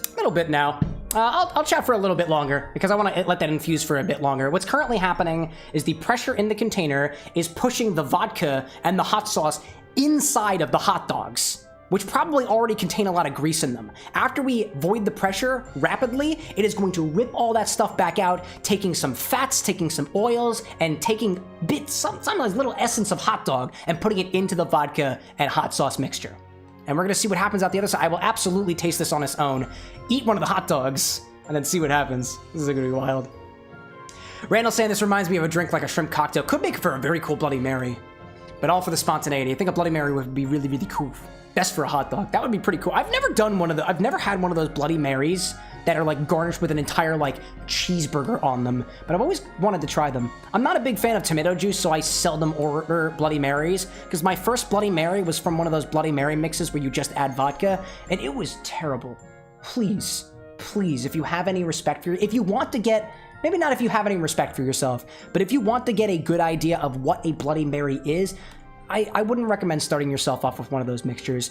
a little bit now. I'll chat for a little bit longer because I want to let that infuse for a bit longer. What's currently happening is the pressure in the container is pushing the vodka and the hot sauce inside of the hot dogs, which probably already contain a lot of grease in them. After we void the pressure rapidly, it is going to rip all that stuff back out, taking some fats, taking some oils, and taking some little essence of hot dog and putting it into the vodka and hot sauce mixture. And we're gonna see what happens out the other side. I will absolutely taste this on its own, eat one of the hot dogs, and then see what happens. This is gonna be wild. Randall saying this reminds me of a drink like a shrimp cocktail. Could make for a very cool Bloody Mary, but all for the spontaneity. I think a Bloody Mary would be really, really cool. Best for a hot dog. That would be pretty cool. I've never had one of those Bloody Marys that are like garnished with an entire like cheeseburger on them, but I've always wanted to try them. I'm not a big fan of tomato juice, so I seldom order Bloody Marys, because my first Bloody Mary was from one of those Bloody Mary mixes where you just add vodka, and it was terrible. Please, if you have any respect for if you want to get, maybe not if you have any respect for yourself, but if you want to get a good idea of what a Bloody Mary is, I wouldn't recommend starting yourself off with one of those mixtures.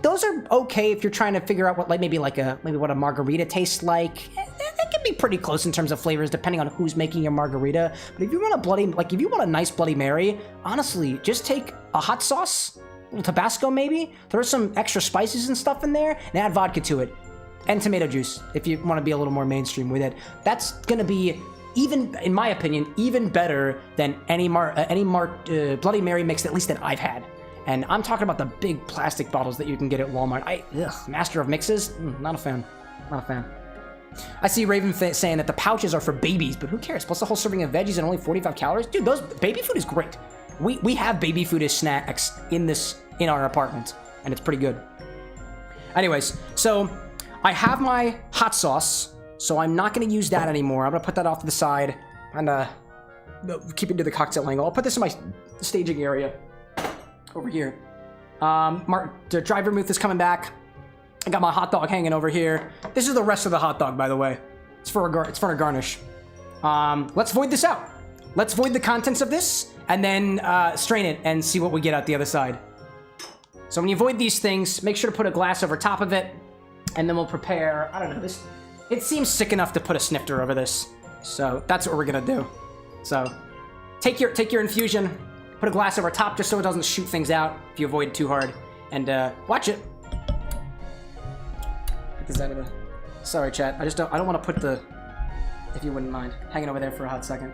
Those are okay if you're trying to figure out what maybe what a margarita tastes like. It can be pretty close in terms of flavors depending on who's making your margarita. But if you want if you want a nice Bloody Mary, honestly, just take a hot sauce, a little Tabasco maybe, throw some extra spices and stuff in there, and add vodka to it. And tomato juice if you want to be a little more mainstream with it. That's gonna be, even in my opinion, even better than any Bloody Mary mix, at least that I've had. And I'm talking about the big plastic bottles that you can get at Walmart. Master of mixes, not a fan. I see Raven saying that the pouches are for babies, but who cares? Plus a whole serving of veggies and only 45 calories. Dude, those baby food is great. We have baby food as snacks in our apartment, and it's pretty good. Anyways, so I have my hot sauce. So I'm not going to use that anymore. I'm going to put that off to the side and keep it to the cocktail angle. I'll put this in my staging area over here. The dry vermouth is coming back. I got my hot dog hanging over here. This is the rest of the hot dog, by the way. It's for a garnish. Let's void this out. Let's void the contents of this and then strain it and see what we get out the other side. So when you void these things, make sure to put a glass over top of it, and then we'll prepare, I don't know, this. It seems sick enough to put a snifter over this, so that's what we're gonna do. So, take your infusion, put a glass over top just so it doesn't shoot things out if you avoid it too hard, and watch it. Get this out of the. Sorry, chat. I don't want to put the, if you wouldn't mind, hanging over there for a hot second.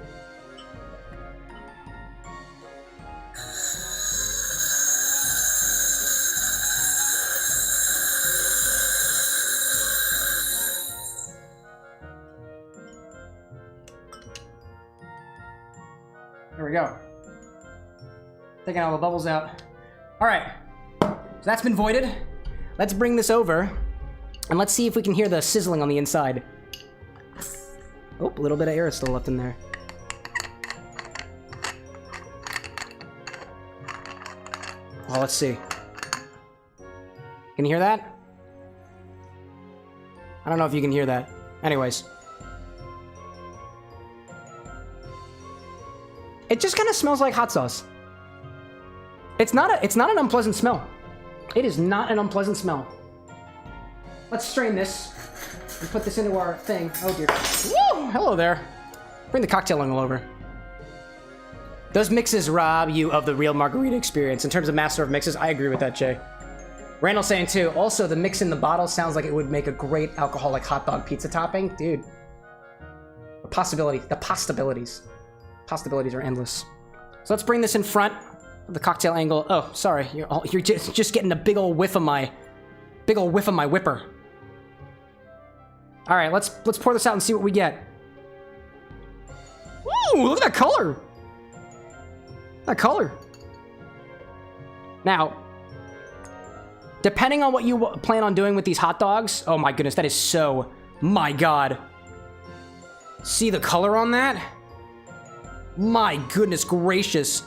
There we go. Taking all the bubbles out. All right, so that's been voided. Let's bring this over, and let's see if we can hear the sizzling on the inside. Oh, a little bit of air is still left in there. Oh, let's see. Can you hear that? I don't know if you can hear that. Anyways. It just kind of smells like hot sauce. It's not an unpleasant smell. It is not an unpleasant smell. Let's strain this and put this into our thing. Oh dear. Woo! Hello there. Bring the cocktail angle over. Those mixes rob you of the real margarita experience. In terms of master of mixes, I agree with that, Jay. Randall saying too, also the mix in the bottle sounds like it would make a great alcoholic hot dog pizza topping. Dude. The possibilities are endless. So let's bring this in front. The cocktail angle. Oh, sorry. You're just getting a big old whiff of my whipper. All right, let's pour this out and see what we get. Ooh, look at that color. That color. Now, depending on what you plan on doing with these hot dogs, oh my goodness, that is so, my God. See the color on that? My goodness gracious.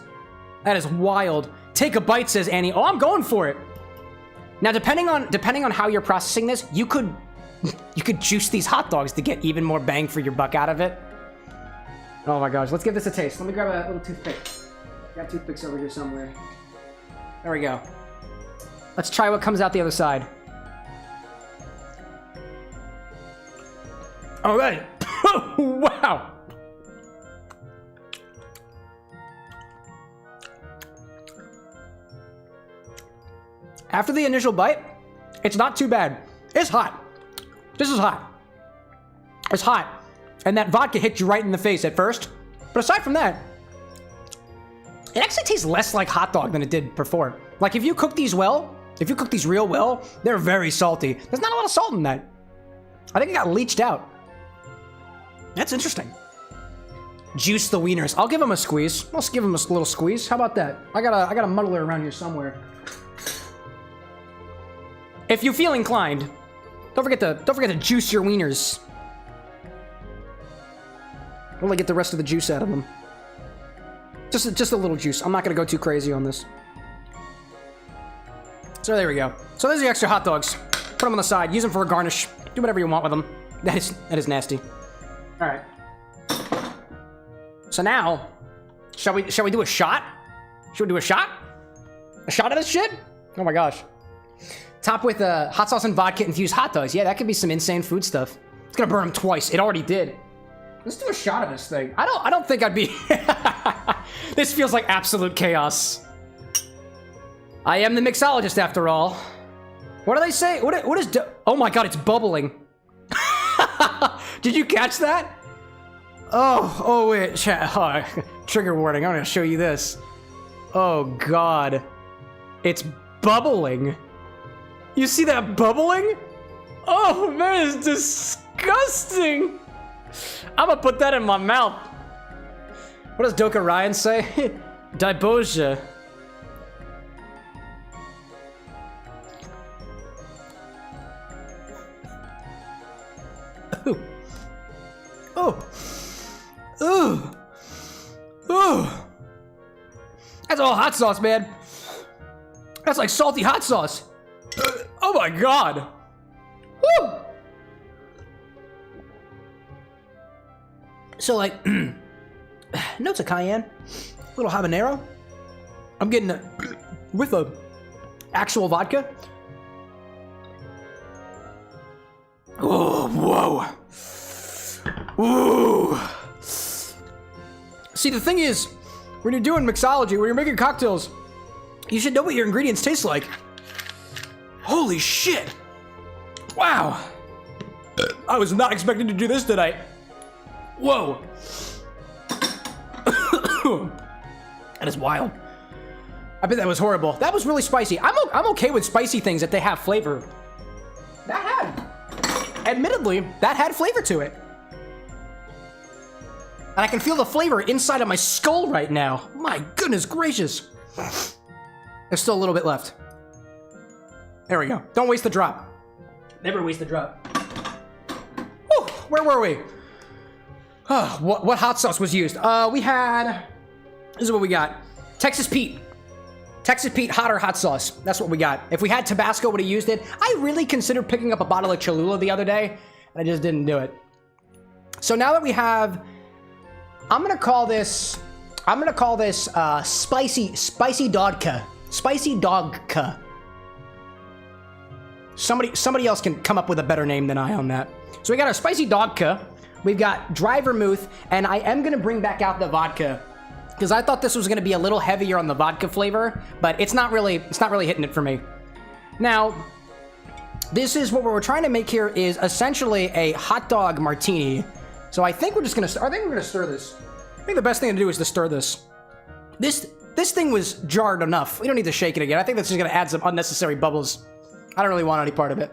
That is wild. Take a bite, says Annie. Oh, I'm going for it. Now, depending on how you're processing this, you could juice these hot dogs to get even more bang for your buck out of it. Oh my gosh, let's give this a taste. Let me grab a little toothpick. Got toothpicks over here somewhere. There we go. Let's try what comes out the other side. All right. Wow. After the initial bite, it's not too bad. It's hot. This is hot. It's hot. And that vodka hit you right in the face at first. But aside from that, it actually tastes less like hot dog than it did before. Like if you cook these well, if you cook these real well, they're very salty. There's not a lot of salt in that. I think it got leached out. That's interesting. Juice the wieners. I'll give them a squeeze. Let's give them a little squeeze. How about that? I got a muddler around here somewhere. If you feel inclined, don't forget to juice your wieners. Really get the rest of the juice out of them. Just a little juice. I'm not gonna go too crazy on this. So there we go. So there's the extra hot dogs. Put them on the side. Use them for a garnish. Do whatever you want with them. That is nasty. All right. So now, shall we do a shot? Should we do a shot? A shot of this shit? Oh my gosh. Top with hot sauce and vodka infused hot dogs. Yeah, that could be some insane food stuff. It's gonna burn them twice. It already did. Let's do a shot of this thing. I don't think I'd be. This feels like absolute chaos. I am the mixologist after all. What do they say? What is? Oh my God! It's bubbling. Did you catch that? Oh wait, chat. Oh, trigger warning. I'm gonna show you this. Oh God, it's bubbling. You see that bubbling? Oh, that is disgusting. I'm gonna put that in my mouth. What does Doka Ryan say? Diboja. Ooh. Oh. Ooh. Ooh. That's all hot sauce, man. That's like salty hot sauce. Oh my God. Woo. So like, notes of cayenne, a little habanero. I'm getting it with a actual vodka. Oh, whoa. Ooh. See, the thing is, when you're doing mixology, when you're making cocktails, you should know what your ingredients taste like. Holy shit. Wow. I was not expecting to do this tonight. Whoa. That is wild. I bet that was horrible. That was really spicy. I'm okay with spicy things if they have flavor. Admittedly, that had flavor to it. And I can feel the flavor inside of my skull right now. My goodness gracious. There's still a little bit left. There we go. Don't waste the drop. Never waste the drop. Whew, where were we? Oh, what hot sauce was used? We had... This is what we got. Texas Pete. Texas Pete hot sauce. That's what we got. If we had Tabasco, would have used it. I really considered picking up a bottle of Cholula the other day, and I just didn't do it. So now that we have... I'm gonna call this spicy dogka. Spicy dogka. Somebody else can come up with a better name than I on that. So we got our spicy dogka. We've got dry vermouth, and I am gonna bring back out the vodka because I thought this was gonna be a little heavier on the vodka flavor, but it's not really hitting it for me. Now, this is what we're trying to make here is essentially a hot dog martini. So I think we're just gonna. I think we're gonna stir this. I think the best thing to do is to stir this. This this thing was jarred enough. We don't need to shake it again. I think that's just gonna add some unnecessary bubbles. I don't really want any part of it.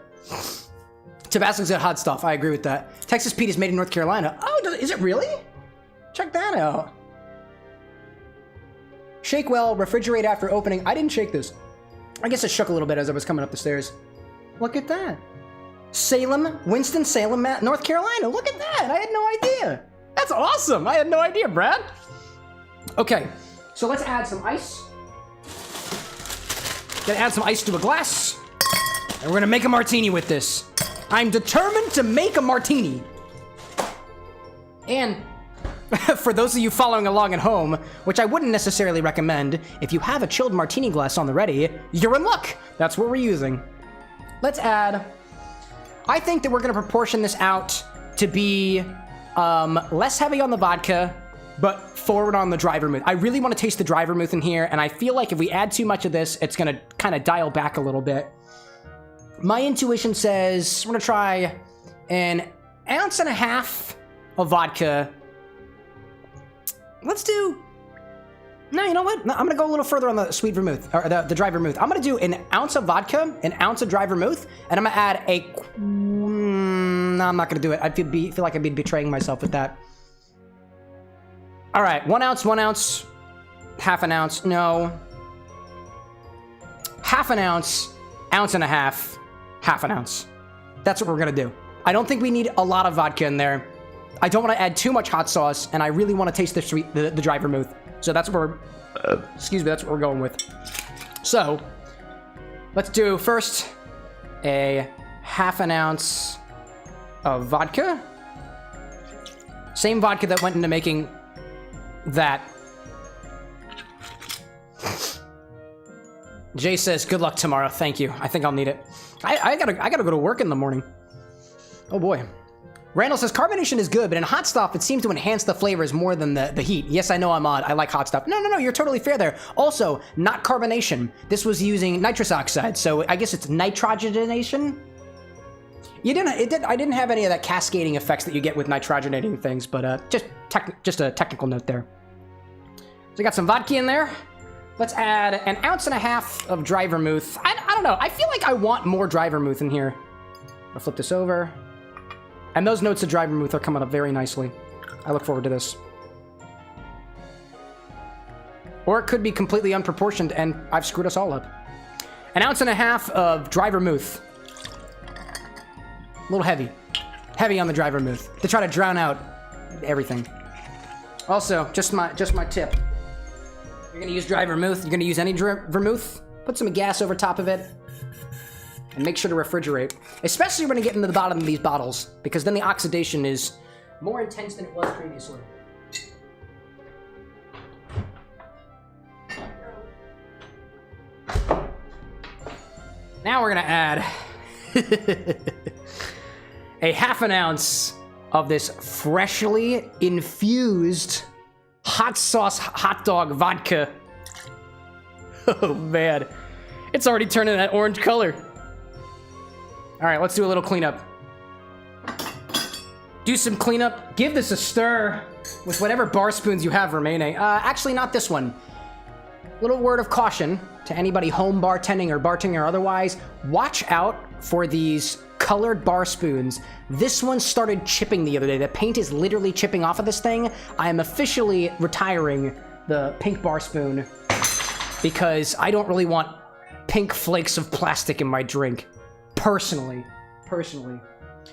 Tabasco's got hot stuff. I agree with that. Texas Pete is made in North Carolina. Oh, is it really? Check that out. Shake well, refrigerate after opening. I didn't shake this. I guess it shook a little bit as I was coming up the stairs. Look at that. Salem, Winston-Salem, North Carolina. Look at that. I had no idea. That's awesome. I had no idea, Brad. Okay, so let's add some ice. Gonna add some ice to a glass. And we're gonna make a martini with this. I'm determined to make a martini. And for those of you following along at home, which I wouldn't necessarily recommend, if you have a chilled martini glass on the ready, you're in luck. That's what we're using. Let's add, I think that we're gonna proportion this out to be less heavy on the vodka, but forward on the dry vermouth. I really want to taste the dry vermouth in here, and I feel like if we add too much of this, it's gonna kind of dial back a little bit. My intuition says we're gonna try an 1.5 ounces of vodka. Let's do, no, you know what? No, I'm gonna go a little further on the sweet vermouth, or the dry vermouth. I'm gonna do an ounce of vodka, an ounce of dry vermouth, and I'm gonna add a, no, I'm not gonna do it. I feel like I'd be betraying myself with that. All right, 1 ounce, 1 ounce, 1/2 ounce, no. 1/2 ounce, 1.5 ounces, 1/2 ounce. That's what we're gonna do. I don't think we need a lot of vodka in there. I don't want to add too much hot sauce, and I really want to taste the dry vermouth. So that's what we're, excuse me, that's what we're going with. So, let's do first a 1/2 ounce of vodka. Same vodka that went into making that. Jay says, good luck tomorrow. Thank you. I think I'll need it. I gotta go to work in the morning. Oh boy. Randall says, carbonation is good, but in hot stuff, it seems to enhance the flavors more than the heat. Yes, I know I'm odd. I like hot stuff. No, you're totally fair there. Also, not carbonation. This was using nitrous oxide, so I guess it's nitrogenation? I didn't have any of that cascading effects that you get with nitrogenating things, but just a technical note there. So we got some vodka in there. Let's add an 1.5 ounces of dry vermouth. I don't know. I feel like I want more dry vermouth in here. I'll flip this over. And those notes of dry vermouth are coming up very nicely. I look forward to this. Or it could be completely unproportioned and I've screwed us all up. 1.5 ounces of dry vermouth. A little heavy. Heavy on the dry vermouth. To try to drown out everything. Also, just my tip. You're gonna use dry vermouth, you're gonna use any vermouth, put some gas over top of it, and make sure to refrigerate. Especially when you get into the bottom of these bottles, because then the oxidation is more intense than it was previously. Now we're gonna add a 1/2 ounce of this freshly infused hot sauce hot dog vodka. Oh man, it's already turning that orange color. All right, let's do a little cleanup. Do some cleanup. Give this a stir with whatever bar spoons you have remaining. Actually, not this one. Little word of caution to anybody home bartending or bartending or otherwise. Watch out for these colored bar spoons. This one started chipping the other day. The paint is literally chipping off of this thing. I am officially retiring the pink bar spoon because I don't really want pink flakes of plastic in my drink. Personally.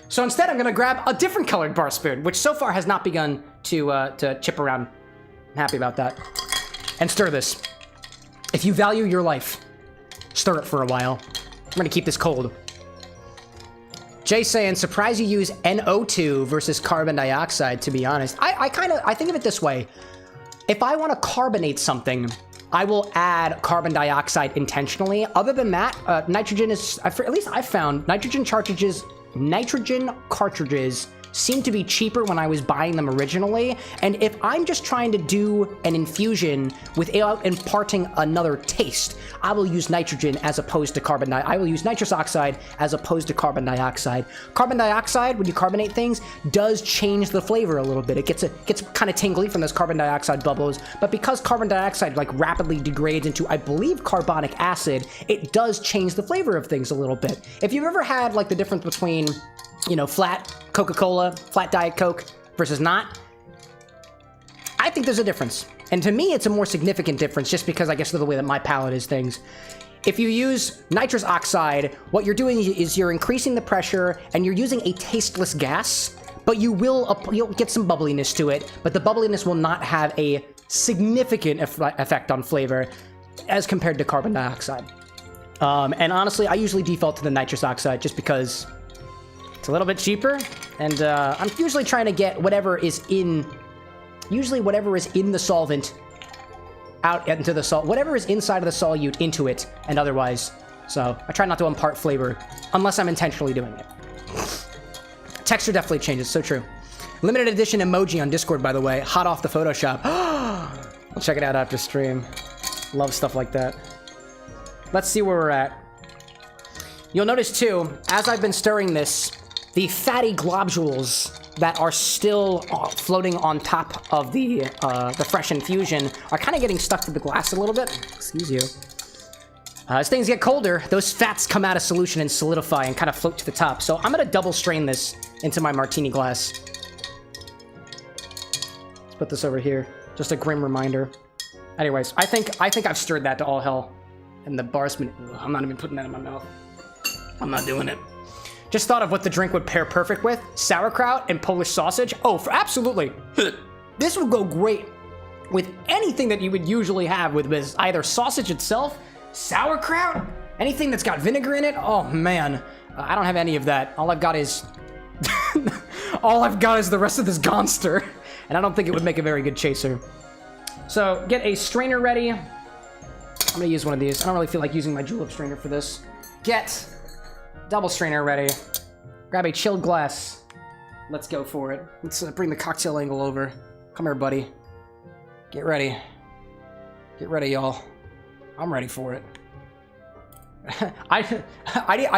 So instead, I'm gonna grab a different colored bar spoon, which so far has not begun to chip around. I'm happy about that. And stir this. If you value your life, stir it for a while. I'm gonna keep this cold. Jay saying, surprised you use NO2 versus carbon dioxide, to be honest. I think of it this way. If I want to carbonate something, I will add carbon dioxide intentionally. Other than that, nitrogen is, at least I've found, nitrogen cartridges seemed to be cheaper when I was buying them originally. And if I'm just trying to do an infusion without imparting another taste, I will use nitrogen as opposed to I will use nitrous oxide as opposed to carbon dioxide. Carbon dioxide, when you carbonate things, does change the flavor a little bit. It gets kind of tingly from those carbon dioxide bubbles, but because carbon dioxide like rapidly degrades into, I believe, carbonic acid, it does change the flavor of things a little bit. If you've ever had like the difference between, you know, flat Coca-Cola, flat Diet Coke versus not, I think there's a difference. And to me, it's a more significant difference just because I guess of the way that my palate is things. If you use nitrous oxide, what you're doing is you're increasing the pressure and you're using a tasteless gas, but you'll get some bubbliness to it, but the bubbliness will not have a significant effect on flavor as compared to carbon dioxide. And honestly, I usually default to the nitrous oxide just because it's a little bit cheaper, and I'm usually trying to get whatever is in the solvent out into the salt, whatever is inside of the solute into it, and otherwise. So I try not to impart flavor unless I'm intentionally doing it. Texture definitely changes, so true. Limited edition emoji on Discord, by the way, hot off the Photoshop. I'll check it out after stream. Love stuff like that. Let's see where we're at. You'll notice too, as I've been stirring this, the fatty globules that are still floating on top of the fresh infusion are kind of getting stuck to the glass a little bit. Excuse you. As things get colder, those fats come out of solution and solidify and kind of float to the top. So I'm gonna double strain this into my martini glass. Let's put this over here. Just a grim reminder. Anyways, I think I've stirred that to all hell. And the bar's been... I'm not even putting that in my mouth. I'm not doing it. Just thought of what the drink would pair perfect with. Sauerkraut and Polish sausage. Oh, absolutely. This would go great with anything that you would usually have with this. Either sausage itself, sauerkraut, anything that's got vinegar in it. Oh, man. I don't have any of that. All I've got is... all I've got is the rest of this Gonster. And I don't think it would make a very good chaser. So, get a strainer ready. I'm going to use one of these. I don't really feel like using my julep strainer for this. Get... double strainer ready. Grab a chilled glass. Let's go for it. Let's bring the cocktail angle over. Come here, buddy. Get ready. Get ready, y'all. I'm ready for it. I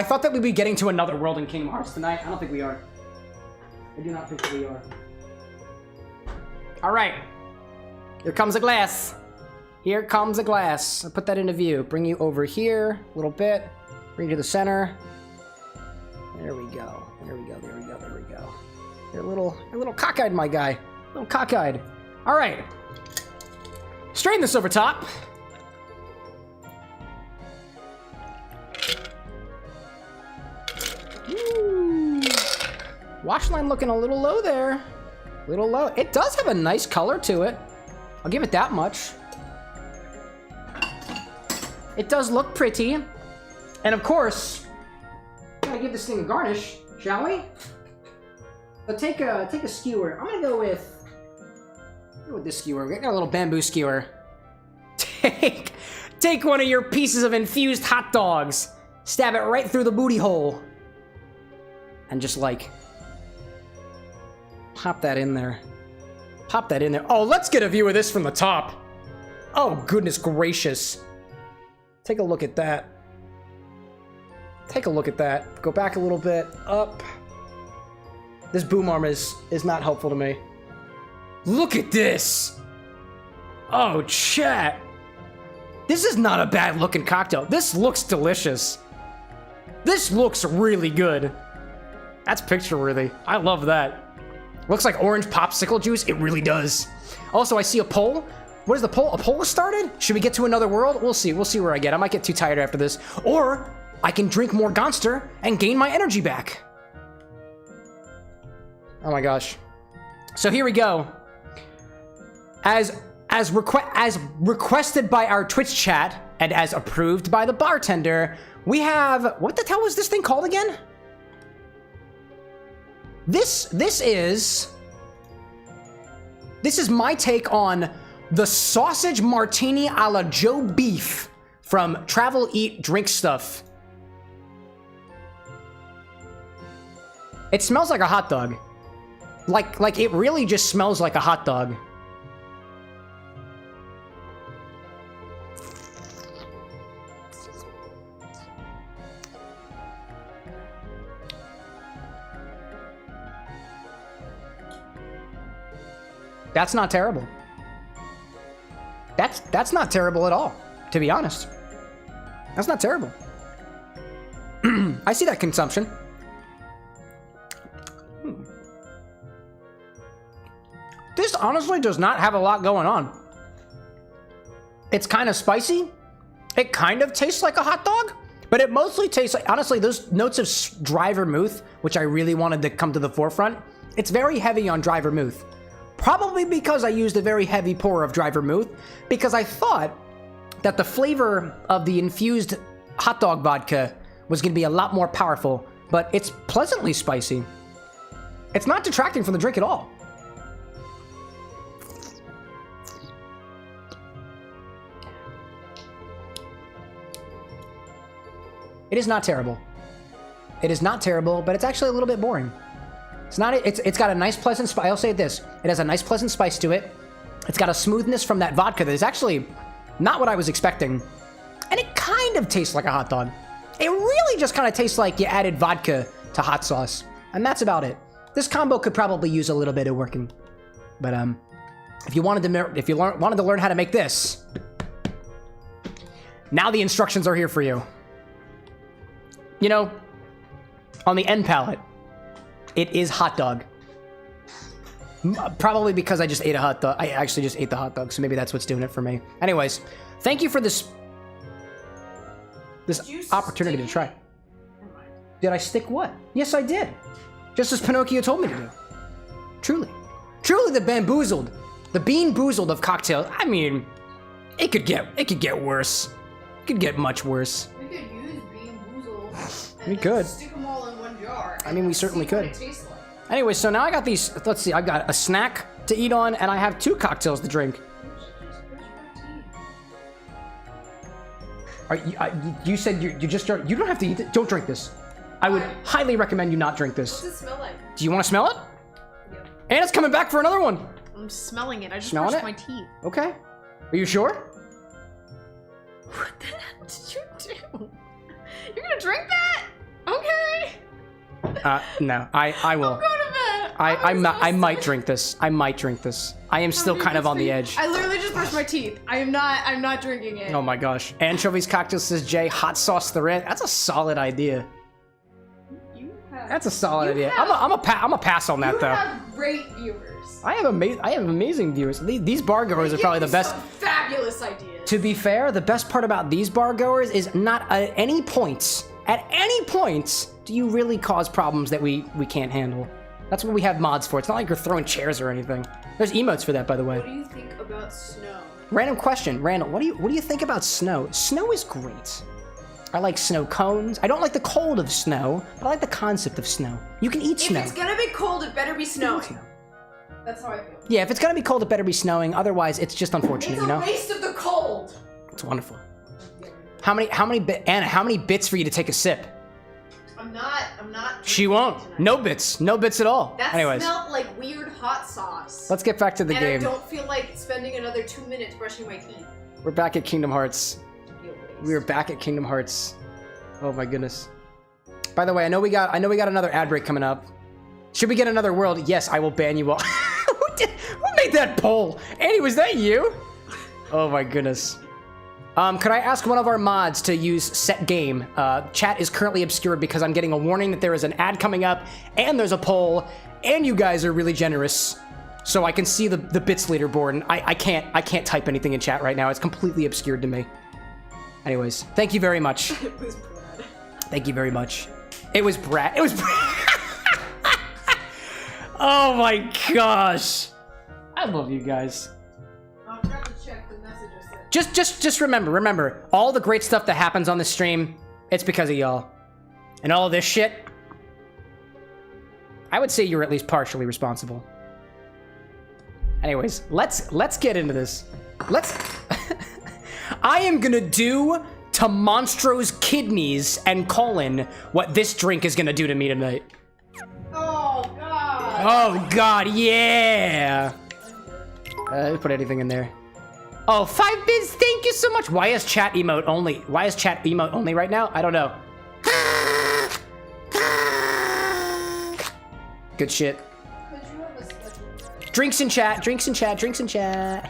thought that we'd be getting to another world in Kingdom Hearts tonight. I don't think we are. I do not think that we are. All right. Here comes a glass. Here comes a glass. I'll put that into view. Bring you over here a little bit. Bring you to the center. There we go. There we go. There we go. There we go. You're a little cockeyed, my guy. A little cockeyed. All right. Strain this over top. Ooh. Wash line looking a little low there. A little low. It does have a nice color to it. I'll give it that much. It does look pretty. And of course, we're gonna give this thing a garnish, shall we? So take a skewer. I'm gonna go with this skewer. We got a little bamboo skewer. Take one of your pieces of infused hot dogs, stab it right through the booty hole, and just like pop that in there. Pop that in there. Oh, let's get a view of this from the top. Oh, goodness gracious. Take a look at that. Take a look at that. Go back a little bit. Up. This boom arm is not helpful to me. Look at this. Oh, chat. This is not a bad looking cocktail. This looks delicious. This looks really good. That's picture worthy. I love that. Looks like orange popsicle juice. It really does. Also, I see a poll. What is the poll? A poll has started? Should we get to another world? We'll see. We'll see where I get. I might get too tired after this. Or I can drink more Gonster and gain my energy back. Oh my gosh. So here we go. As requested by our Twitch chat and as approved by the bartender, we have, what the hell was this thing called again? This is my take on the sausage martini a la Joe Beef from Travel Eat Drink Stuff. It smells like a hot dog. Like it really just smells like a hot dog. That's not terrible. That's not terrible at all, to be honest. That's not terrible. I see that consumption. This honestly does not have a lot going on. It's kind of spicy. It kind of tastes like a hot dog, but it mostly tastes like, honestly, those notes of dry vermouth, which I really wanted to come to the forefront, it's very heavy on dry vermouth. Probably because I used a very heavy pour of dry vermouth, because I thought that the flavor of the infused hot dog vodka was going to be a lot more powerful, but it's pleasantly spicy. It's not detracting from the drink at all. It is not terrible. It is not terrible, but it's actually a little bit boring. It's not. It's got a nice, pleasant spice. I'll say this: it has a nice, pleasant spice to it. It's got a smoothness from that vodka that is actually not what I was expecting, and it kind of tastes like a hot dog. It really just kind of tastes like you added vodka to hot sauce, and that's about it. This combo could probably use a little bit of working, but if you wanted to learn how to make this, now the instructions are here for you. You know, on the end palate, it is hot dog. Probably because I just ate a hot dog. I actually just ate the hot dog, so maybe that's what's doing it for me. Anyways, thank you for this opportunity to try. Did I stick what? Yes, I did. Just as Pinocchio told me to do. Truly the bamboozled, the bean boozled of cocktails. I mean, it could get worse. It could get much worse. We could use bean boozled. We could. Stick them all in one jar. I mean, we certainly could. Anyway, so now I got these. Let's see. I've got a snack to eat on, and I have 2 cocktails to drink. You said you just don't. You don't have to eat it. Don't drink this. I would highly recommend you not drink this. What's it smell like? Do you want to smell it? Yeah. And it's coming back for another one. I'm smelling it. I just Smelling brushed it? my teeth. Okay. Are you sure? What the hell did you do? You're gonna drink that? Okay. No. I will. Go to bed. I might drink this. I might drink this. I am still kind of on the edge. I literally just brushed my teeth. I'm not drinking it. Oh my gosh. Anchovies cocktail, says Jay. Hot sauce the red. That's a solid idea. That's a solid idea. I'm a pass on that though. You have great viewers. I have amazing viewers. These bar goers are probably the best. Some fabulous ideas. To be fair, the best part about these bar goers is not at any point do you really cause problems that we can't handle. That's what we have mods for. It's not like you're throwing chairs or anything. There's emotes for that, by the way. What do you think about snow? Random question, Randall. What do you think about snow? Snow is great. I like snow cones. I don't like the cold of snow, but I like the concept of snow. You can eat snow. If it's gonna be cold, it better be snowing. That's how I feel. Yeah, if it's gonna be cold, it better be snowing. Otherwise, it's just unfortunate, you know? It's a waste of the cold. It's wonderful. How many bits for you to take a sip? I'm not. She won't. Tonight. No bits at all. That Anyways, smelled like weird hot sauce. let's get back to the and game. I don't feel like spending another 2 minutes brushing my teeth. We're back at Kingdom Hearts. We are back at Kingdom Hearts. Oh my goodness. By the way, I know we got another ad break coming up. Should we get another world? Yes, I will ban you all. Who made that poll? Andy, was that you? Oh my goodness. Could I ask one of our mods to use set game? Chat is currently obscured because I'm getting a warning that there is an ad coming up, and there's a poll, and you guys are really generous. So I can see the bits leaderboard, and I can't type anything in chat right now. It's completely obscured to me. Anyways, thank you very much. It was Brad. Thank you very much. It was Brad. It was Brad. Oh my gosh. I love you guys. I'll try to check the message I sent. Just remember, all the great stuff that happens on the stream, it's because of y'all. And all of this shit, I would say you're at least partially responsible. Anyways, let's get into this. I am gonna do to Monstro's kidneys and colon what this drink is gonna do to me tonight. Oh god. Oh God, yeah. Put anything in there. Oh, 5 bits. Thank you so much. Why is chat emote only? Why is chat emote only right now? I don't know. Good shit. Drinks in chat. Drinks in chat. Drinks in chat.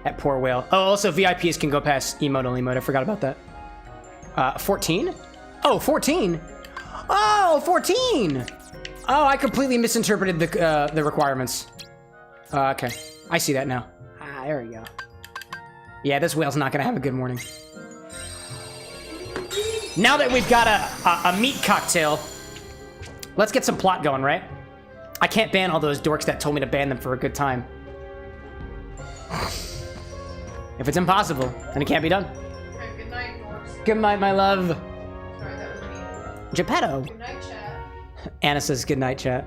That poor whale. Oh, also VIPs can go past emote only mode. I forgot about that. 14? Oh, 14. Oh, 14. Oh, I completely misinterpreted the requirements. Okay, I see that now. Ah, there we go. Yeah, this whale's not gonna have a good morning. Now that we've got a meat cocktail, let's get some plot going, right? I can't ban all those dorks that told me to ban them for a good time. If it's impossible, then it can't be done. Okay, good night, dorks. Good night, my love. Sorry, that was me. Geppetto. Good night, chat. Anna says good night, chat.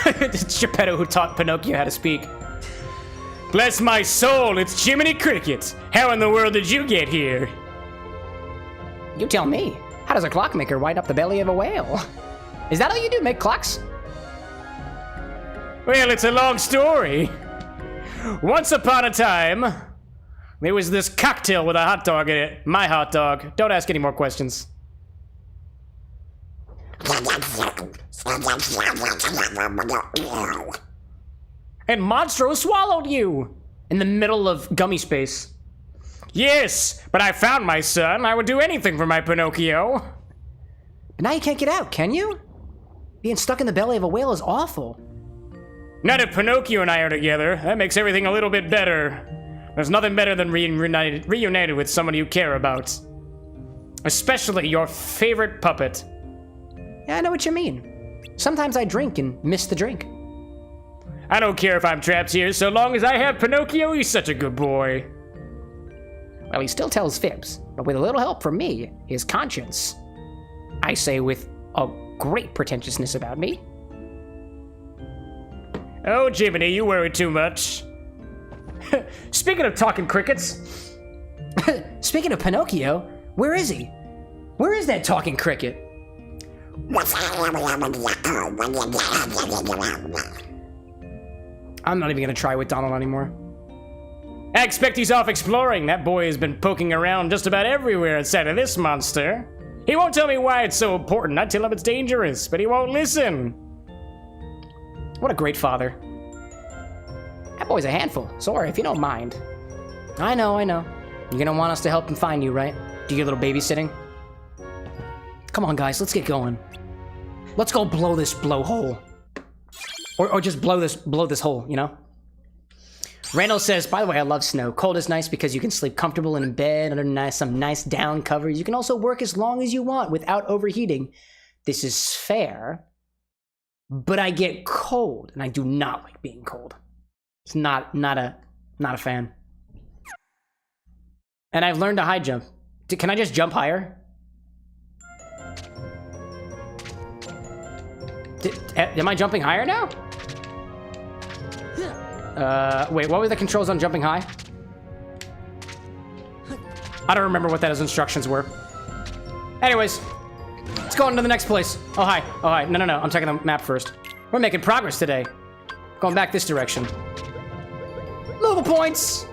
It's Geppetto who taught Pinocchio how to speak. Bless my soul, it's Jiminy Cricket. How in the world did you get here? You tell me. How does a clockmaker wind up the belly of a whale? Is that all you do, make clocks? Well, it's a long story. Once upon a time, there was this cocktail with a hot dog in it. My hot dog. Don't ask any more questions. And Monstro swallowed you in the middle of gummy space. Yes, but I found my son. I would do anything for my Pinocchio. But now you can't get out, can you? Being stuck in the belly of a whale is awful. Not if Pinocchio and I are together. That makes everything a little bit better. There's nothing better than reunited with someone you care about. Especially your favorite puppet. Yeah, I know what you mean. Sometimes I drink and miss the drink. I don't care if I'm trapped here, so long as I have Pinocchio, he's such a good boy. Well, he still tells fibs, but with a little help from me, his conscience. I say with a great pretentiousness about me. Oh, Jiminy, you worry too much. Speaking of talking crickets. Speaking of Pinocchio, where is he? Where is that talking cricket? I'm not even gonna try with Donald anymore. I expect he's off exploring. That boy has been poking around just about everywhere outside of this monster. He won't tell me why it's so important. I tell him it's dangerous, but he won't listen. What a great father. That boy's a handful. Sorry, if you don't mind. I know. You're gonna want us to help him find you, right? Do your little babysitting? Come on, guys, let's get going. Let's go blow this blowhole. Or just blow this hole, you know? Randall says, by the way, I love snow. Cold is nice because you can sleep comfortable in bed under some nice down covers. You can also work as long as you want without overheating. This is fair, but I get cold, and I do not like being cold. It's not a fan. And I've learned to high jump. Can I just jump higher? Am I jumping higher now? Wait, what were the controls on jumping high? I don't remember what those instructions were. Anyways, let's go on to the next place. Oh, hi. No. I'm checking the map first. We're making progress today. Going back this direction. Louisville points!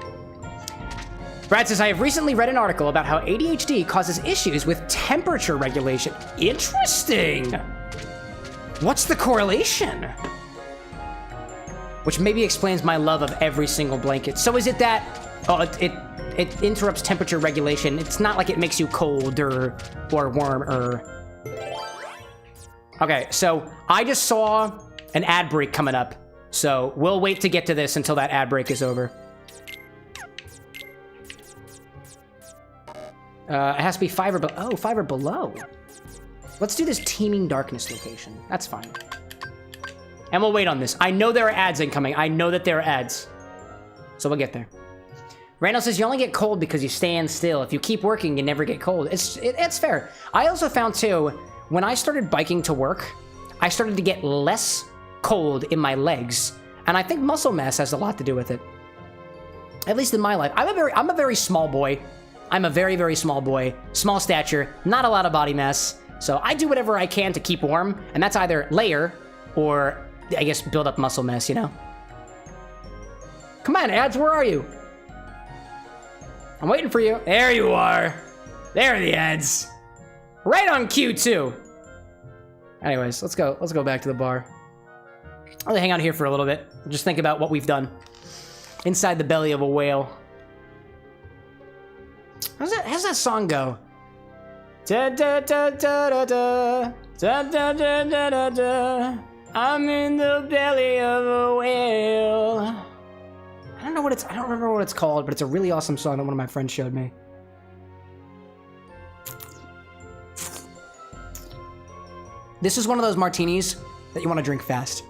Brad says, I have recently read an article about how ADHD causes issues with temperature regulation. Interesting! What's the correlation? Which maybe explains my love of every single blanket. So is it that it interrupts temperature regulation? It's not like it makes you cold or warm. Okay, so I just saw an ad break coming up. So we'll wait to get to this until that ad break is over. It has to be 5 or below. Oh, 5 or below. Let's do this teeming darkness location. That's fine. And we'll wait on this. I know there are ads incoming. I know that there are ads. So we'll get there. Randall says you only get cold because you stand still. If you keep working, you never get cold. It's fair. I also found too, when I started biking to work, I started to get less cold in my legs. And I think muscle mass has a lot to do with it. At least in my life. I'm a very small boy. I'm a very, very small boy. Small stature, not a lot of body mass. So I do whatever I can to keep warm, and that's either layer or, I guess, build up muscle mass, you know? Come on, ads, where are you? I'm waiting for you. There you are. There are the ads. Right on cue, too. Anyways, let's go back to the bar. I'll hang out here for a little bit. Just think about what we've done. Inside the belly of a whale. How's that song go? Da da da da da da da da da da da da. I'm in the belly of a whale. I don't remember what it's called, but it's a really awesome song that one of my friends showed me. This is one of those martinis that you want to drink fast.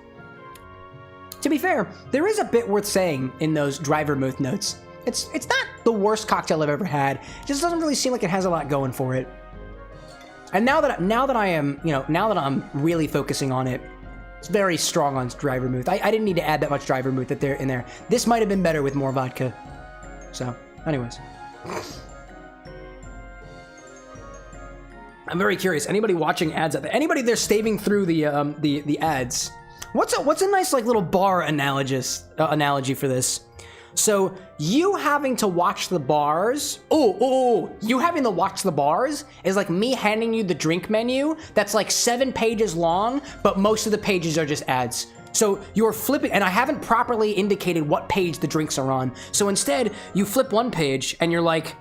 To be fair, there is a bit worth saying in those dry vermouth notes. It's not the worst cocktail I've ever had. It just doesn't really seem like it has a lot going for it. And now that I'm really focusing on it, it's very strong on dry vermouth. I didn't need to add that much dry vermouth in there. This might have been better with more vodka. So, anyways. I'm very curious. Anybody watching ads out there? Anybody there staving through the ads? What's a nice like little bar analogy for this? So you having to watch the bars. You having to watch the bars is like me handing you the drink menu that's like 7 pages long, but most of the pages are just ads. So you're flipping, and I haven't properly indicated what page the drinks are on. So instead, you flip one page and you're like,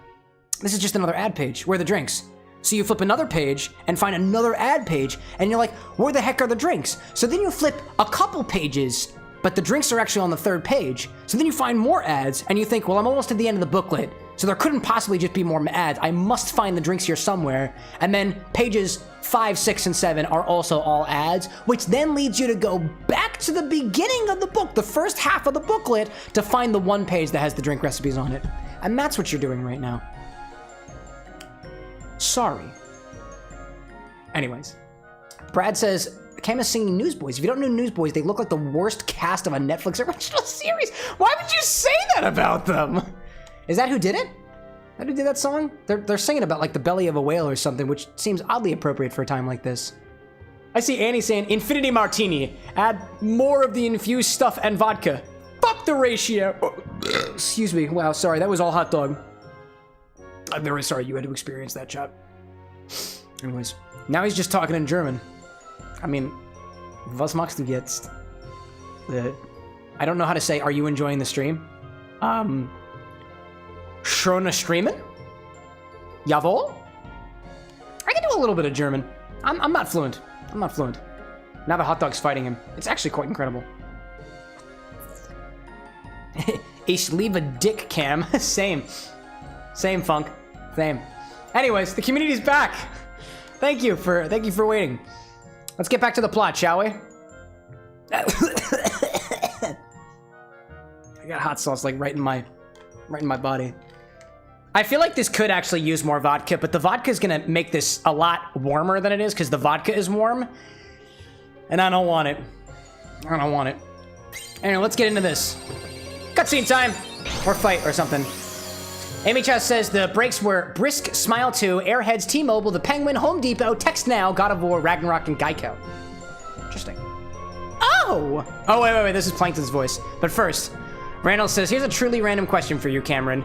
this is just another ad page. Where are the drinks? So you flip another page and find another ad page, and you're like, where the heck are the drinks? So then you flip a couple pages, but the drinks are actually on the 3rd page. So then you find more ads, and you think, well, I'm almost at the end of the booklet, so there couldn't possibly just be more ads. I must find the drinks here somewhere. And then pages 5, 6, and 7 are also all ads, which then leads you to go back to the beginning of the book, the first half of the booklet, to find the one page that has the drink recipes on it. And that's what you're doing right now. Sorry. Anyways, Brad says, Cam is singing Newsboys. If you don't know Newsboys, they look like the worst cast of a Netflix original series. Why would you say that about them? Is that who did it? That who did that song? They're singing about like the belly of a whale or something, which seems oddly appropriate for a time like this. I see Annie saying, Infinity Martini. Add more of the infused stuff and vodka. Fuck the ratio. Excuse me. Wow, sorry. That was all hot dog. I'm very sorry you had to experience that, chat. Anyways, now he's just talking in German. I mean, was machst du jetzt? I don't know how to say, are you enjoying the stream? Schöne streamen? Jawohl? I can do a little bit of German. I'm not fluent. I'm not fluent. Now the hot dog's fighting him. It's actually quite incredible. Ich liebe dick, Cam. Same. Same, Funk. Same. Anyways, the community's back. Thank you for waiting. Let's get back to the plot, shall we? I got hot sauce like right in my body. I feel like this could actually use more vodka, but the vodka is gonna make this a lot warmer than it is because the vodka is warm, and I don't want it. I don't want it. Anyway, let's get into this. Cutscene time, or fight, or something. Amy Chess says the breaks were Brisk, Smile 2, Airheads, T-Mobile, The Penguin, Home Depot, Text Now, God of War, Ragnarok, and Geico. Interesting. Oh! Oh, wait, this is Plankton's voice. But first, Randall says, here's a truly random question for you, Cameron.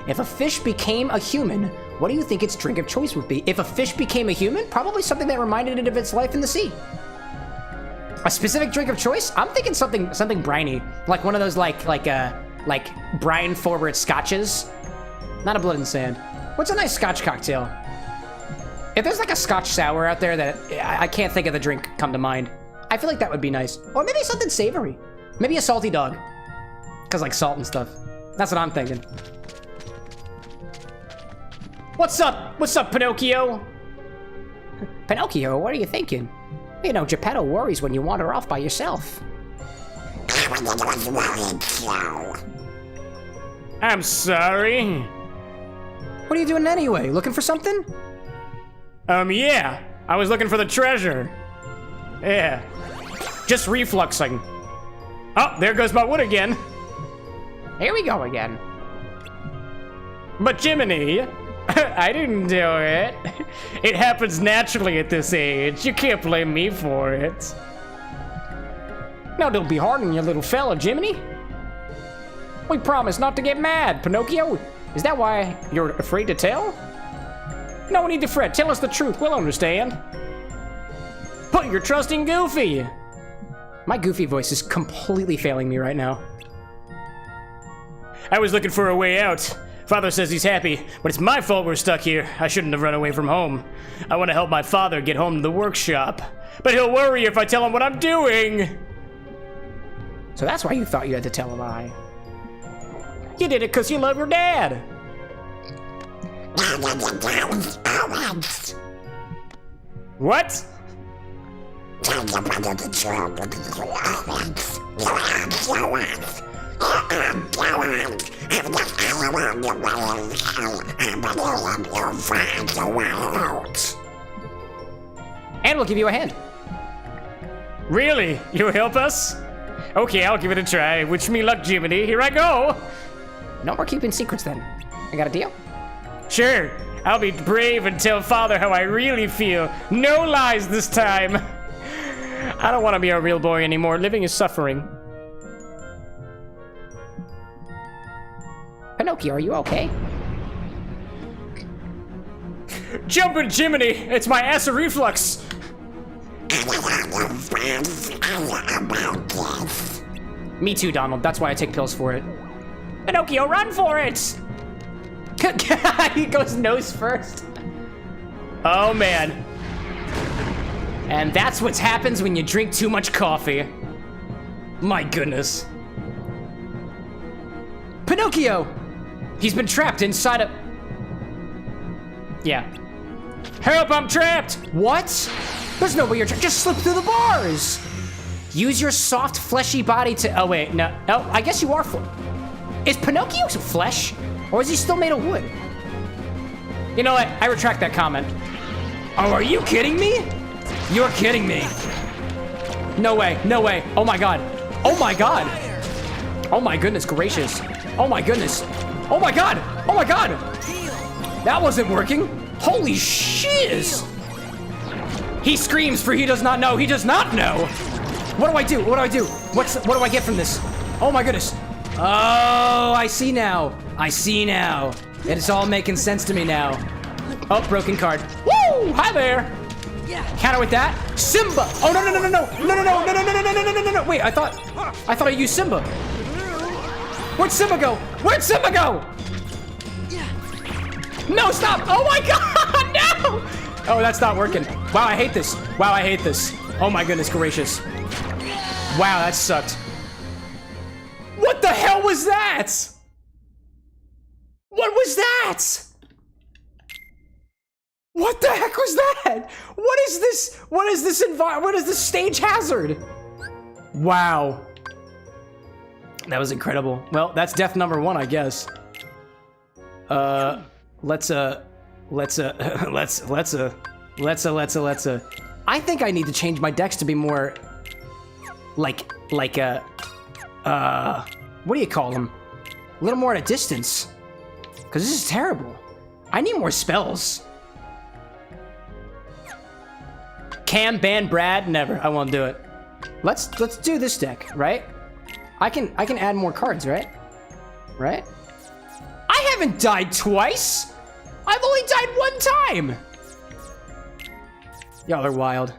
If a fish became a human, what do you think its drink of choice would be? If a fish became a human, probably something that reminded it of its life in the sea. A specific drink of choice? I'm thinking something briny. Like one of those like brine-forward scotches. Not a blood and sand. What's a nice scotch cocktail? If there's like a scotch sour out there that I can't think of the drink come to mind, I feel like that would be nice. Or maybe something savory. Maybe a salty dog. Cause like salt and stuff. That's what I'm thinking. What's up? What's up, Pinocchio? Pinocchio, what are you thinking? You know, Geppetto worries when you wander off by yourself. I'm sorry. What are you doing anyway? Looking for something? Yeah. I was looking for the treasure. Yeah. Just refluxing. Oh, there goes my wood again. Here we go again. But Jiminy, I didn't do it. It happens naturally at this age. You can't blame me for it. Now don't be hard on your little fella, Jiminy. We promise not to get mad, Pinocchio. Is that why you're afraid to tell? No need to fret. Tell us the truth. We'll understand. Put your trust in Goofy. My Goofy voice is completely failing me right now. I was looking for a way out. Father says he's happy, but it's my fault we're stuck here. I shouldn't have run away from home. I want to help my father get home to the workshop. But he'll worry if I tell him what I'm doing. So that's why you thought you had to tell a lie. You did it because you love your dad. What? And we'll give you a hand. Really? You'll help us? Okay, I'll give it a try. Wish me luck, Jiminy. Here I go. No more keeping secrets then. I got a deal? Sure. I'll be brave and tell Father how I really feel. No lies this time. I don't want to be a real boy anymore. Living is suffering. Pinocchio, are you okay? Jumpin' Jiminy! It's my acid reflux! Me too, Donald. That's why I take pills for it. Pinocchio, run for it! He goes nose first. Oh, man. And that's what happens when you drink too much coffee. My goodness. Pinocchio! He's been trapped inside a... Yeah. Help, I'm trapped! What? There's no way you're trapped. Just slip through the bars! Use your soft, fleshy body to... Oh, wait. No, I guess you are... Is Pinocchio flesh? Or is he still made of wood? You know what? I retract that comment. Oh, are you kidding me? You're kidding me. No way. No way. Oh, my God. Oh, my God. Oh, my goodness gracious. Oh, my goodness. Oh, my God. Oh, my God. That wasn't working. Holy shiz. He screams for he does not know. He does not know. What do I do? What do I do? What do I get from this? Oh, my goodness. Oh, I see now. I see now. It's all making sense to me now. Oh, broken card. Woo! Hi there. Counter with that. Simba. Oh, no, no, no, no, no. No, no, no, no, no, no, no, no, no, no, no, no. Wait, I thought I used Simba. Where'd Simba go? Where'd Simba go? No, stop. Oh, my God. No. Oh, that's not working. Wow, I hate this. Wow, I hate this. Oh, my goodness gracious. Wow, that sucked. What the hell was that? What was that? What the heck was that? What is this? What is this what is this stage hazard? Wow. That was incredible. Well, that's death number 1, I guess. Let's I think I need to change my decks to be more like what do you call them? A little more at a distance. Cause this is terrible. I need more spells. Cam, ban, Brad, never. I won't do it. Let's do this deck, right? I can add more cards, right? Right? I haven't died twice. I've only died 1 time. Y'all are wild.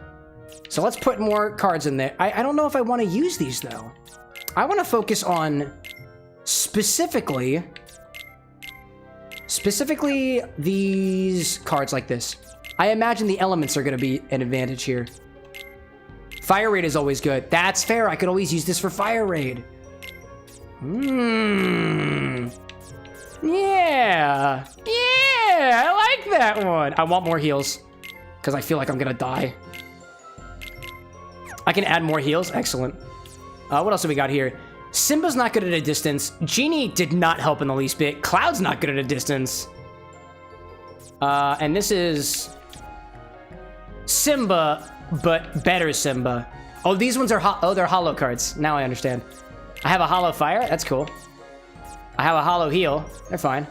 So let's put more cards in there. I don't know if I want to use these though. I want to focus on specifically these cards like this. I imagine the elements are going to be an advantage here. Fire Raid is always good. That's fair. I could always use this for Fire Raid. Yeah. Yeah, I like that one. I want more heals because I feel like I'm going to die. I can add more heals. Excellent. What else have we got here? Simba's not good at a distance. Genie did not help in the least bit. Cloud's not good at a distance. And this is Simba, but better Simba. Oh, these ones are they're hollow cards. Now I understand. I have a hollow fire. That's cool. I have a hollow heal. They're fine.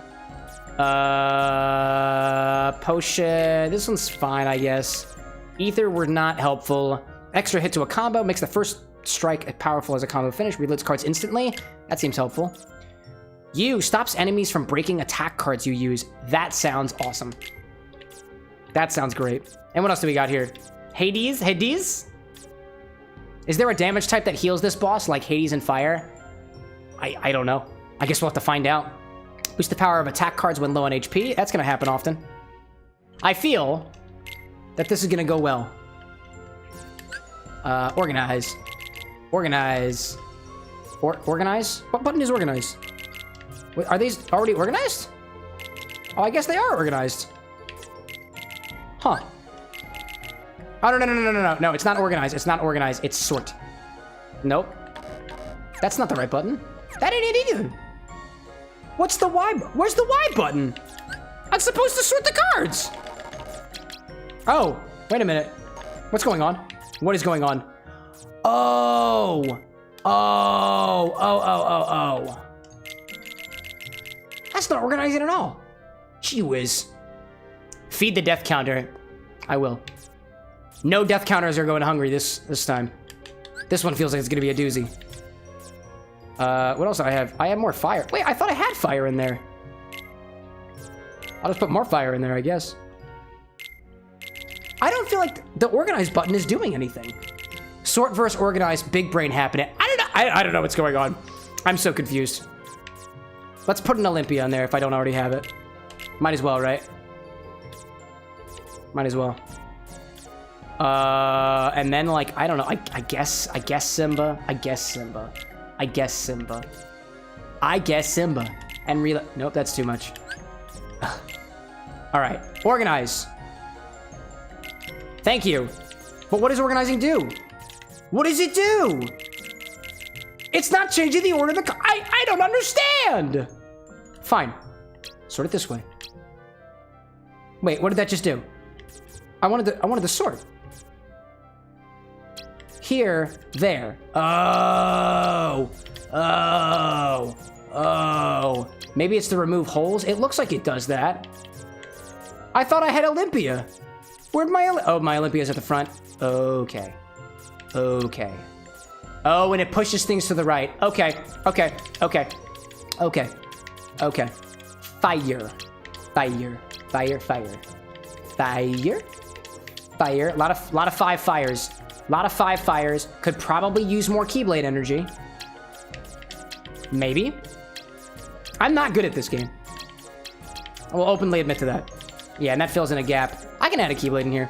Potion. This one's fine, I guess. Ether were not helpful. Extra hit to a combo. Makes the first strike as powerful as a combo finish. Reloads cards instantly. That seems helpful. You stops enemies from breaking attack cards you use. That sounds awesome. That sounds great. And what else do we got here? Hades? Hades? Is there a damage type that heals this boss like Hades and Fire? I don't know. I guess we'll have to find out. Boost the power of attack cards when low on HP. That's going to happen often. I feel that this is going to go well. Organize. Organize. Organize? What button is organize? Wait, are these already organized? Oh, I guess they are organized. Huh. Oh, no, it's not organized. It's not organized. It's sort. Nope. That's not the right button. That ain't it either. What's the Y? Where's the Y button? I'm supposed to sort the cards. Oh, wait a minute. What's going on? What is going on? Oh. That's not organizing at all. Gee whiz. Feed the death counter. I will. No death counters are going hungry this time. This one feels like it's gonna be a doozy. What else do I have? I have more fire. Wait, I thought I had fire in there. I'll just put more fire in there, I guess. I don't feel like the organize button is doing anything. Sort versus organize, big brain happening. I don't know. I don't know what's going on. I'm so confused. Let's put an Olympia in there if I don't already have it. Might as well, right? Might as well. And then like, I don't know. I guess Simba. I guess Simba. And reload. Nope, that's too much. All right, organize. Thank you. But what does organizing do? What does it do? It's not changing the order of the I don't understand. Fine. Sort it this way. Wait, what did that just do? I wanted the sort. Here, there. Oh. Maybe it's to remove holes. It looks like it does that. I thought I had Olympia. Where'd my my Olympia's at the front. Okay. Oh, and it pushes things to the right. Okay. Fire. A lot of 5 fires. A lot of 5 fires. Could probably use more Keyblade energy. Maybe. I'm not good at this game. I will openly admit to that. Yeah, and that fills in a gap. I can add a Keyblade in here.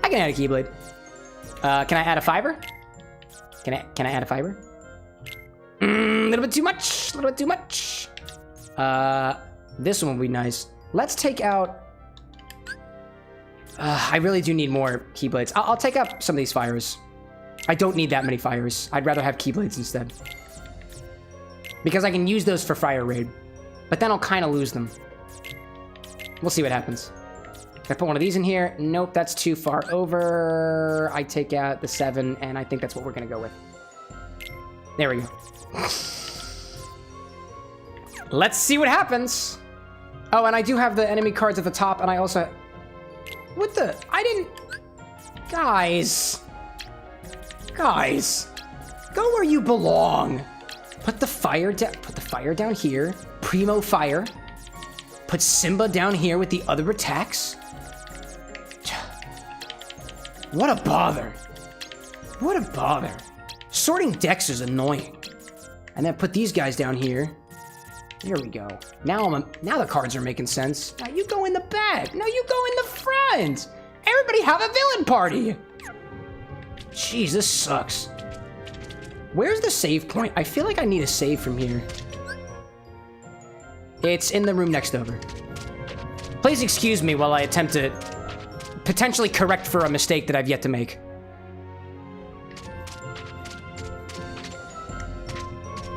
Can I add a fiber? Can I add a fiber? A little bit too much. This one would be nice. Let's take out... I really do need more Keyblades. I'll take out some of these fires. I don't need that many fires. I'd rather have Keyblades instead. Because I can use those for Fire Raid. But then I'll kind of lose them. We'll see what happens. Can I put one of these in here? Nope, that's too far over. I take out the 7, and I think that's what we're going to go with. There we go. Let's see what happens. Oh, and I do have the enemy cards at the top, and I also... What the... I didn't... Guys, go where you belong. Put the fire down here. Primo fire. Put Simba down here with the other attacks. What a bother. Sorting decks is annoying. And then put these guys down here. There we go. Now the cards are making sense. Now you go in the back. No, you go in the front. Everybody have a villain party. Jeez, this sucks. Where's the save point? I feel like I need a save from here. It's in the room next over. Please excuse me while I attempt to potentially correct for a mistake that I've yet to make.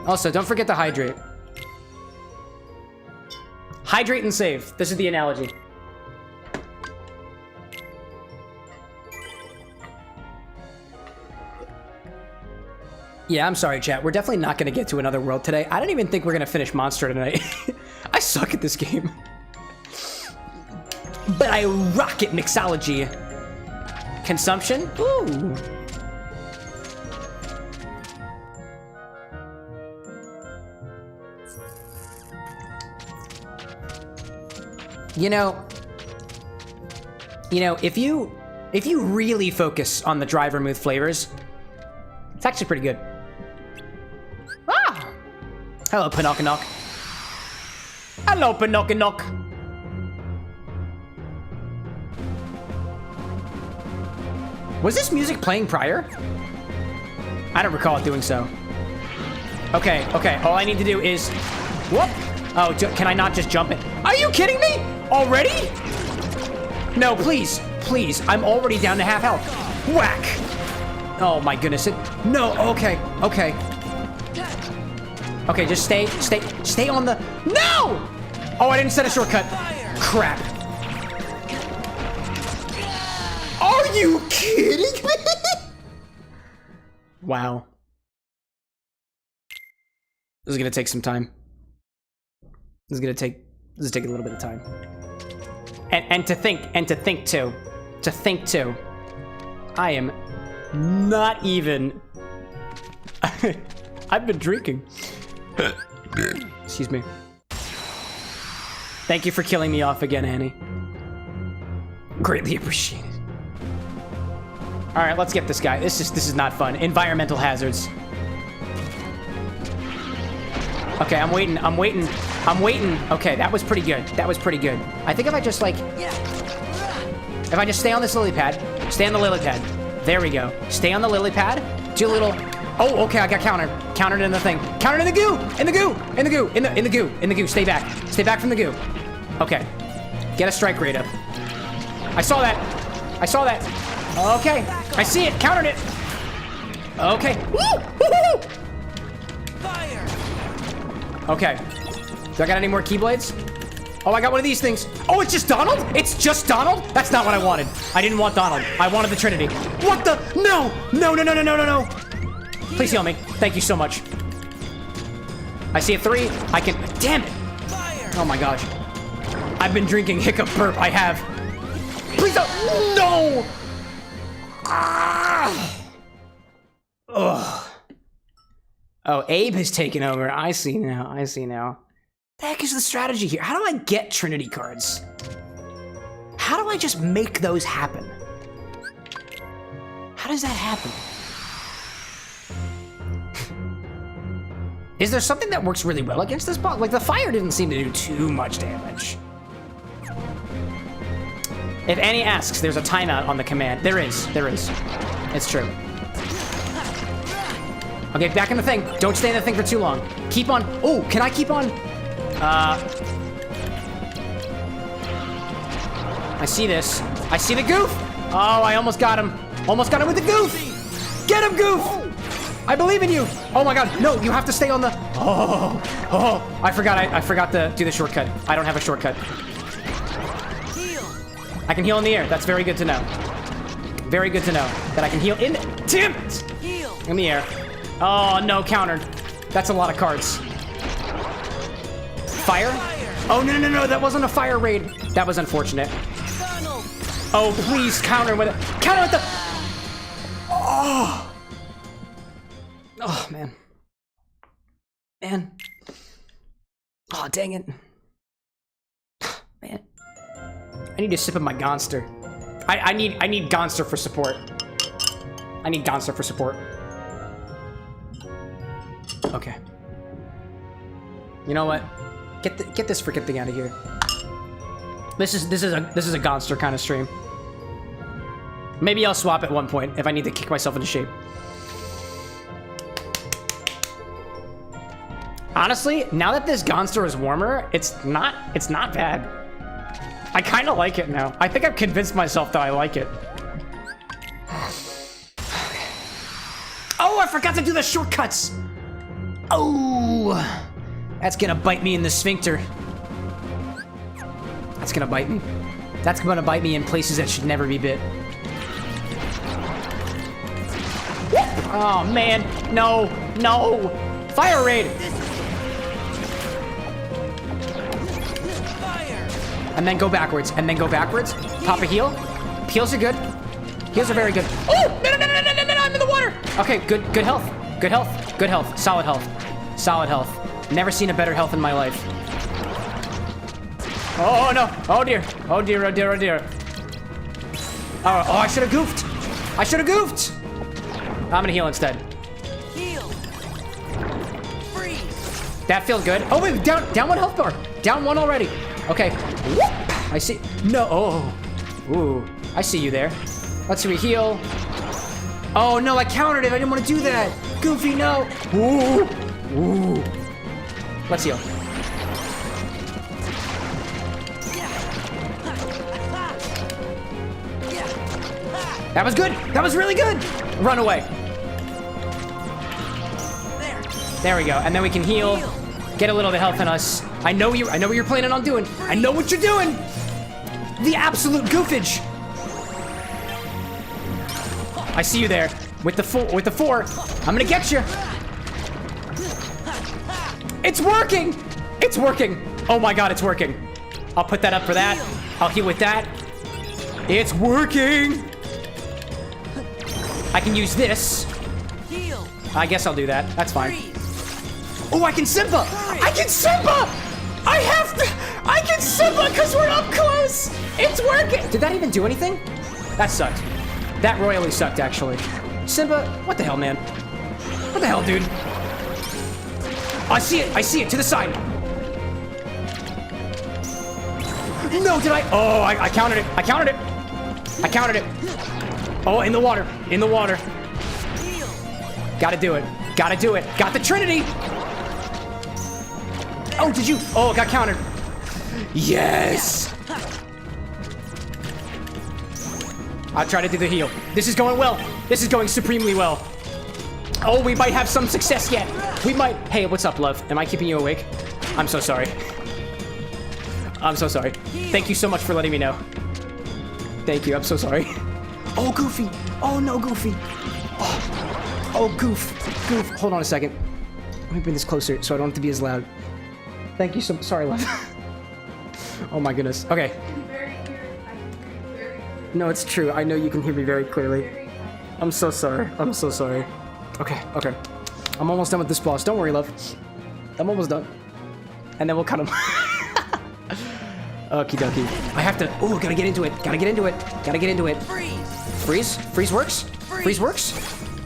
Also, don't forget to hydrate. Hydrate and save. This is the analogy. Yeah, I'm sorry, chat. We're definitely not going to get to another world today. I don't even think we're going to finish Monstro tonight. I suck at this game. But I rock at mixology. Consumption? Ooh. You know, if you really focus on the dry vermouth flavors, it's actually pretty good. Ah! Hello, Pinocchio. Hello, Pinocchio. Was this music playing prior? I don't recall it doing so. Okay, okay. All I need to do is... Whoop! Oh, can I not just jump it? Are you kidding me? Already? No, please. Please. I'm already down to half health. Whack! Oh my goodness. No, okay. Okay. Okay, just stay on the... No! Oh, I didn't set a shortcut. Crap. Are you kidding me? Wow. This is gonna take some time. This is taking a little bit of time. And to think too. I am not even... I've been drinking. Excuse me. Thank you for killing me off again, Annie. Greatly appreciated. All right, let's get this guy. This is not fun. Environmental hazards. Okay, I'm waiting. Okay, that was pretty good. I think if I just like... If I just stay on this lily pad. Stay on the lily pad. There we go. Stay on the lily pad. Do a little... Oh, okay, I got countered. Countered in the thing. Countered in the goo! In the goo! Stay back. Stay back from the goo. Okay. Get a strike rate up. I saw that. Okay. I see it. Countered it. Okay. Woo! Fire! Okay. Do I got any more keyblades? Oh, I got one of these things. Oh, it's just Donald? It's just Donald? That's not what I wanted. I didn't want Donald. I wanted the Trinity. What the? No! No. Please heal me. Thank you so much. I see a 3. I can... Damn it! Fire! Oh my gosh. I've been drinking hiccup burp. I have. Please don't... No! Ah! Ugh. Oh, Abe has taken over. I see now. The heck is the strategy here? How do I get Trinity cards? How do I just make those happen? How does that happen? Is there something that works really well against this boss? Like, the fire didn't seem to do too much damage. If Annie asks, there's a timeout on the command. There is. It's true. Okay, back in the thing. Don't stay in the thing for too long. Keep on. Oh, can I keep on? I see this. I see the goof. Oh, I almost got him. Almost got him with the goof. Get him, goof. I believe in you. Oh my god. No, you have to stay on the... Oh. I forgot to do the shortcut. I don't have a shortcut. Heal. I can heal in the air. That's very good to know. Very good to know that I can heal in... Damn it! Heal. In the air. Oh, no, countered. That's a lot of cards. Fire? Oh, no. That wasn't a fire raid. That was unfortunate. Donald. Oh, please counter with it. Counter with the... Oh. Oh, man. Oh, dang it. Man. I need to sip of my Gonster. I need Gonster for support. Okay. You know what? Get this freaking thing out of here. This is a Gonster kind of stream. Maybe I'll swap at one point if I need to kick myself into shape. Honestly, now that this Gonster is warmer, it's not bad. I kind of like it now. I think I've convinced myself that I like it. Oh, I forgot to do the shortcuts. Oh, that's gonna bite me in the sphincter. That's gonna bite me. That's gonna bite me in places that should never be bit. Oh man, no. Fire raid. and then go backwards, and then go backwards. Pop a heal. Heals are good. Heals are very good. Oh, no, I'm in the water. Okay, good health. Good health. Good health. Solid health. Solid health. Never seen a better health in my life. Oh, no. Oh, dear. Oh, dear, oh, dear, oh, dear. Oh, I should have goofed. I should have goofed. I'm gonna heal instead. Heal. Freeze. That feels good. Oh, wait, down 1 health bar. Down 1 already. Okay. I see. No. Oh. Ooh. I see you there. Let's see, we heal. Oh, no, I countered it. I didn't want to do that. Goofy, no. Ooh. Ooh. Let's heal. That was good. That was really good. Run away. There we go. And then we can heal. Get a little bit of health in us. I know what you're planning on doing. I know what you're doing. The absolute goofage. I see you there. With the 4. I'm gonna get you. It's working. It's working. Oh my god, it's working. I'll put that up for that. I'll heal with that. It's working. I can use this. I guess I'll do that. That's fine. Oh, I can Simba! I can Simba! I can Simba because we're up close! It's working! Did that even do anything? That sucked. That royally sucked, actually. Simba, what the hell, man? What the hell, dude? I see it, to the side. No, did I? Oh, I countered it. I countered it. Oh, in the water. Gotta do it. Got the Trinity. Oh, did you? Oh, got countered. Yes. I'll try to do the heal. This is going well. This is going supremely well. Oh, we might have some success yet. We might. Hey, what's up, love? Am I keeping you awake? I'm so sorry. I'm so sorry. Thank you so much for letting me know. Thank you. I'm so sorry. Oh, Goofy. Oh, no, Goofy. Oh, Goof. Hold on a second. Let me bring this closer so I don't have to be as loud. Thank you so much. Sorry, love. Oh, my goodness. Okay. No, it's true. I know you can hear me very clearly. I'm so sorry. Okay. I'm almost done with this boss. Don't worry, love. I'm almost done. And then we'll cut him. Okie dokie. I have to... Oh, gotta get into it. Freeze works? Freeze works?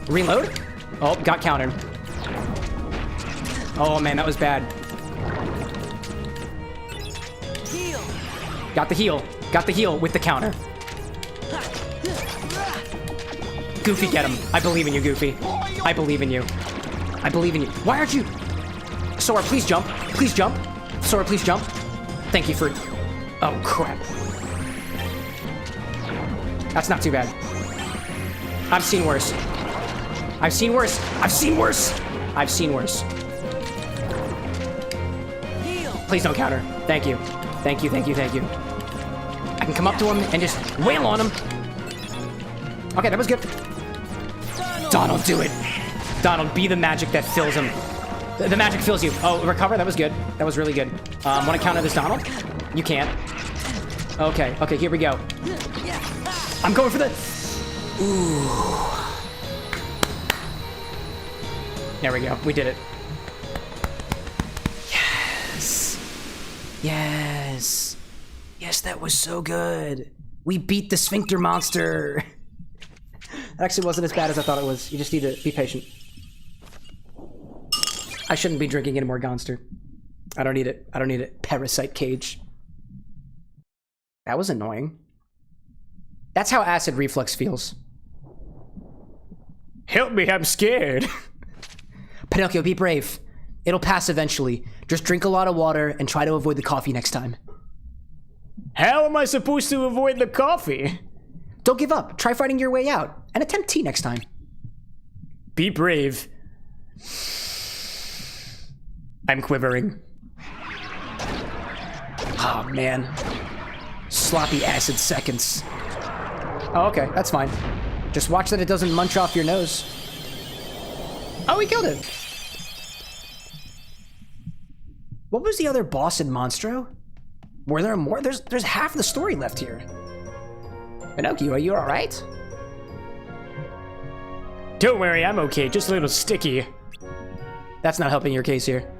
Reload? Oh, got countered. Oh, man, that was bad. Heal. Got the heal with the counter. Goofy, get him. I believe in you, Goofy. I believe in you. Why aren't you... Sora, please jump. Sora, please jump. Thank you for... Oh, crap. That's not too bad. I've seen worse. Please don't counter. Thank you. I can come up to him and just wail on him. Okay, that was good. Donald, do it. Donald, be the magic that fills him. The magic fills you. Oh, recover? That was good. That was really good. Want to counter this, Donald? You can't. Okay, here we go. I'm going for the... Ooh. There we go. We did it. Yes, that was so good. We beat the sphincter monster. It actually wasn't as bad as I thought it was. You just need to be patient. I shouldn't be drinking any more Gonster. I don't need it. Parasite cage. That was annoying. That's how acid reflux feels. Help me, I'm scared. Pinocchio, be brave. It'll pass eventually. Just drink a lot of water and try to avoid the coffee next time. How am I supposed to avoid the coffee? Don't give up. Try fighting your way out. And attempt tea next time. Be brave. I'm quivering. Oh, man. Sloppy acid seconds. Oh, okay. That's fine. Just watch that it doesn't munch off your nose. Oh, we killed it. What was the other boss in Monstro? Were there more? There's half the story left here. Pinocchio, are you alright? Don't worry, I'm okay. Just a little sticky. That's not helping your case here.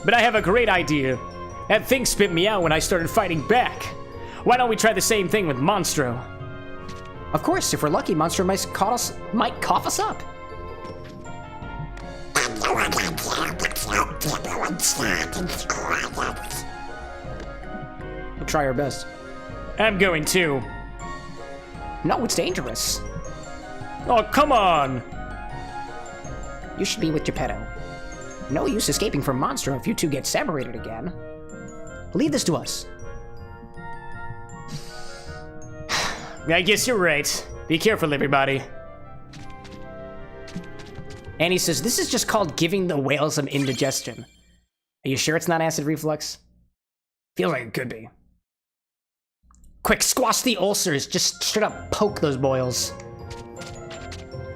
But I have a great idea. That thing spit me out when I started fighting back. Why don't we try the same thing with Monstro? Of course, if we're lucky, Monstro might cough us up. We'll try our best. I'm going too. No, it's dangerous. Oh, come on! You should be with Geppetto. No use escaping from Monstro if you two get separated again. Leave this to us. I guess you're right. Be careful, everybody. Annie says, this is just called giving the whale some indigestion. Are you sure it's not acid reflux? Feels like it could be. Quick, squash the ulcers. Just straight up poke those boils.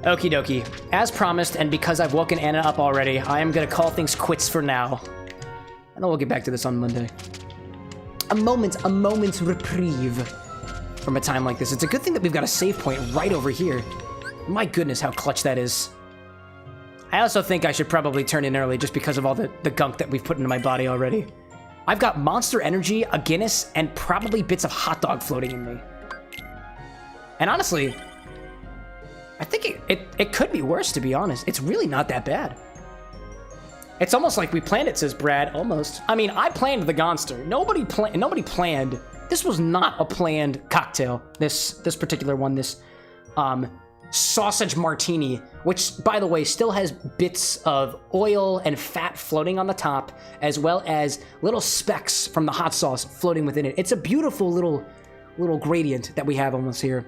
Okie dokie. As promised, and because I've woken Anna up already, I am gonna call things quits for now. And then we'll get back to this on Monday. A moment's reprieve from a time like this. It's a good thing that we've got a save point right over here. My goodness, how clutch that is. I also think I should probably turn in early just because of all the gunk that we've put into my body already. I've got Monster Energy, a Guinness, and probably bits of hot dog floating in me. And honestly, I think it could be worse, to be honest. It's really not that bad. It's almost like we planned it, says Brad, almost. I mean, I planned the Gonster. Nobody planned. This was not a planned cocktail, this particular one, this sausage martini, which, by the way, still has bits of oil and fat floating on the top, as well as little specks from the hot sauce floating within it. It's a beautiful little gradient that we have almost here.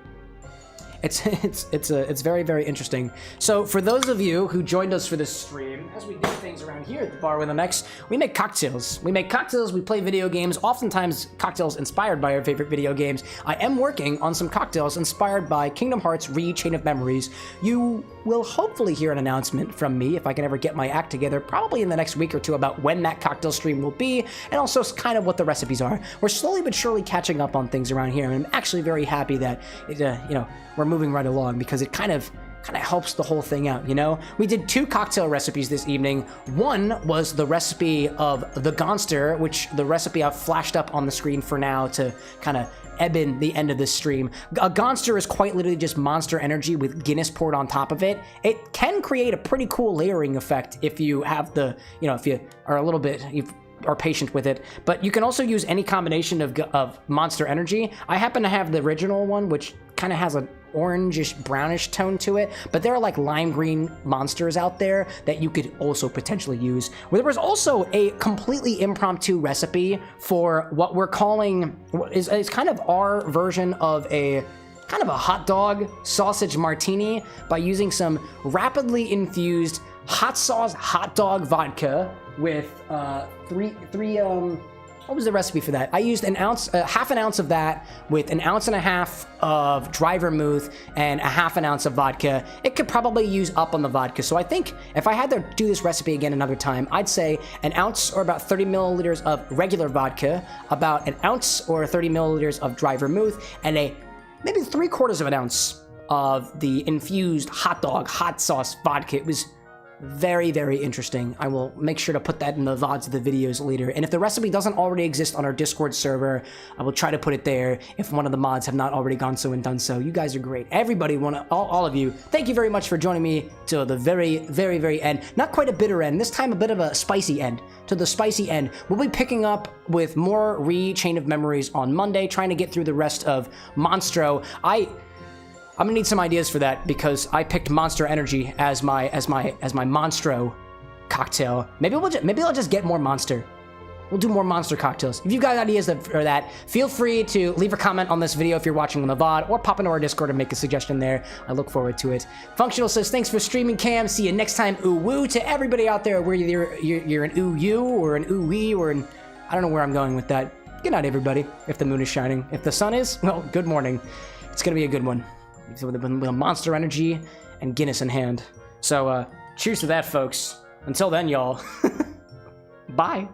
It's very, very interesting. So for those of you who joined us for this stream, as we do things around here at the bar with MX, we make cocktails. We play video games, oftentimes cocktails inspired by our favorite video games. I am working on some cocktails inspired by Kingdom Hearts Chain of Memories. You will hopefully hear an announcement from me, if I can ever get my act together, probably in the next week or two, about when that cocktail stream will be, and also kind of what the recipes are. We're slowly but surely catching up on things around here, and I'm actually very happy that we're moving right along, because it kind of helps the whole thing out, you know? We did 2 cocktail recipes this evening. One was the recipe of the Gonster, which the recipe I've flashed up on the screen for now to kind of ebb in the end of this stream. A Gonster is quite literally just Monster Energy with Guinness poured on top of it. It can create a pretty cool layering effect if you have the, if you are a little bit, are patient with it, but you can also use any combination of Monster Energy. I happen to have the original one, which kind of has an orangish brownish tone to it, but there are like lime green monsters out there that you could also potentially use. There was also a completely impromptu recipe for what we're calling is kind of our version of a kind of a hot dog sausage martini by using some rapidly infused hot sauce hot dog vodka with what was the recipe for that? I used half an ounce of that with 1.5 ounces of dry vermouth and 1/2 ounce of vodka. It could probably use up on the vodka. So I think if I had to do this recipe again another time, I'd say 1 ounce or about 30 milliliters of regular vodka, about 1 ounce or 30 milliliters of dry vermouth, and maybe 3/4 of an ounce of the infused hot sauce vodka. It was very, very interesting. I will make sure to put that in the VODs of the videos later. And if the recipe doesn't already exist on our Discord server, I will try to put it there if one of the mods have not already gone so and done so. You guys are great. Everybody, all of you, thank you very much for joining me to the very, very, very end. Not quite a bitter end, this time a bit of a spicy end. To the spicy end. We'll be picking up with more Chain of Memories on Monday, trying to get through the rest of Monstro. I'm gonna need some ideas for that because I picked Monster Energy as my Monstro cocktail. Maybe I'll just get more Monster. We'll do more Monster cocktails. If you've got ideas for that, feel free to leave a comment on this video if you're watching on the VOD, or pop into our Discord and make a suggestion there. I look forward to it. Functional says, thanks for streaming, Cam. See you next time. Ooh woo to everybody out there, where you're an ooh you or an ooh wee or an, I don't know where I'm going with that. Good night, everybody. If the moon is shining. If the sun is, well, good morning. It's gonna be a good one. With Monster Energy and Guinness in hand. So, cheers to that, folks. Until then, y'all. Bye.